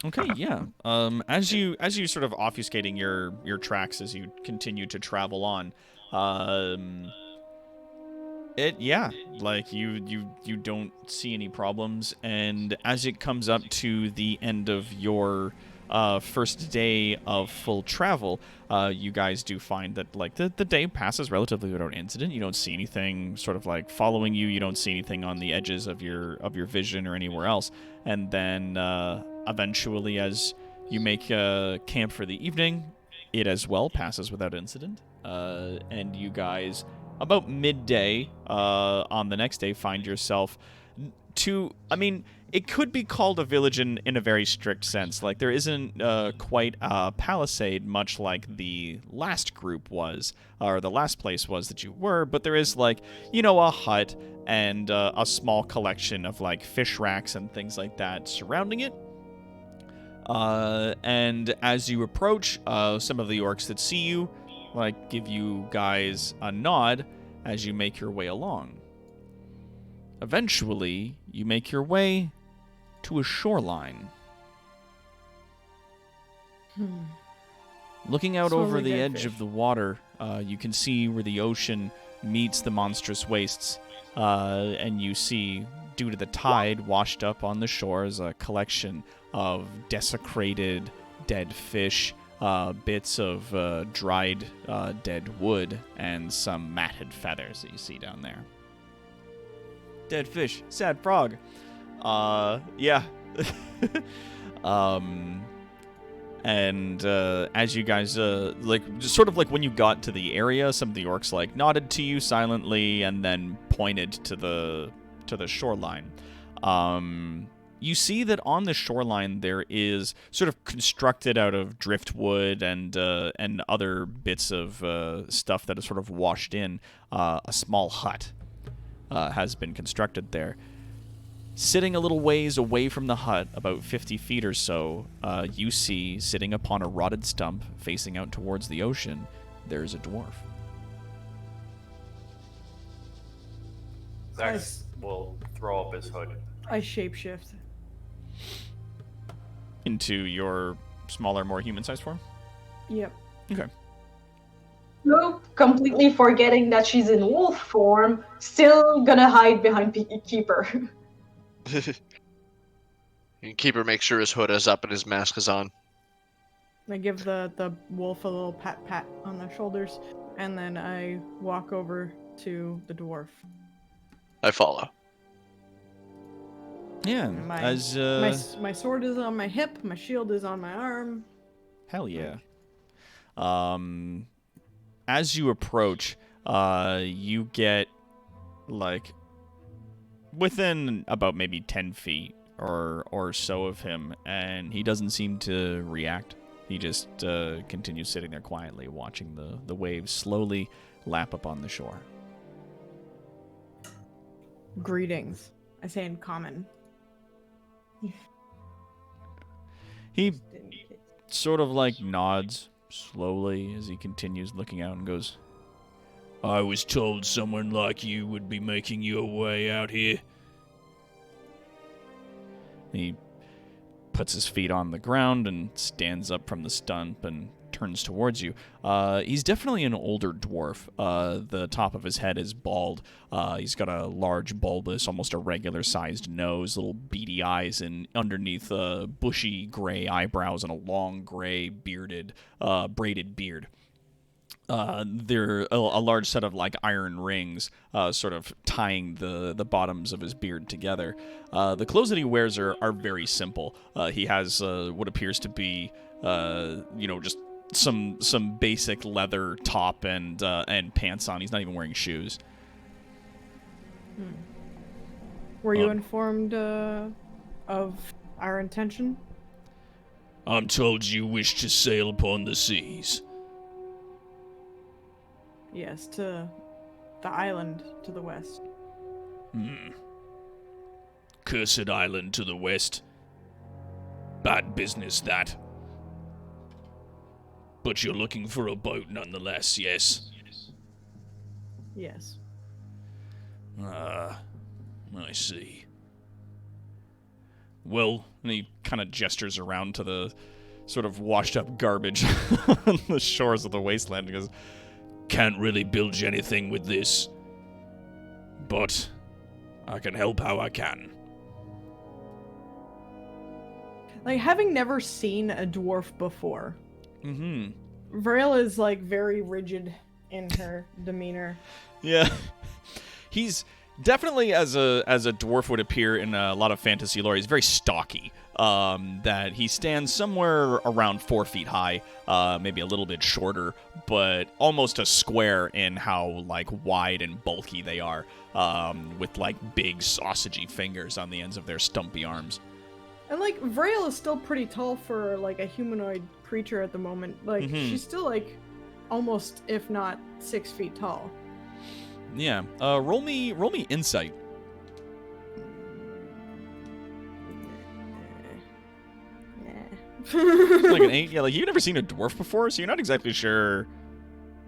Okay, yeah. As you sort of obfuscating your tracks as you continue to travel on, you don't see any problems, and as it comes up to the end of your first day of full travel, you guys do find that like the day passes relatively without incident. You don't see anything sort of like following you. You don't see anything on the edges of your vision or anywhere else. And then eventually, as you make camp for the evening, it as well passes without incident. And you guys, about midday on the next day, find yourself it could be called a village in a very strict sense. Like, there isn't quite a palisade, much like the last group was, or the last place was that you were, but there is, like, a hut and a small collection of, like, fish racks and things like that surrounding it. And as you approach, some of the orcs that see you, like, give you guys a nod as you make your way along. Eventually, you make your way to a shoreline. Looking out over the edge of the water, you can see where the ocean meets the monstrous wastes, and you see, due to the tide, washed up on the shores, a collection of desecrated dead fish, bits of dried dead wood, and some matted feathers that you see down there. Dead fish, sad frog. Yeah. And as you guys just sort of like when you got to the area, some of the orcs like nodded to you silently and then pointed to the shoreline. You see that on the shoreline there is sort of constructed out of driftwood and other bits of stuff that is sort of washed in. A small hut has been constructed there. Sitting a little ways away from the hut, about 50 feet or so, you see, sitting upon a rotted stump facing out towards the ocean, there's a dwarf. Zax will throw up his hood. I shapeshift. Into your smaller, more human-sized form? Yep. Okay. Nope, completely forgetting that she's in wolf form, still gonna hide behind Keeper. And Keeper makes sure his hood is up and his mask is on. I give the wolf a little pat on the shoulders, and then I walk over to the dwarf. I follow. Yeah, my sword is on my hip, my shield is on my arm. Hell yeah. As you approach, you get, like, within about maybe 10 feet or so of him, and he doesn't seem to react. He just continues sitting there quietly, watching the waves slowly lap up on the shore. Greetings, I say in common. He Just in case. sort of like nods slowly as he continues looking out and goes, I was told someone like you would be making your way out here. he puts his feet on the ground and stands up from the stump and turns towards you. He's definitely an older dwarf. The top of his head is bald. He's got a large, bulbous, almost irregular-sized nose, little beady eyes, and underneath bushy gray eyebrows and a long gray bearded, braided beard. There a large set of like iron rings sort of tying the bottoms of his beard together. The clothes that he wears are very simple. He has what appears to be just some basic leather top and pants on. He's not even wearing shoes. Were you informed of our intention? I'm told you wish to sail upon the seas. Yes, to the island to the west. Cursed island to the west. Bad business, that. But you're looking for a boat nonetheless, yes? Yes. I see. Well, and he kind of gestures around to the sort of washed up garbage on the shores of the wasteland and goes, Can't really build you anything with this. But I can help how I can. Like, having never seen a dwarf before, Vrail is, like, very rigid in her demeanor. Yeah. He's definitely, as a dwarf would appear in a lot of fantasy lore, he's very stocky. That he stands somewhere around 4 feet high, maybe a little bit shorter, but almost a square in how like wide and bulky they are, with like big sausagey fingers on the ends of their stumpy arms. And, like, Vrail is still pretty tall for, like, a humanoid creature at the moment. Like, she's still, like, almost, if not, 6 feet tall. Yeah. Roll me insight. Like an 8. Yeah, like you've never seen a dwarf before, so you're not exactly sure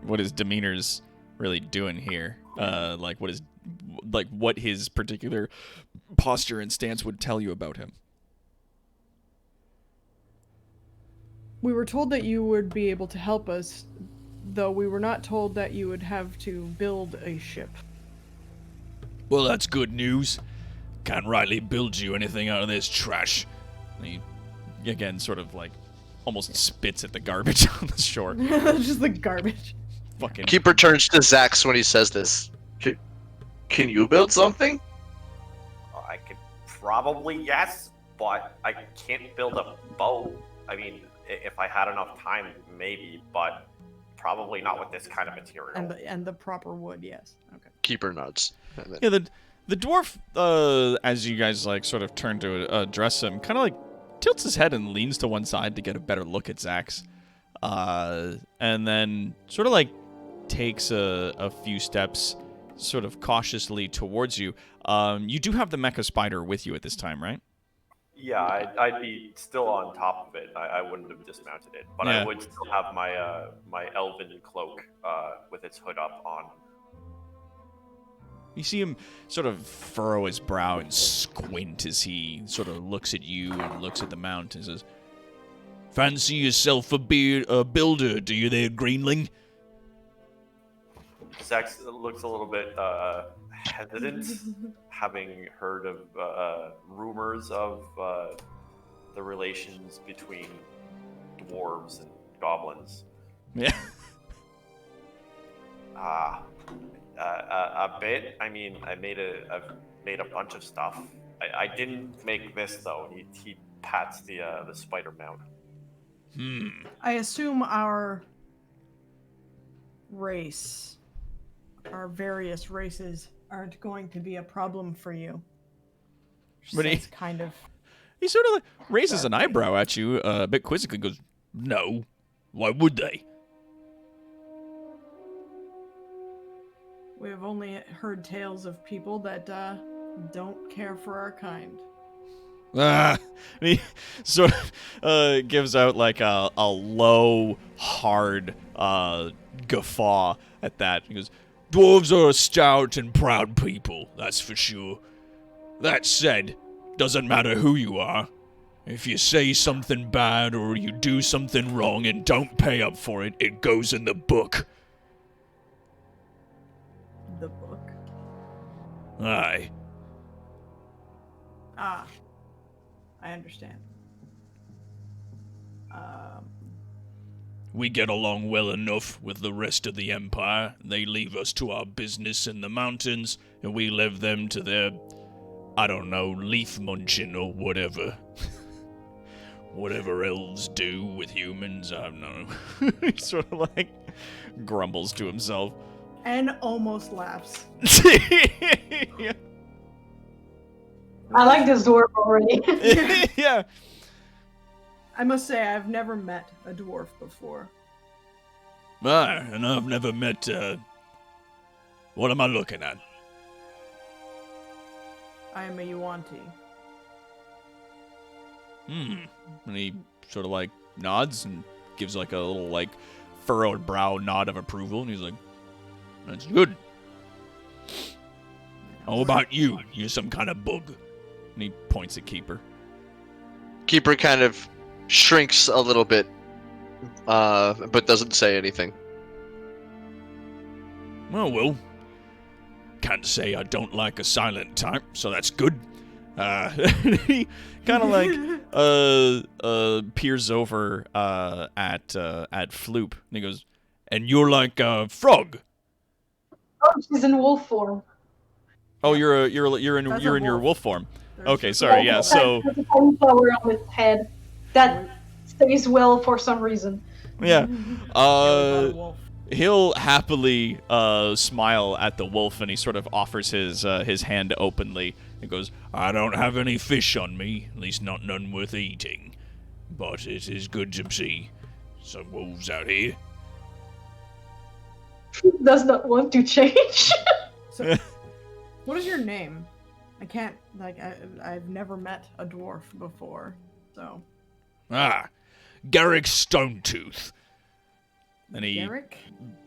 what his demeanor's really doing here. What his particular posture and stance would tell you about him. We were told that you would be able to help us, though we were not told that you would have to build a ship. Well, that's good news. Can't rightly build you anything out of this trash. And he, again, sort of like almost spits at the garbage on the shore. Just the garbage. Fucking Keeper turns to Zax when he says this. Can you build something? I could probably, yes, but I can't build a boat. I mean, if I had enough time, maybe, but probably not with this kind of material. And the proper wood, yes. Okay. Keeper nods. Yeah, the dwarf, as you guys like sort of turn to address him, kind of like tilts his head and leans to one side to get a better look at Zax, and then sort of like takes a few steps, sort of cautiously towards you. You do have the mecha spider with you at this time, right? Yeah, I'd be still on top of it. I wouldn't have dismounted it, but Yeah. I would still have my my elven cloak with its hood up on. You see him sort of furrow his brow and squint as he sort of looks at you and looks at the mount and says, Fancy yourself a builder, do you there, Greenling? Zax looks a little bit hesitant, having heard of rumors of the relations between dwarves and goblins. yeah. A bit. I mean, I've made a bunch of stuff. I didn't make this though. He pats the spider mount. I assume our race, our various races, aren't going to be a problem for you. But he- Since kind of. He sort of like raises an eyebrow at you, a bit quizzically, goes, No. Why would they? We have only heard tales of people that don't care for our kind. He sort of gives out like a low, hard guffaw at that. He goes, "Dwarves are a stout and proud people, that's for sure. That said, doesn't matter who you are. If you say something bad or you do something wrong and don't pay up for it, it goes in the book." The book. Aye. Ah. I understand. We get along well enough with the rest of the Empire. They leave us to our business in the mountains, and we leave them to their, I don't know, leaf munching or whatever. Whatever elves do with humans, I don't know. He sort of like grumbles to himself. And almost laughs. Yeah. I like this dwarf already. Yeah. I must say, I've never met a dwarf before. And I've never met, what am I looking at? I am a Yuan-Ti. And he sort of like nods and gives like a little like furrowed brow nod of approval, and he's like, "That's good. How about you? You're some kind of bug." And he points at Keeper. Keeper kind of shrinks a little bit, but doesn't say anything. Oh, well. Can't say I don't like a silent type, so that's good. He kind of like peers over at Floop, and he goes, "And you're like a frog." Oh, she's in wolf form. "Oh, you're in That's your a wolf form." Okay, sorry. Yeah, so There's a tiny flower on its head that stays well for some reason. yeah, Wolf. he'll happily smile at the wolf, and he sort of offers his hand openly. He goes, I don't have any fish on me, at least not none worth eating. But it is good to see some wolves out here. Does not want to change. So, what is your name? I can't, like, I've never met a dwarf before, so. Garrick Stonetooth. and he Garrick?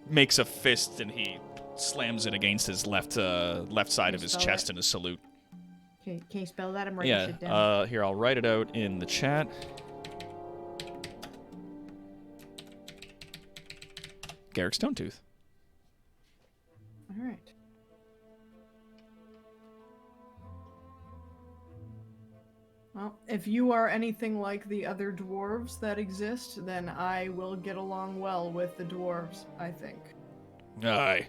makes a fist and he slams it against his left side of his spell chest it? in a salute. Can you spell that? I'm writing shit down. Here, I'll write it out in the chat. Garrick Stonetooth. All right. Well, if you are anything like the other dwarves that exist, then I will get along well with the dwarves, I think. Aye.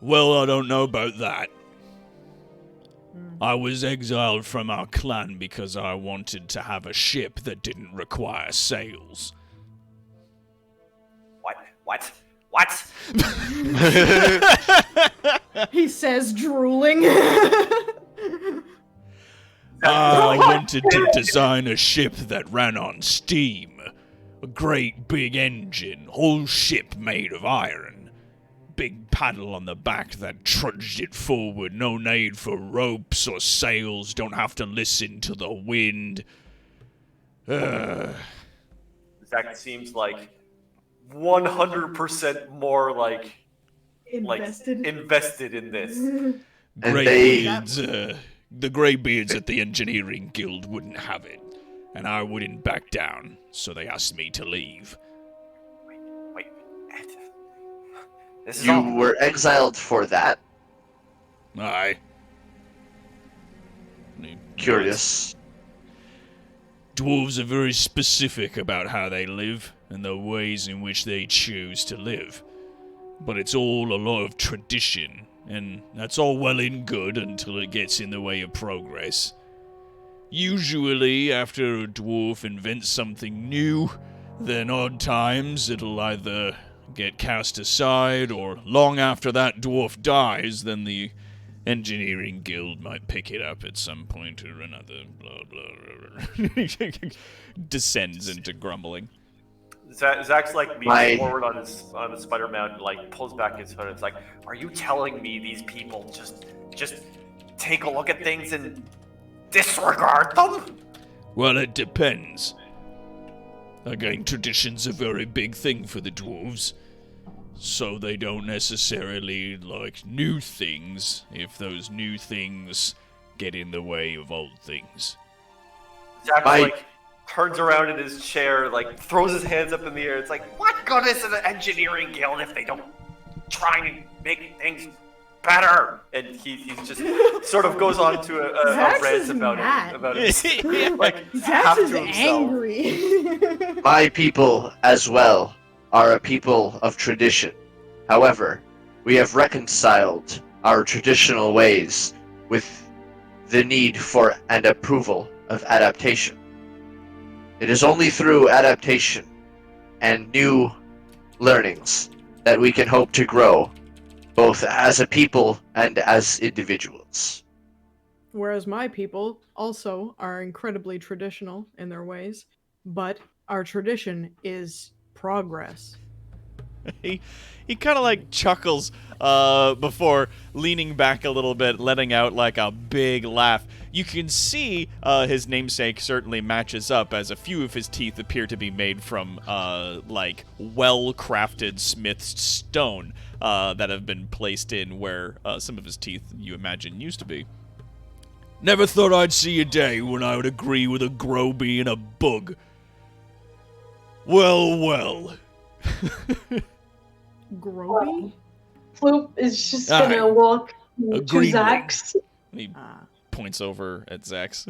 Well, I don't know about that. I was exiled from our clan because I wanted to have a ship that didn't require sails. What? He says, drooling. I wanted to design a ship that ran on steam. A great big engine, whole ship made of iron. Big paddle on the back that trudged it forward, no need for ropes or sails, don't have to listen to the wind. Zach seems like 100% more invested in this. Greybeards, the Greybeards at the Engineering Guild wouldn't have it, and I wouldn't back down, so they asked me to leave. Wait. This is You all... were exiled for that? Aye. Curious. Dwarves are very specific about how they live and the ways in which they choose to live. But it's all a lot of tradition, and that's all well and good until it gets in the way of progress. Usually, after a dwarf invents something new, then odd times it'll either get cast aside, or long after that dwarf dies, then the Engineering Guild might pick it up at some point or another, blah, blah, blah. Descends into grumbling. Zach's like leaning forward on the spider mound, like pulls back his hood. It's like, Are you telling me these people just take a look at things and disregard them? Well, it depends. Again, tradition's a very big thing for the dwarves. So they don't necessarily like new things if those new things get in the way of old things. Zax like turns around in his chair, like throws his hands up in the air. It's like, What good is an engineering guild if they don't try and make things better? and he's just sort of goes on to a Zax rant is about mad. it, about it, like Zax half is to himself. angry. My people, as well, are a people of tradition. However, we have reconciled our traditional ways with the need for and approval of adaptation. It is only through adaptation and new learnings that we can hope to grow, both as a people and as individuals. Whereas my people also are incredibly traditional in their ways, but our tradition is progress. He kind of like chuckles before leaning back a little bit, letting out like a big laugh. You can see his namesake certainly matches up, as a few of his teeth appear to be made from like well-crafted smith's stone that have been placed in where some of his teeth, you imagine, used to be. Never thought I'd see a day when I would agree with a Groby and a bug. Well, well. Groby? Floop is just Aye. gonna walk to Agreed. Zax. He points over at Zax.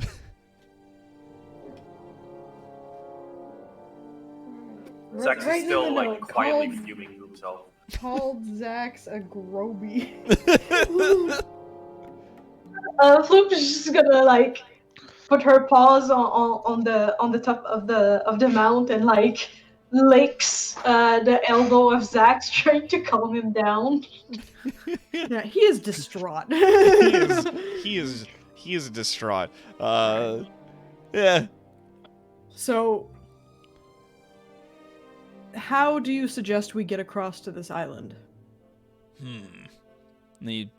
Zax is still like quietly fuming to himself. Called Zax a Groby. Floop is just gonna like put her paws on the top of the mount and like licks the elbow of Zax, trying to calm him down. Yeah, he is distraught. he is distraught. Yeah. So, how do you suggest we get across to this island? And he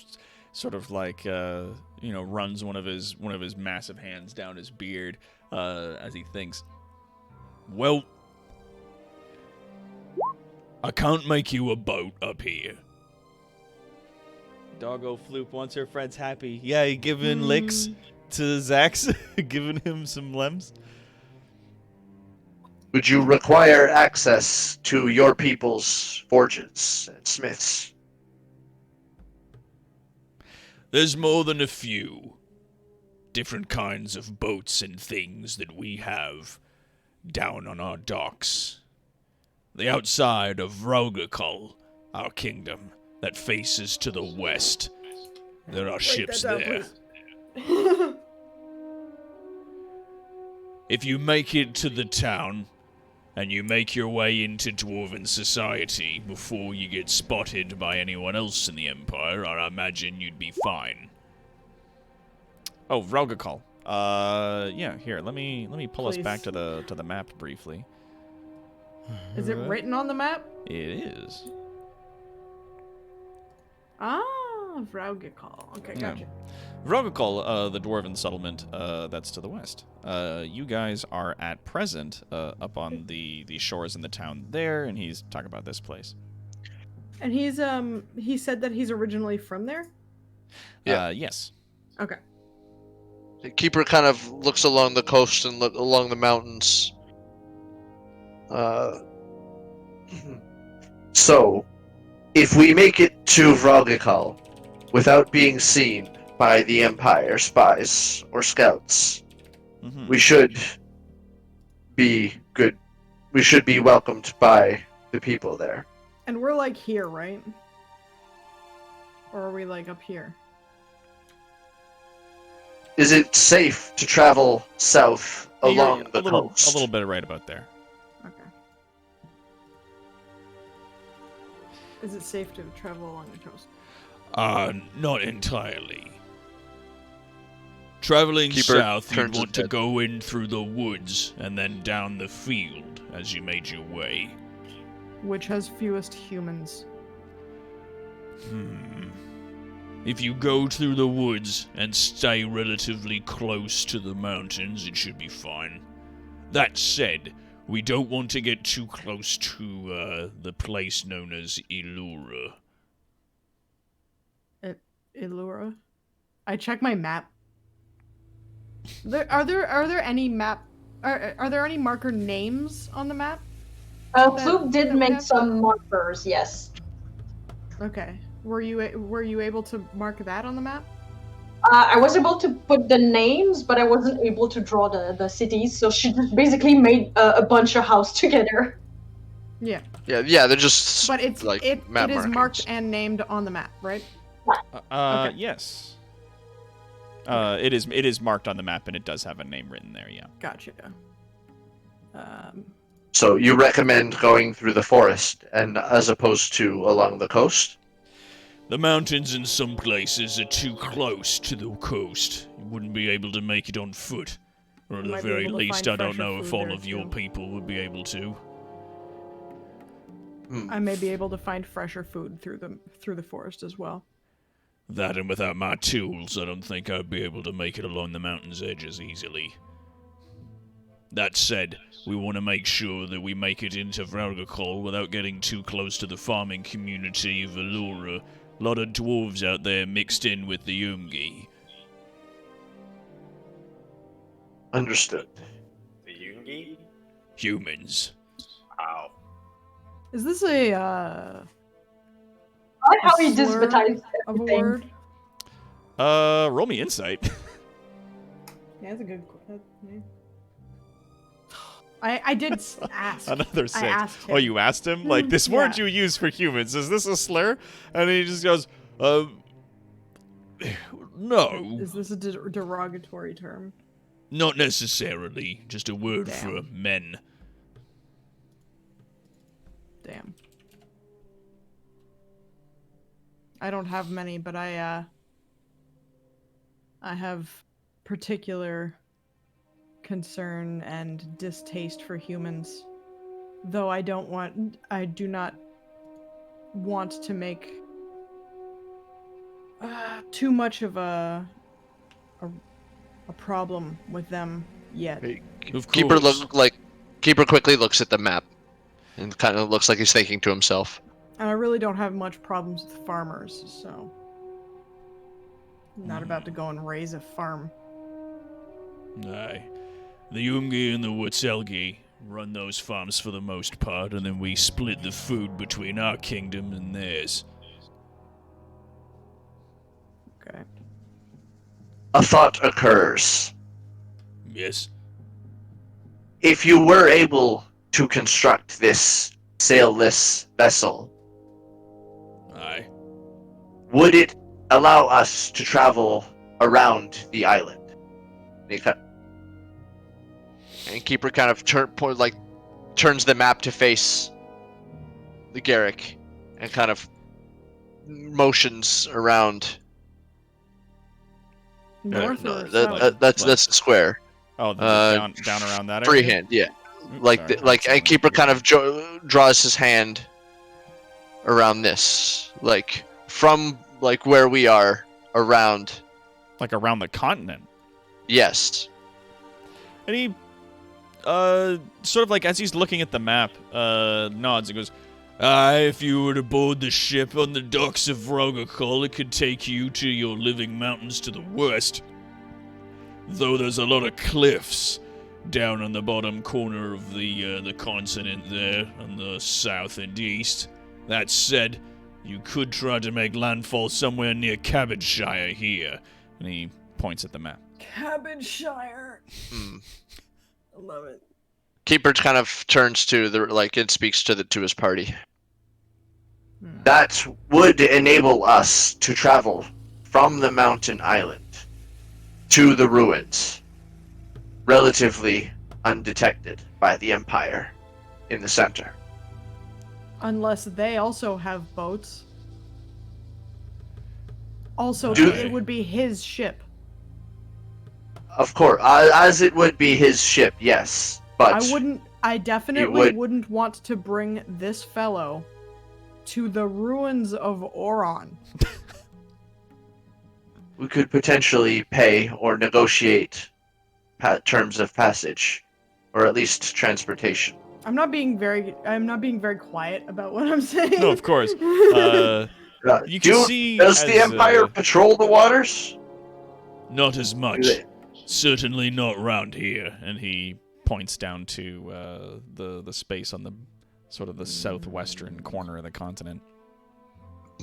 sort of like runs one of his massive hands down his beard as he thinks. Well, I can't make you a boat up here. Doggo Floop wants her friends happy. Yeah, he giving licks to Zax, giving him some lems. Would you require access to your people's forges and smiths? There's more than a few different kinds of boats and things that we have down on our docks. The outside of Rogakul, our kingdom, that faces to the west. There are ships that down, there. please. If you make it to the town, and you make your way into Dwarven society before you get spotted by anyone else in the Empire, I imagine you'd be fine. Oh, Rogakul. Yeah. Here, let me pull us back Please. to the map briefly. Is it written on the map? It is. Ah, Vraugakal. Okay, Yeah. gotcha. Rogakul, the dwarven settlement that's to the west. You guys are at present up on the shores in the town there, and he's talking about this place. And he's he said that he's originally from there? Yeah. Yes. Okay. The keeper kind of looks along the coast and along the mountains. So, if we make it to Vrogakal without being seen by the Empire spies or scouts, we should be good. We should be welcomed by the people there. And we're like here, right? Or are we like up here? Is it safe to travel south along You're the coast? a little bit right about there. Okay. Is it safe to travel along the coast? Not entirely. Traveling Keeper south, you'd turns his want to head. go in through the woods and then down the field as you made your way. Which has fewest humans? If you go through the woods and stay relatively close to the mountains, it should be fine. That said, we don't want to get too close to the place known as Illura. Illura? I check my map. Are there any map? Are there any marker names on the map? Floop did that we make have? some markers, yes. Okay. Were you able to mark that on the map? I was able to put the names, but I wasn't able to draw the cities, so she just basically made a bunch of houses together. Yeah. Yeah, they're just But it's like it map is markings. marked and named on the map, right? Okay. Yes. It is marked on the map, and it does have a name written there. Yeah. Gotcha. So you recommend going through the forest, and as opposed to along the coast? The mountains in some places are too close to the coast. You wouldn't be able to make it on foot. Or at You the might be very able to least, find I don't fresher know if food all there, of your too. people would be able to. I may be able to find fresher food through the forest as well. That and without my tools, I don't think I'd be able to make it along the mountain's edges easily. That said, we want to make sure that we make it into Vralgakol without getting too close to the farming community of Allura. A lot of dwarves out there mixed in with the Yungi. Understood. The Yungi? Humans. Wow. Is this a I like how he slur disbotized of a everything. word? Roll me insight. Yeah, that's a good. I did ask. Another 6. I asked him. Oh, you asked him? Like, this word Yeah. you use for humans, is this a slur? And he just goes, no. Is this a derogatory term? Not necessarily, just a word Damn. for men. Damn. I don't have many, but I have particular concern and distaste for humans. Though I do not want to make too much of a problem with them yet. Of Keeper course. Keeper quickly looks at the map and kind of looks like he's thinking to himself. And I really don't have much problems with farmers, so I'm not about to go and raise a farm. Aye. The Yungi and the Wutselgi run those farms for the most part, and then we split the food between our kingdom and theirs. Okay. A thought occurs. Yes? If you were able to construct this sailless vessel, Aye. would it allow us to travel around the island? And Keeper kind of turns the map to face the Garrick and kind of motions around. North No, or south? that's the square. Oh, down around that area? Freehand, yeah. Oops, sorry. And Keeper kind of draws his hand around this, like from like where we are around. Like around the continent. Yes. And he, sort of like as he's looking at the map, nods and goes, If you were to board the ship on the docks of Vrogakol, it could take you to your living mountains to the west. Though there's a lot of cliffs down on the bottom corner of the continent there, on the south and east. That said, you could try to make landfall somewhere near Cabotshire here. and he points at the map. Cabotshire. I love it. Keeper kind of turns to and speaks to his party. That would enable us to travel from the mountain island to the ruins, relatively undetected by the Empire in the center. Unless they also have boats. Also, Do- it would be his ship. Of course, as it would be his ship, yes. But I definitely would- wouldn't want to bring this fellow to the ruins of Oron. we could potentially pay or negotiate terms of passage, or at least transportation. I'm not being very quiet about what I'm saying. No, of course. You can see. Does the Empire patrol the waters? Not as much. Certainly not round here. And he points down to the space on the sort of the southwestern corner of the continent.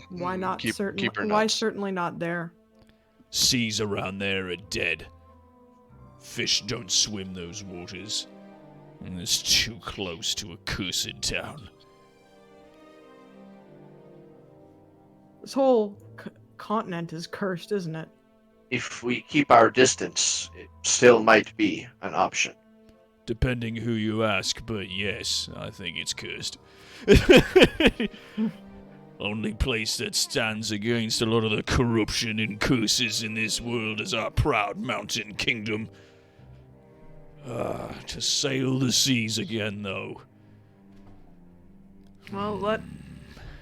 Why not? Keep her Why notes. certainly not there? Seas around there are dead. Fish don't swim those waters. And it's too close to a cursed town. This whole continent is cursed, isn't it? If we keep our distance, it still might be an option. Depending who you ask, but yes, I think it's cursed. Only place that stands against a lot of the corruption and curses in this world is our proud mountain kingdom. To sail the seas again, though. Well,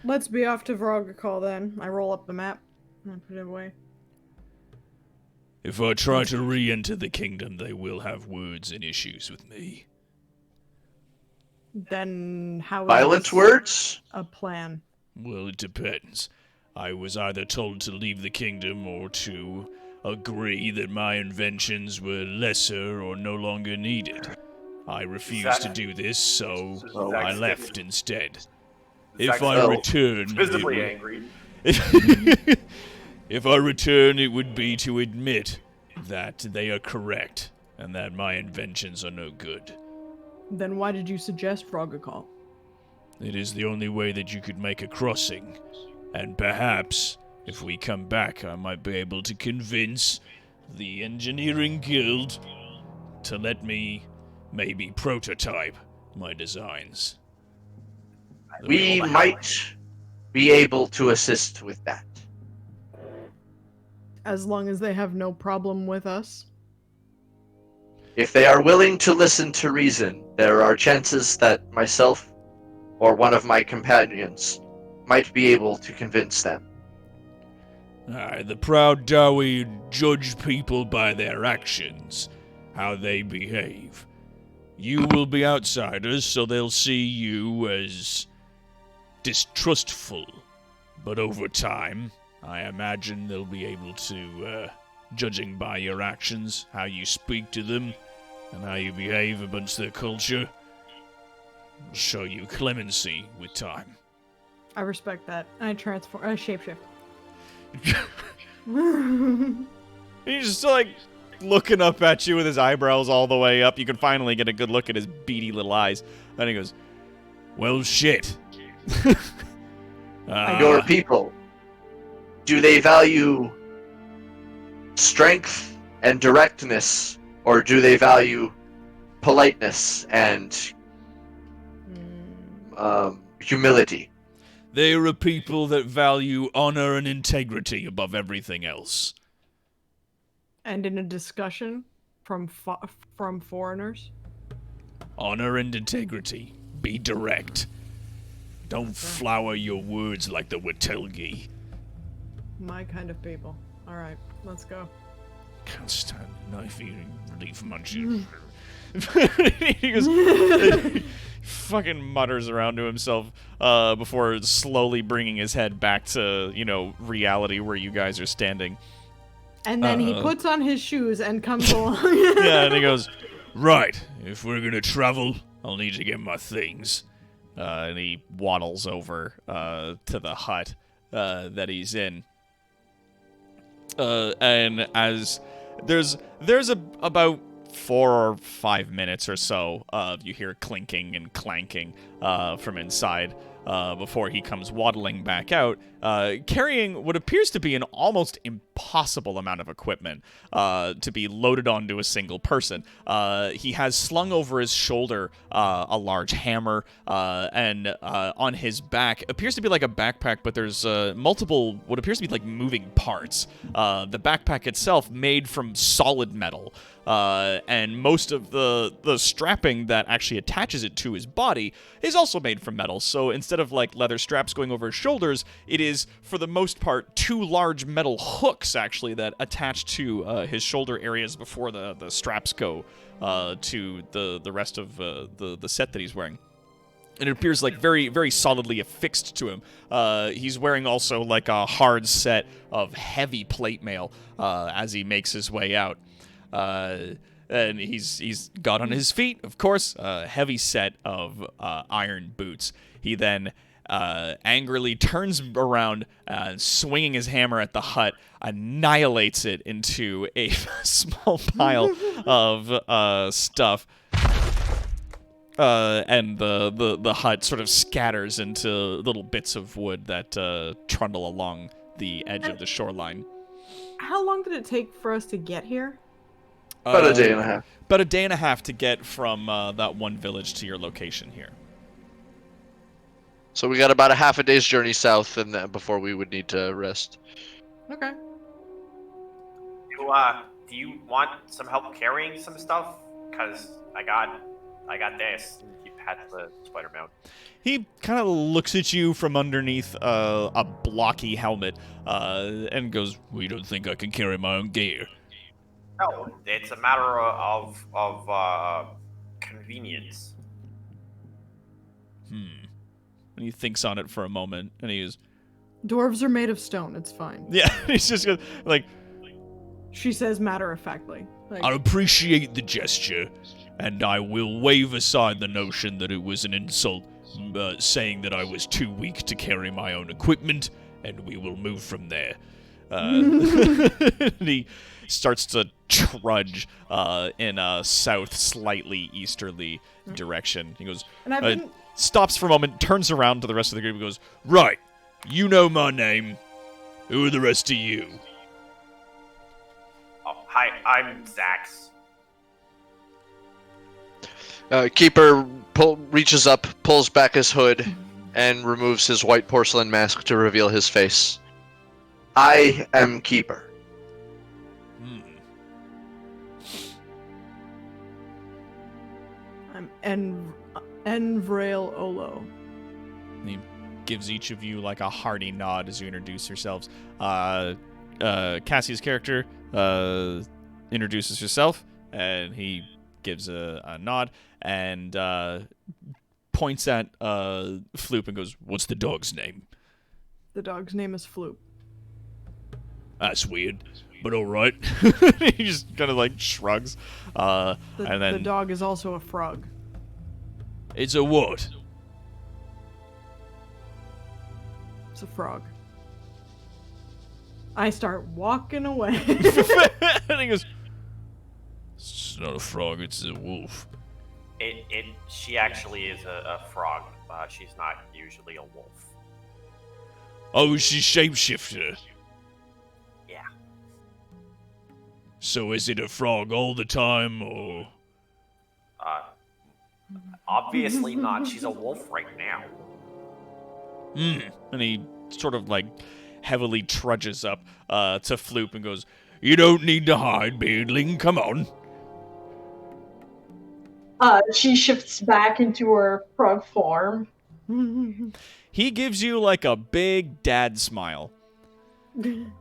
let's be off to Vrogakal then. I roll up the map and I put it away. If I try to re-enter the kingdom, they will have words and issues with me. Then how is Violent this words? a plan? Well, it depends. I was either told to leave the kingdom or to agree that my inventions were lesser or no longer needed. I refused to do this, so I left instead. If I return, visibly angry. If I return, it would be to admit that they are correct and that my inventions are no good. Then why did you suggest Vrogakal? It is the only way that you could make a crossing, and perhaps, if we come back, I might be able to convince the Engineering Guild to let me maybe prototype my designs. We might be able to assist with that. As long as they have no problem with us? If they are willing to listen to reason, there are chances that myself or one of my companions might be able to convince them. The proud Dawi judge people by their actions, how they behave. You will be outsiders, so they'll see you as distrustful. But over time, I imagine they'll be able to, judging by your actions, how you speak to them, and how you behave amongst their culture, show you clemency with time. I respect that. I shapeshift. He's just like looking up at you with his eyebrows all the way up. You can finally get a good look at his beady little eyes. And he goes, "Well, shit." Your people, do they value strength and directness, or do they value politeness and humility? They are a people that value honor and integrity above everything else. And in a discussion from foreigners? Honor and integrity. Be direct. Don't flower your words like the Watelgi. My kind of people. Alright, let's go. Can't stand knife-eating relief munching. He goes, fucking mutters around to himself before slowly bringing his head back to, reality where you guys are standing. And then he puts on his shoes and comes along. Yeah, and he goes, "Right, if we're gonna travel, I'll need to get my things." And he waddles over to the hut that he's in. And as there's about 4 or 5 minutes or so, you hear clinking and clanking from inside before he comes waddling back out, carrying what appears to be an almost impossible amount of equipment to be loaded onto a single person. He has slung over his shoulder a large hammer, and on his back appears to be like a backpack, but there's multiple what appears to be like moving parts. The backpack itself made from solid metal. And most of the strapping that actually attaches it to his body is also made from metal. So instead of like leather straps going over his shoulders, it is is, for the most part, 2 large metal hooks, actually, that attach to his shoulder areas before the straps go to the rest of the set that he's wearing. And it appears like very, very solidly affixed to him. He's wearing also like a hard set of heavy plate mail as he makes his way out. And he's got on his feet, of course, a heavy set of iron boots. He then angrily turns around, swinging his hammer at the hut, annihilates it into a small pile of stuff. And the hut sort of scatters into little bits of wood that trundle along the edge of the shoreline. How long did it take for us to get here? About a day and a half. About a day and a half to get from that one village to your location here. So we got about a half a day's journey south, and then before we would need to rest. Okay. Do you want some help carrying some stuff? Cause I got this. You pat the spider mount. He kind of looks at you from underneath a blocky helmet and goes, "We don't think I can carry my own gear." No, it's a matter of convenience. And he thinks on it for a moment, and he goes, Dwarves are made of stone. It's fine. yeah, he's just gonna, like... She says matter-of-factly. Like, I appreciate the gesture, and I will wave aside the notion that it was an insult, saying that I was too weak to carry my own equipment, and we will move from there. He starts to trudge in a south, slightly easterly direction. He goes, and I've been... stops for a moment, turns around to the rest of the group and goes, Right, you know my name. Who are the rest of you? Oh, hi, I'm Zax. Keeper reaches up, pulls back his hood, and removes his white porcelain mask to reveal his face. I am Keeper. I'm Envrail Olo. He gives each of you like a hearty nod as you introduce yourselves. Cassie's character introduces herself, and he gives a nod and points at Floop and goes, "What's the dog's name?" The dog's name is Floop. That's weird, but all right. He just kind of like shrugs. And then the dog is also a frog. It's a what? It's a frog. I start walking away. And he goes, It's not a frog, it's a wolf. She actually is a frog. She's not usually a wolf. Oh, she's shapeshifter. Yeah. So is it a frog all the time, or? Obviously not. She's a wolf right now. And he sort of like heavily trudges up to Floop and goes, You don't need to hide, Beardling, come on. She shifts back into her frog form. He gives you like a big dad smile. And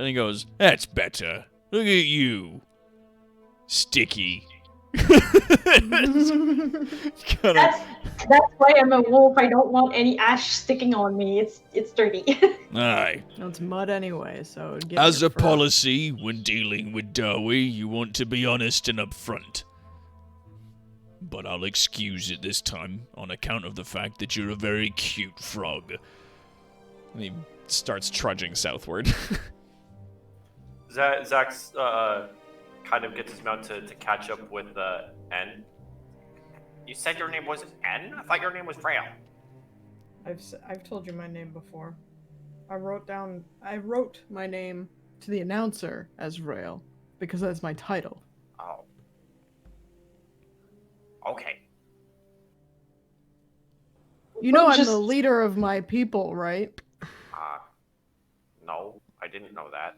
he goes, That's better. Look at you. Sticky. That's why I'm a wolf. I don't want any ash sticking on me. It's dirty. Aye. It's mud anyway, so... As a policy, when dealing with Darwy, you want to be honest and upfront. But I'll excuse it this time, on account of the fact that you're a very cute frog. and he starts trudging southward. Zax kind of gets his mount to catch up with N. You said your name was N? I thought your name was Vrail. I've told you my name before. I wrote my name to the announcer as Vrail because that's my title. Oh. Okay. You know I'm the leader of my people, right? No, I didn't know that.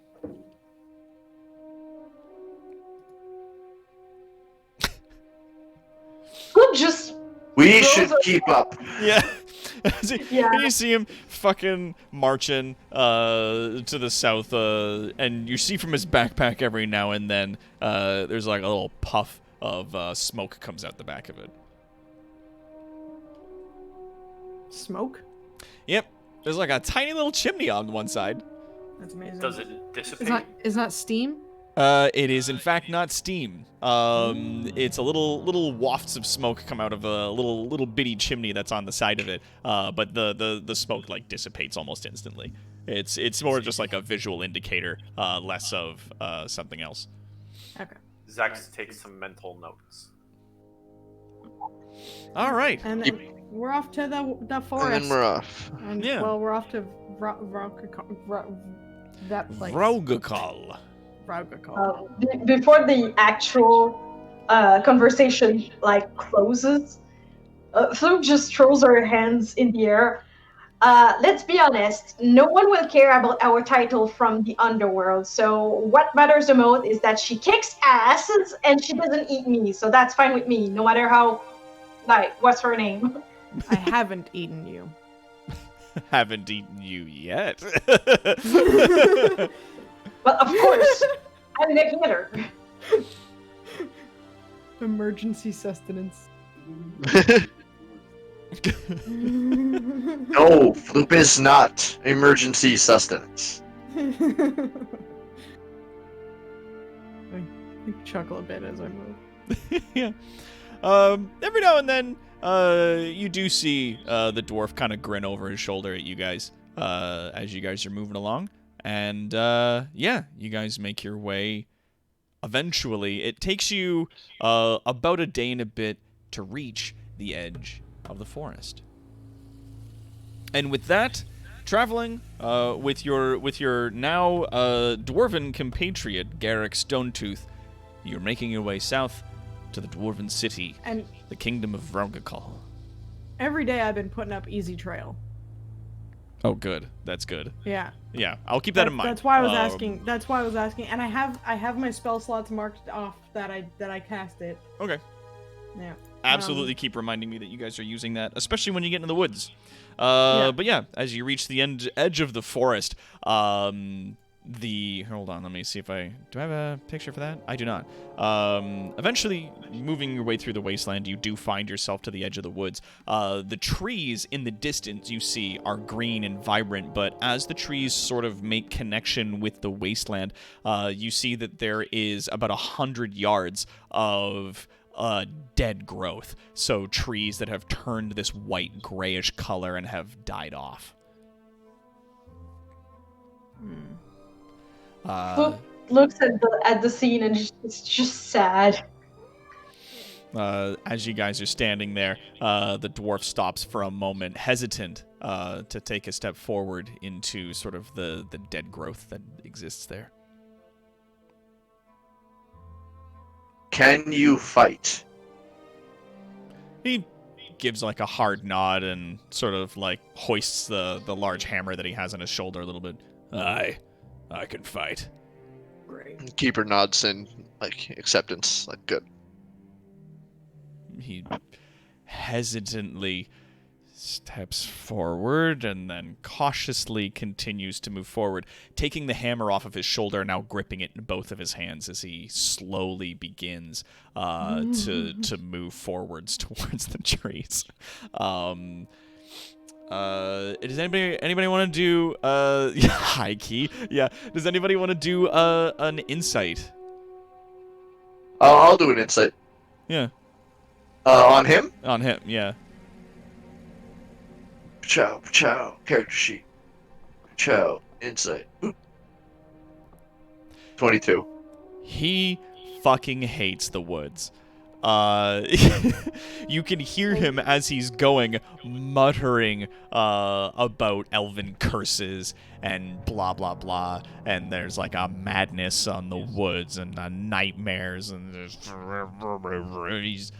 We should keep up. Yeah. Yeah. And you see him fucking marching to the south, and you see from his backpack every now and then there's like a little puff of smoke comes out the back of it. Smoke? Yep, there's like a tiny little chimney on one side. That's amazing. Does it dissipate? Is that steam? It is in fact not steam. It's a little wafts of smoke come out of a little bitty chimney that's on the side of it. But the smoke like dissipates almost instantly. It's more just like a visual indicator, less of something else. Okay. Zax takes some mental notes. All right. And then we're off to the forest. And then we're off. And, Yeah. Well, we're off to that place. Raugakal. Raugakal. Before the actual conversation like closes, Fluke just throws her hands in the air. Let's be honest, no one will care about our title from the underworld. So what matters the most is that she kicks asses and she doesn't eat me. So that's fine with me, no matter how, like, what's her name? I haven't eaten you. Haven't eaten you yet. Well, of course, I'm the killer. Emergency sustenance. No, Floop is not emergency sustenance. I chuckle a bit as I move. Yeah. Every now and then, you do see the dwarf kind of grin over his shoulder at you guys as you guys are moving along. And, yeah, you guys make your way. Eventually, it takes you about a day and a bit to reach the edge of the forest. And with that, traveling with your now dwarven compatriot, Garrick Stonetooth, you're making your way south to the dwarven city, And the kingdom of Raugakal. every day I've been putting up Easy Trail. Oh, good. That's good. Yeah. Yeah, I'll keep that in mind. That's why I was asking. That's why I was asking. And I have my spell slots marked off that I cast it. Okay. Yeah. Absolutely keep reminding me that you guys are using that, especially when you get into the woods. Yeah. But yeah, as you reach the edge of the forest, hold on, let me see if do I have a picture for that? I do not. Eventually, moving your way through the wasteland, you do find yourself to the edge of the woods. The trees in the distance you see are green and vibrant, but as the trees sort of make connection with the wasteland, you see that there is about 100 yards of dead growth. So trees that have turned this white grayish color and have died off. Fluke looks at the scene and it's just sad. As you guys are standing there, the dwarf stops for a moment, hesitant to take a step forward into sort of the dead growth that exists there. Can you fight? He gives like a hard nod and sort of like hoists the large hammer that he has on his shoulder a little bit. I can fight. Great. Keeper nods in like acceptance, like good. He hesitantly steps forward and then cautiously continues to move forward, taking the hammer off of his shoulder, now gripping it in both of his hands as he slowly begins to move forwards towards the trees. Does anybody want to do high key? Yeah. Does anybody want to do an insight? I'll do an insight. Yeah. On him? On him, yeah. Chow, character sheet. Chow, insight. 22. He fucking hates the woods. You can hear him as he's going, muttering about elven curses and blah blah blah, and there's like a madness on the woods and nightmares, and he's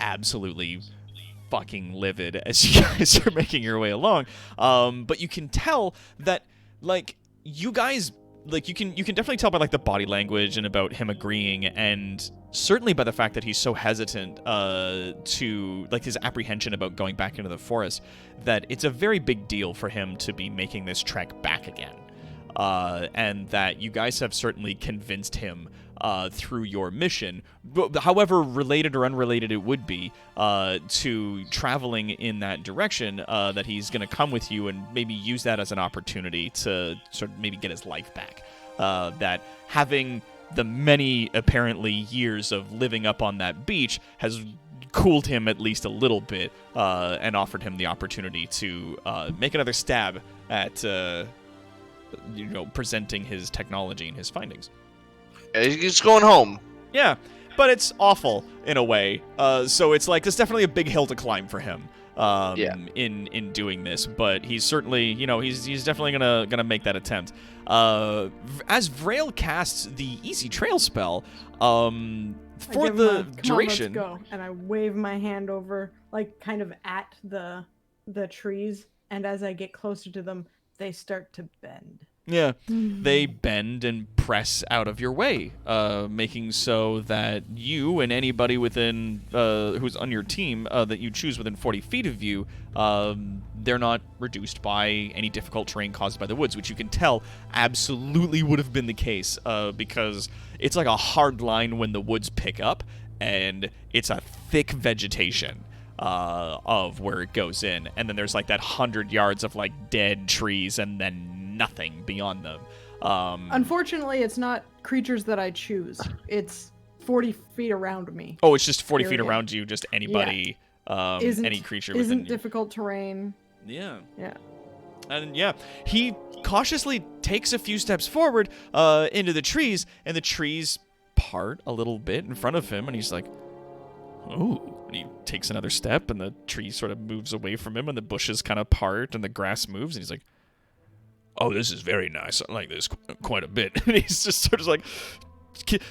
absolutely fucking livid as you guys are making your way along. But you can tell that, like, you guys like you can definitely tell by like the body language and about him agreeing, and certainly by the fact that he's so hesitant to like his apprehension about going back into the forest, that it's a very big deal for him to be making this trek back again, and that you guys have certainly convinced him through your mission, however related or unrelated it would be, to traveling in that direction, that he's going to come with you and maybe use that as an opportunity to sort of maybe get his life back. That having the many apparently years of living up on that beach has cooled him at least a little bit, and offered him the opportunity to make another stab at presenting his technology and his findings. He's going home. Yeah, but it's awful in a way. So it's like, it's definitely a big hill to climb for him. In doing this, but he's certainly, he's definitely gonna make that attempt. As Vrail casts the Easy Trail spell, for the duration. Come on, let's go. And I wave my hand over, like kind of at the trees, and as I get closer to them, they start to bend. Yeah, they bend and press out of your way, making so that you and anybody within who's on your team that you choose within 40 feet of you, they're not reduced by any difficult terrain caused by the woods, which you can tell absolutely would have been the case, because it's like a hard line when the woods pick up, and it's a thick vegetation of where it goes in, and then there's like that 100 yards of like dead trees, and then nothing beyond them. Unfortunately, it's not creatures that I choose. It's 40 feet around me. Oh, it's just 40 feet around you, just anybody, any creature within Isn't you. difficult terrain. Yeah. Yeah. And yeah, he cautiously takes a few steps forward into the trees, and the trees part a little bit in front of him, and he's like, "Ooh." And he takes another step, and the tree sort of moves away from him, and the bushes kind of part, and the grass moves, and he's like, "Oh, this is very nice. I like this quite a bit." And he's just sort of like,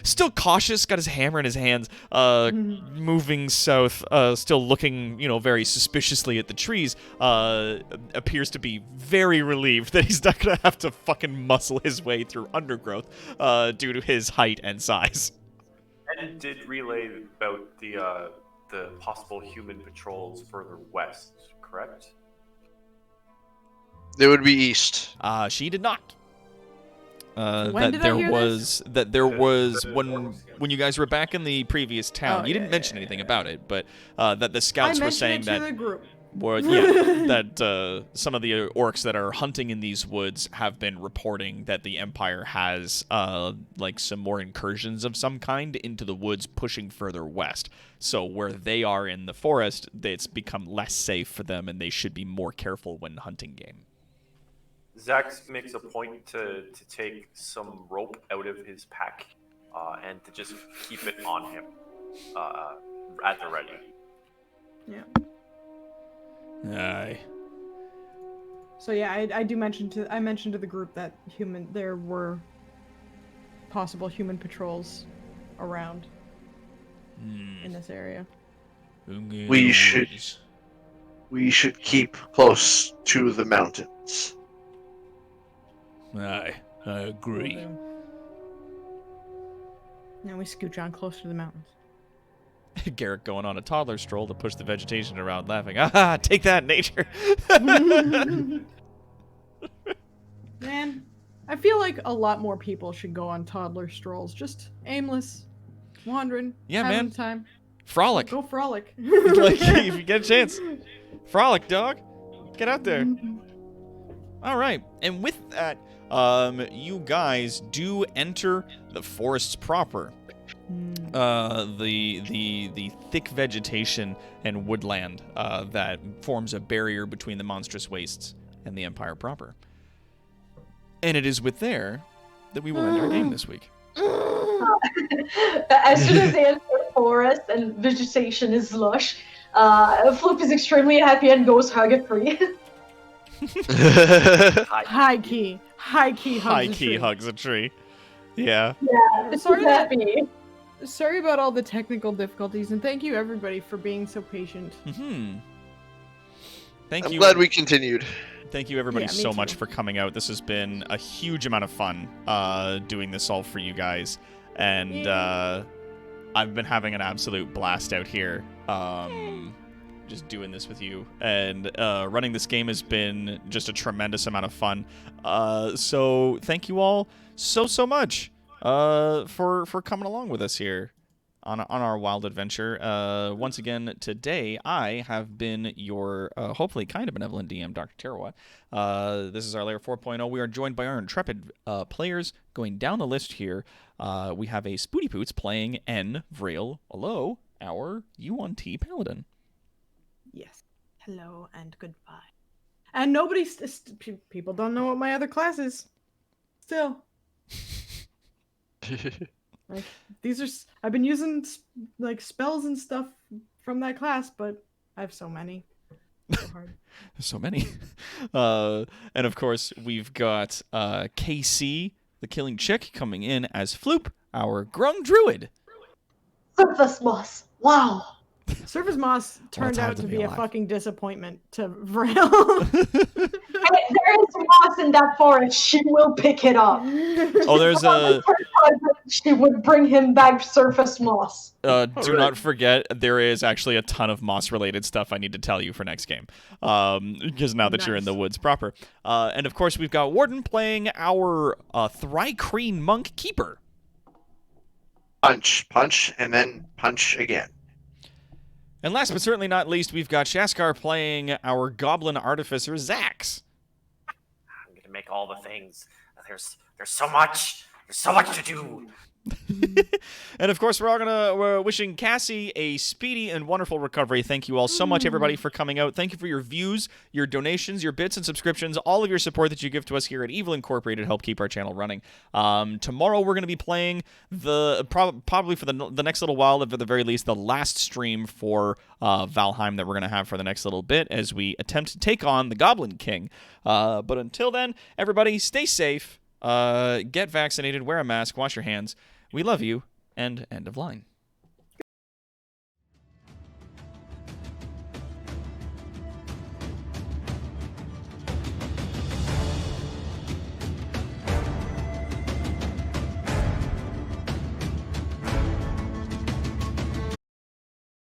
still cautious, got his hammer in his hands, moving south, still looking, very suspiciously at the trees, appears to be very relieved that he's not going to have to fucking muscle his way through undergrowth, due to his height and size. And did relay about the possible human patrols further west, correct? They would be east. She did not. When did I hear this? When you guys were back in the previous town, you didn't mention anything about it, but that the scouts were saying that the group. that some of the orcs that are hunting in these woods have been reporting that the Empire has like some more incursions of some kind into the woods, pushing further west. So where they are in the forest, it's become less safe for them, and they should be more careful when hunting game. Zax makes a point to take some rope out of his pack and to just keep it on him at the ready. Yeah. Aye. So yeah, I mentioned to the group that there were possible human patrols around in this area. We should keep close to the mountains. Aye, I agree. Now we scooch on closer to the mountains. Garrett going on a toddler stroll to push the vegetation around, laughing. Ah, take that, nature. Man, I feel like a lot more people should go on toddler strolls. Just aimless, wandering, having time. Frolic. Go frolic. Like, if you get a chance. Frolic, dog. Get out there. All right. And with that, you guys do enter the forests proper. The thick vegetation and woodland that forms a barrier between the monstrous wastes and the Empire proper. And it is with there that we will end our game this week. As soon as they enter the forest and vegetation is lush, Flip is extremely happy and goes hug a tree. High key hugs a tree. Yeah. Yeah, Sorry super happy. Sorry about all the technical difficulties, and thank you everybody for being so patient. Thank you. I'm glad we continued. Thank you, everybody, Yeah, me so much too. for coming out. This has been a huge amount of fun doing this all for you guys. And I've been having an absolute blast out here just doing this with you. And running this game has been just a tremendous amount of fun. So thank you all so much for coming along with us here on our wild adventure. Once again, today I have been your hopefully kind of benevolent DM, Dr. Tarawat. This is our Layer 4.0. We are joined by our intrepid players. Going down the list here, we have a Spooty Poots playing N. Vril. Hello, our U1T Paladin. Yes. Hello and goodbye. And people don't know what my other class is. Still. Like, these are I've been using like spells and stuff from that class, but I have so many. So hard. So many. And of course, we've got KC, the Killing Chick, coming in as Floop, our Grung Druid. Surface moss. Wow. Surface Moss turned time out to to be be a alive. fucking disappointment to Vril. There is moss in that forest. She will pick it up. Oh, there's a... She would bring him back surface moss. do not forget, there is actually a ton of moss-related stuff I need to tell you for next game. Because now that you're in the woods proper. And of course, we've got Warden playing our Thrycreen Monk Keeper. Punch, and then punch again. And last but certainly not least, we've got Shaskar playing our Goblin Artificer, Zax. I'm gonna make all the things. There's so much. There's so much to do. And of course, we're wishing Cassie a speedy and wonderful recovery. Thank you all so much, everybody, for coming out. Thank you for your views, your donations, your bits and subscriptions, all of your support that you give to us here at Evil Incorporated. Help keep our channel running. Tomorrow we're going to be playing probably for the next little while, at the very least, the last stream for Valheim that we're going to have for the next little bit as we attempt to take on the Goblin King. But until then, everybody, stay safe. Get vaccinated, wear a mask, wash your hands. We love you, and end of line.